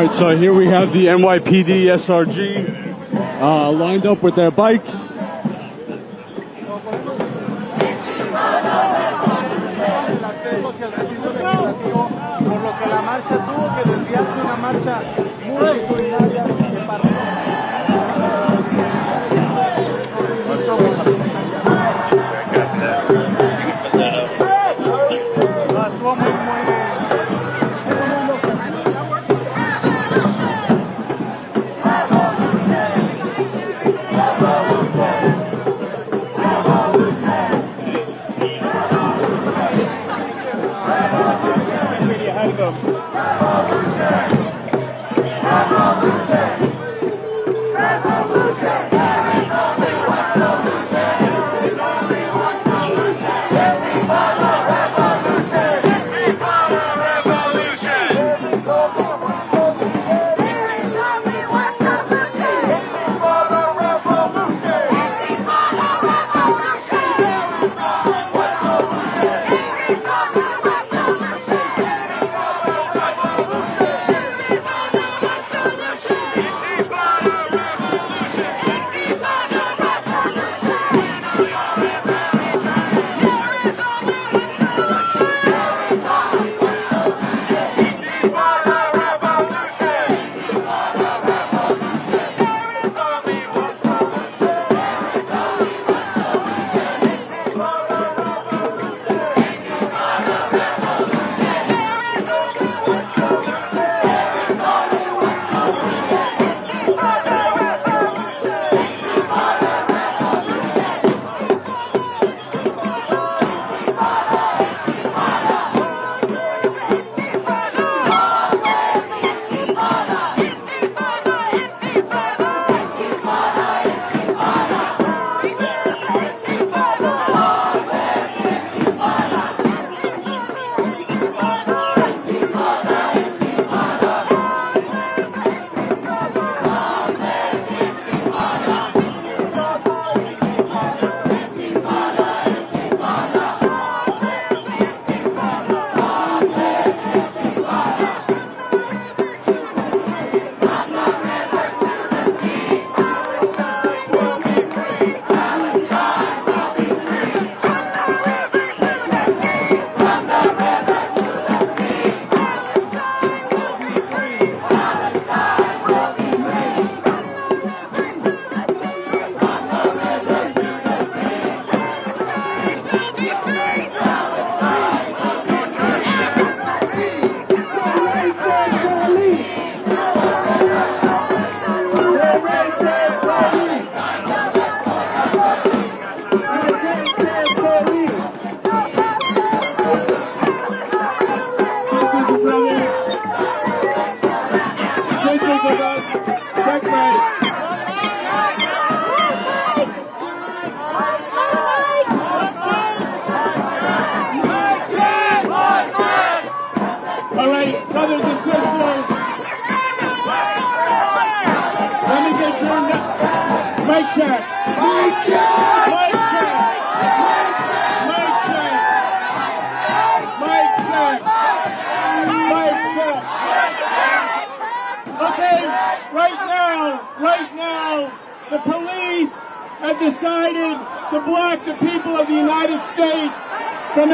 Alright, so here we have the NYPD SRG lined up with their bikes. Por lo que la marcha tuvo que desviarse, una marcha multitudinaria que partió. Estuvo muy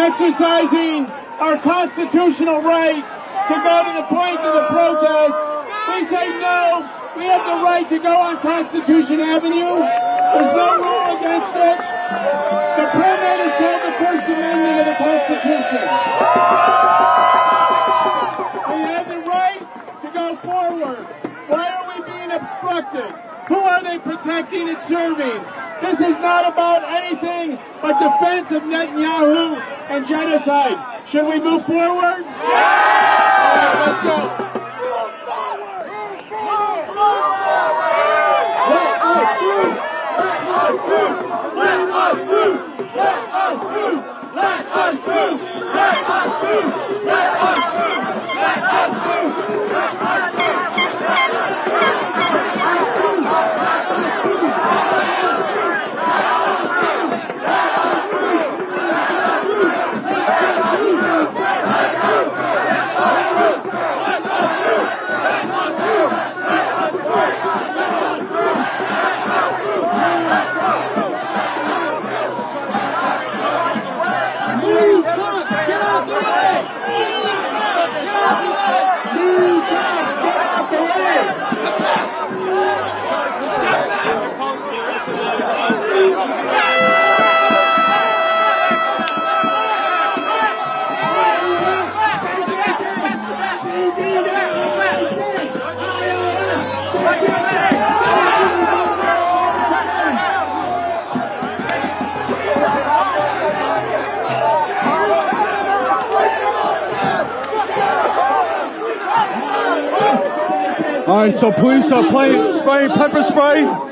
exercising our constitutional right to go to the point of the protest. We say no. We have the right to go on Constitution Avenue. There's no rule against it. The permit is called the First Amendment of the Constitution. We have the right to go forward. Why are we being obstructed? Who are they protecting and serving? This is not about anything but defense of Netanyahu and genocide. Should we move forward? Yeah! All right, let's go. Move forward! Move forward! Let us do! Let us do! Let us do! Let us do! Let us do! Let us do! Let us do! Let us do! Let us do! Let us do! All right, so police are spraying pepper spray.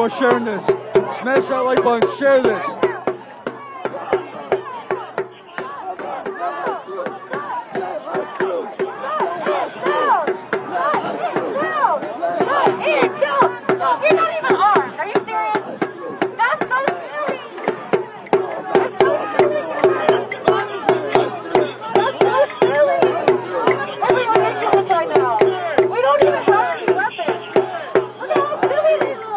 about sharing this. Smash that like button, share this. You're not even armed. Are you serious? That's so silly. That's so silly. Everyone is doing this right now. We don't even have any weapons. Look at how silly they look.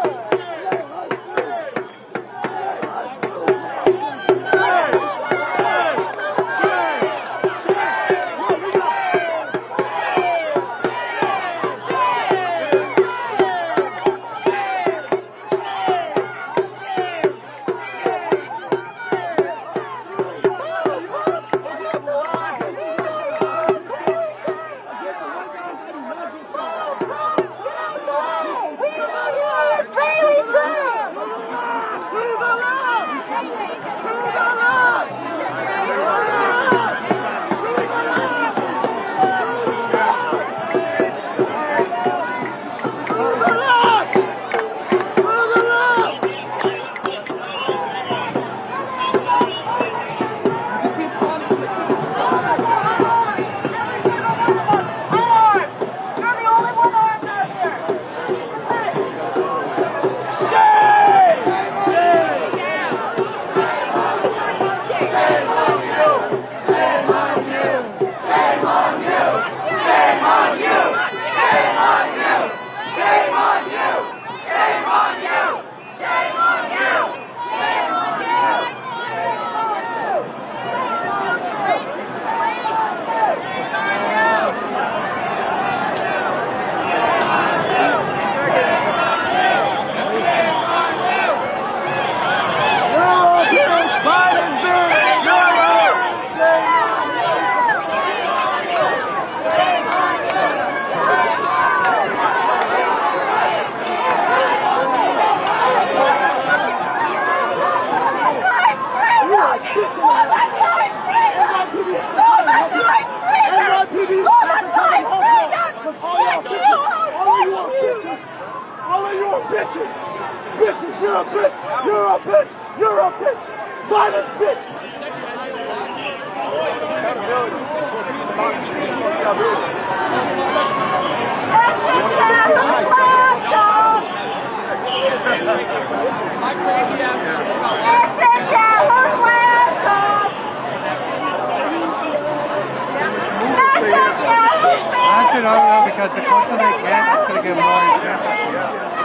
Because the closer they get, it's going to get more intense.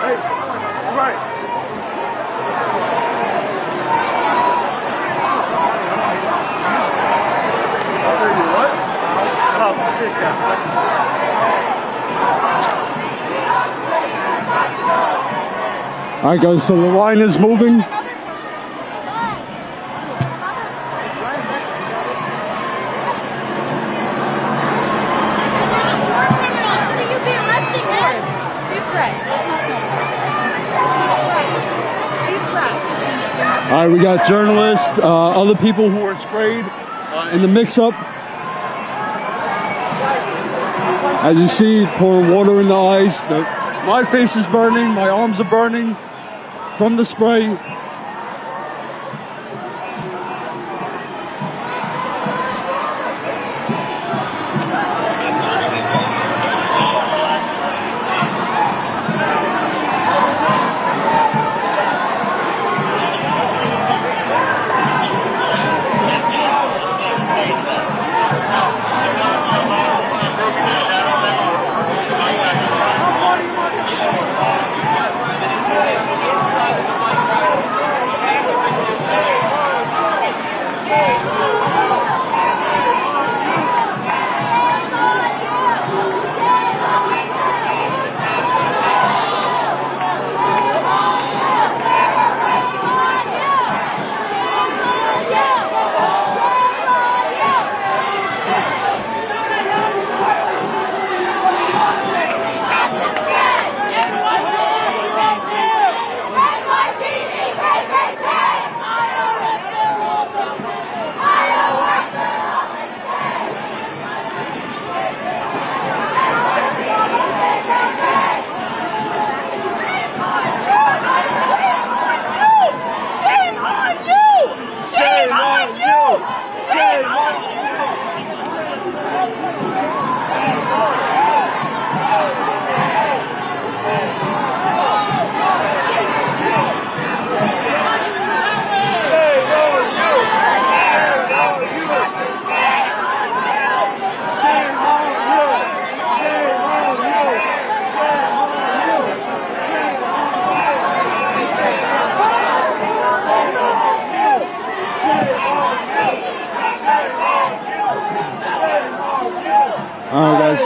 Hey, right. All right, guys, so the line is moving. All right, we got journalists, other people who were sprayed in the mix-up. As you see, pouring water in the eyes. My face is burning, my arms are burning from the spray.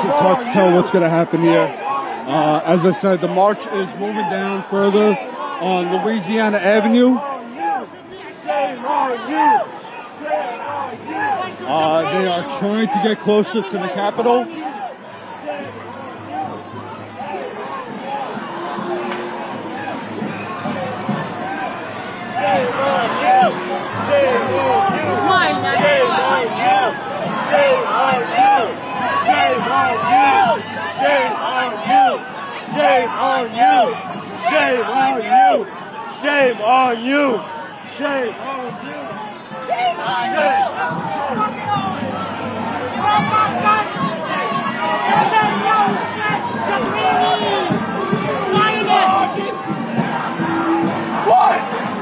it's hard to tell what's going to happen here. As I said, the march is moving down further on Louisiana Avenue. They are trying to get closer to the Capitol.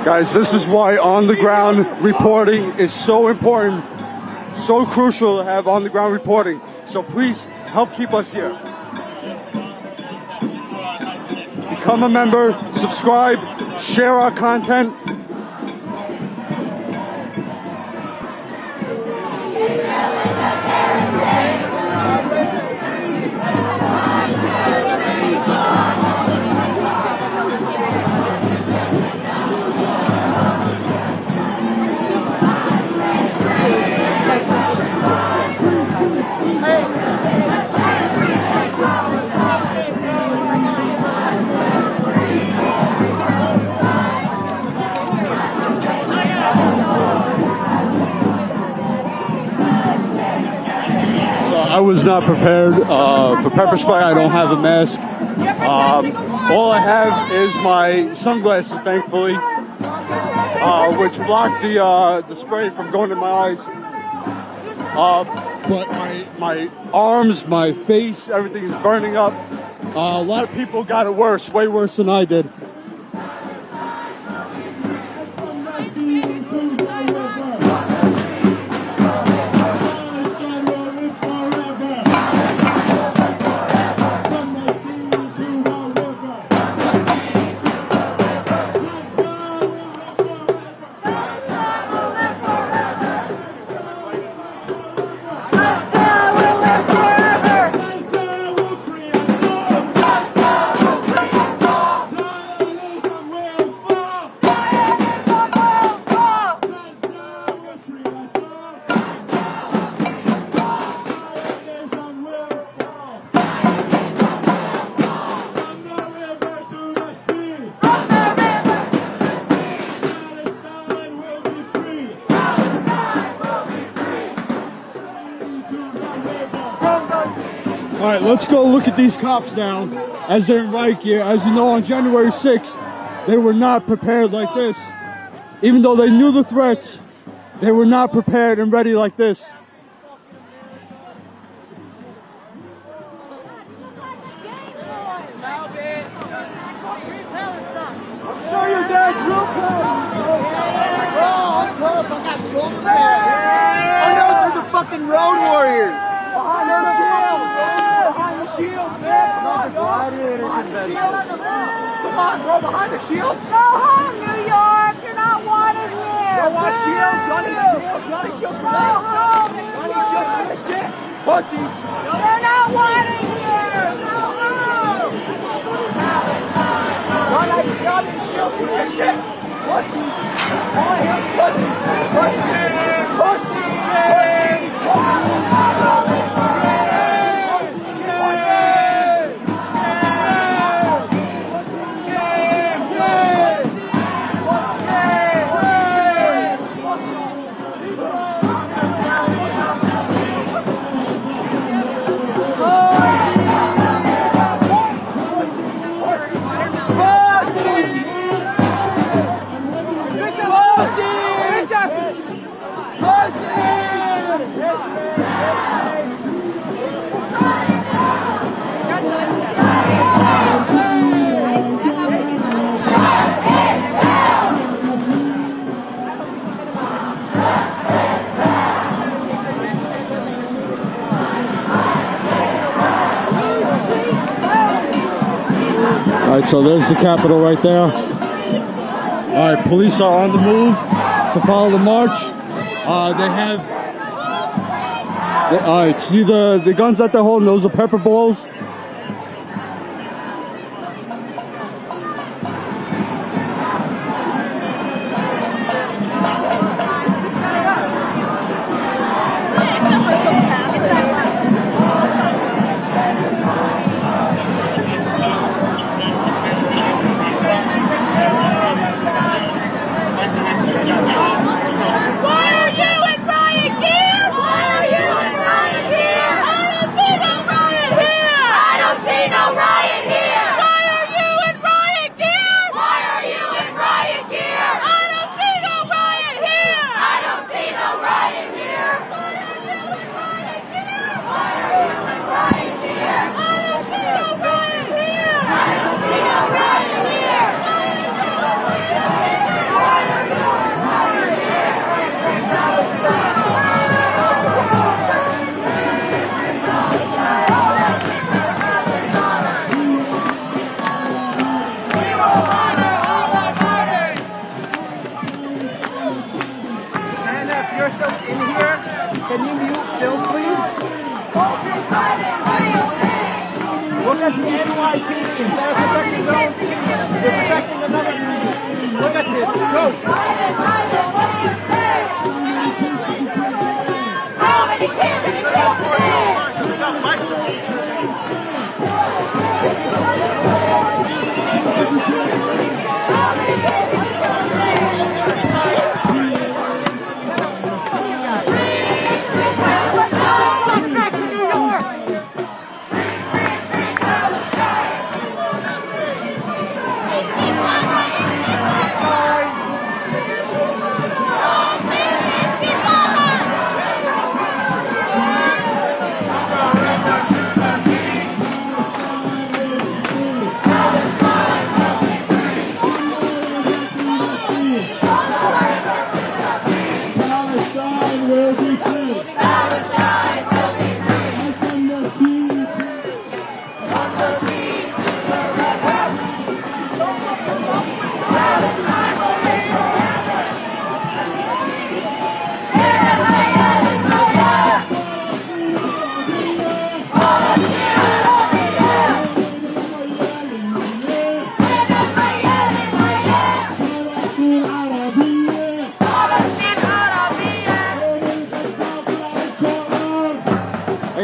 Guys, this is why on-the-ground reporting is so important, so crucial to have on-the-ground reporting. So please help keep us here. Become a member, subscribe, share our content. I was not prepared for pepper spray. I don't have a mask. All I have is my sunglasses, thankfully, which block the spray from going in my eyes. But my arms, my face, everything is burning up. A lot of people got it worse, way worse than I did. Alright, let's go look at these cops now as they're in riot gear. As you know, on January 6th, they were not prepared like this. Even though they knew the threats, they were not prepared and ready like this. Show your dad's real I know they're the fucking road warriors. Behind the shield, man. Come on, bro, behind the shield. Go home, New York. You're not wanted here. Don't watch shield. Johnny Shield's for this. Johnny Shield's for this shit. Pussies. You're not wanted here. Go home. Johnny Shield's for this shit. Pussies. All him pussies. Alright, so there's the Capitol right there. Alright, police are on the move to follow the march. They have Alright, see the guns that they're holding, those are pepper balls. Can you mute Phil, please? Look at the NYPD. They're protecting their own city. They're protecting another city. Look at this. Go. How many kids are you killed today?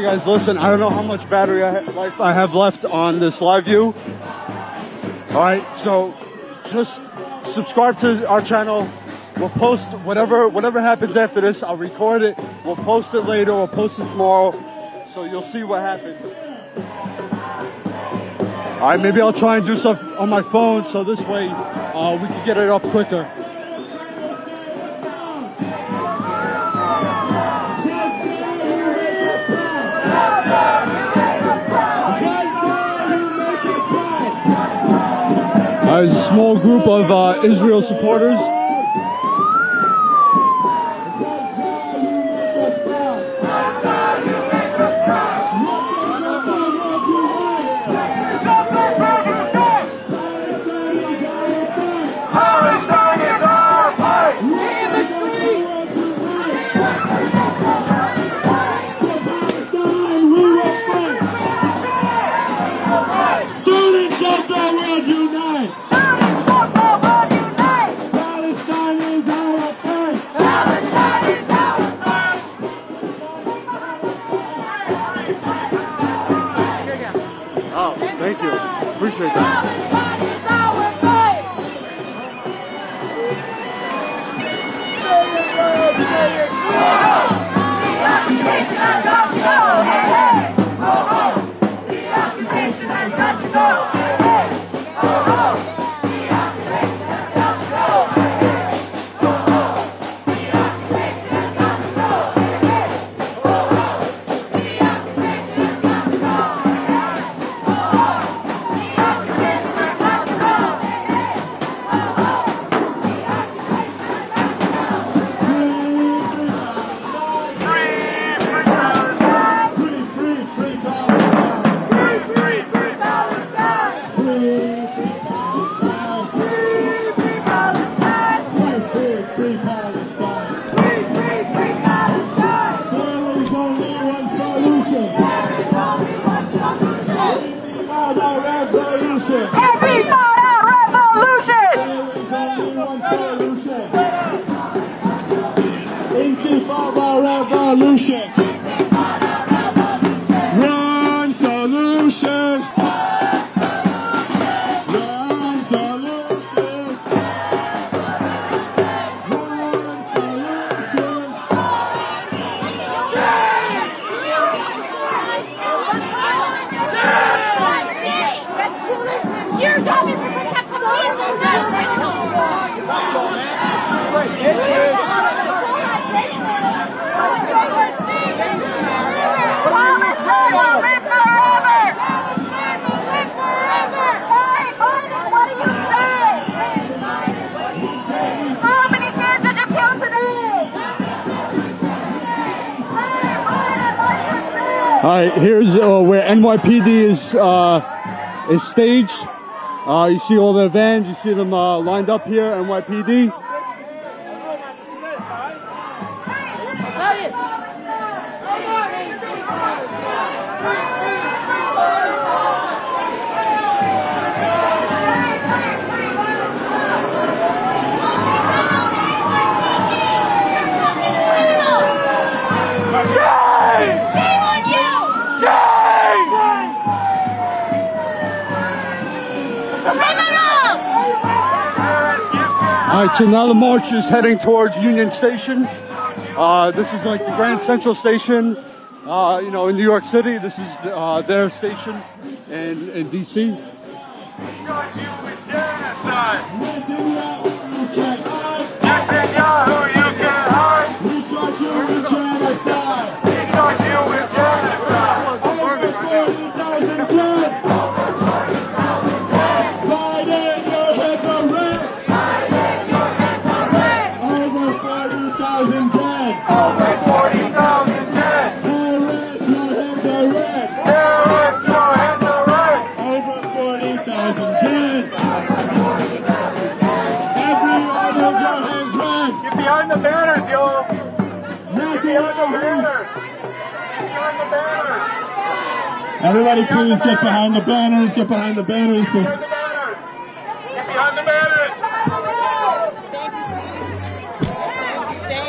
Guys, listen, I don't know how much battery life I have left on this live view. Alright, so just subscribe to our channel. We'll post whatever happens after this. I'll record it. We'll post it later. We'll post it tomorrow. So you'll see what happens. Alright, maybe I'll try and do stuff on my phone so this way we can get it up quicker. There's a small group of Israel supporters. Thank you. Appreciate that. All right, here's where NYPD is staged. You see all the vans, you see them lined up here, NYPD. All right, so now the march is heading towards Union Station. This is like the Grand Central Station, you know, in New York City. This is their station in D.C. Netanyahu, you can't hide. We charge you with genocide. We charge you with genocide. Over 40,000 dead. Biden, your heads are red. Over 40,000 dead. Over 40,000 dead. Terrorists, your heads are red. Terrorists, your heads are red. Over 40,000 dead. Every one of your heads red. Get behind the banners, y'all. Get behind the banners. Get behind the banners. Everybody please get behind the banners, get behind the banners. Get behind the banners.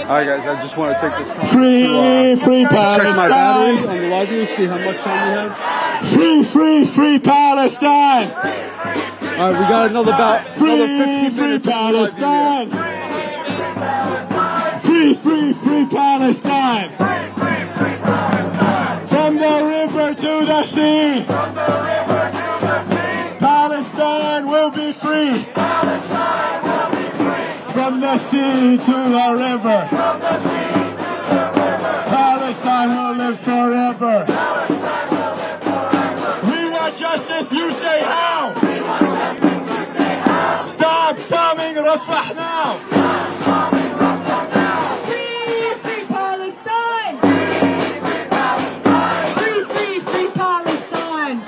Alright guys, I just want to take this time Free to check Palestine. my battery on the lobby, see how much time we have. Free Palestine. Alright, we got another 15 minutes. Palestine. Free Palestine. From the river to the sea. Palestine will be free. From the sea to the river. Palestine will live forever. We want justice, you say how? Stop bombing Rafah now. Free Palestine! Free Palestine!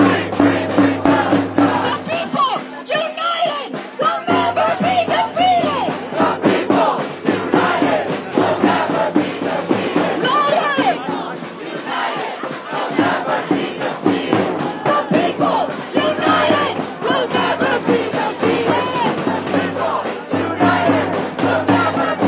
The people united will never be defeated! The people united will never be defeated! United will never be defeated! The people united will never be defeated! The people united will never be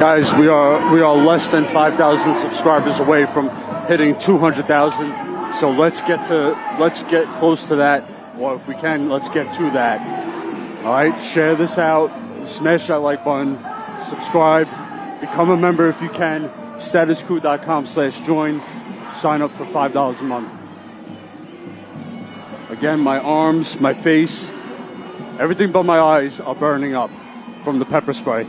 Guys, we are less than 5,000 subscribers away from hitting 200,000. So let's get close to that, or if we can, let's get to that. All right, share this out, smash that like button, subscribe, become a member if you can. StatusCoup.com/join. Sign up for $5 a month. Again, my arms, my face, everything but my eyes are burning up from the pepper spray.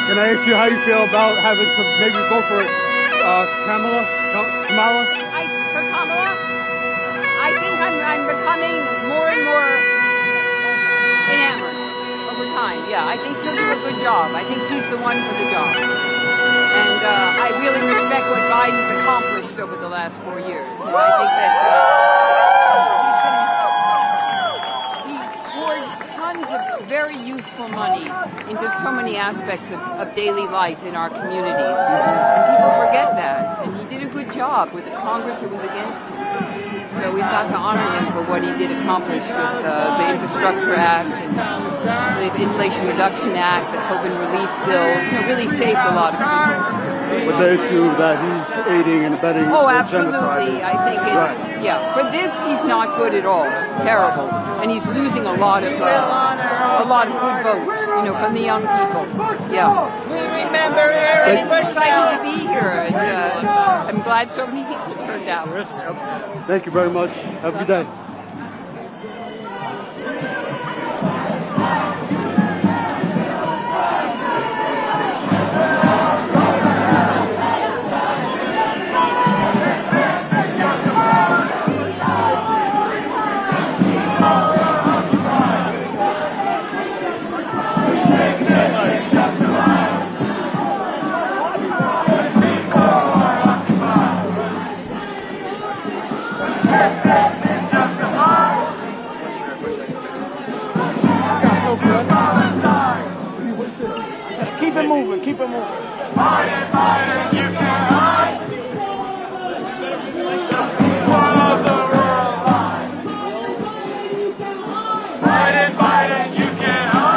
Can I ask you how you feel about having to maybe vote for Kamala? For Kamala? I think I'm becoming more and more enamored over time. Yeah, I think she'll do a good job. I think she's the one for the job. And I really respect what Biden's accomplished over the last 4 years. And I think that he poured tons of very useful money into so many aspects of daily life in our communities. And people forget that. And he did a good job with the Congress that was against him. So we've got to honor him for what he did accomplish with the Infrastructure Act and the Inflation Reduction Act, the COVID relief bill. Really saved a lot of people. With the issue that he's aiding and abetting absolutely. genocide. I think it's, yeah. For this, he's not good at all. Terrible. And he's losing a lot of a lot of good votes, from the young people. Yeah. We remember Eric And it's exciting to be here, and I'm glad so many people turned out. Thank you very much. Have a good day. Keep it moving, keep it moving. Biden, Biden, you can't hide. One of the rural lines. Biden, Biden, you can't hide.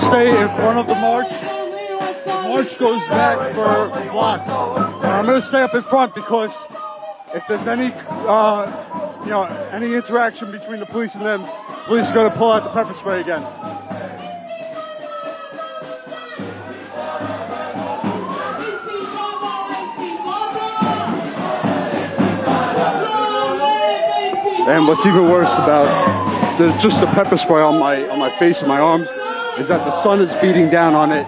stay in front of the march. The march goes back for blocks. And I'm going to stay up in front because if there's any, any interaction between the police and them, police are going to pull out the pepper spray again. And what's even worse about just the pepper spray on my face and my arms is that the sun is beating down on it.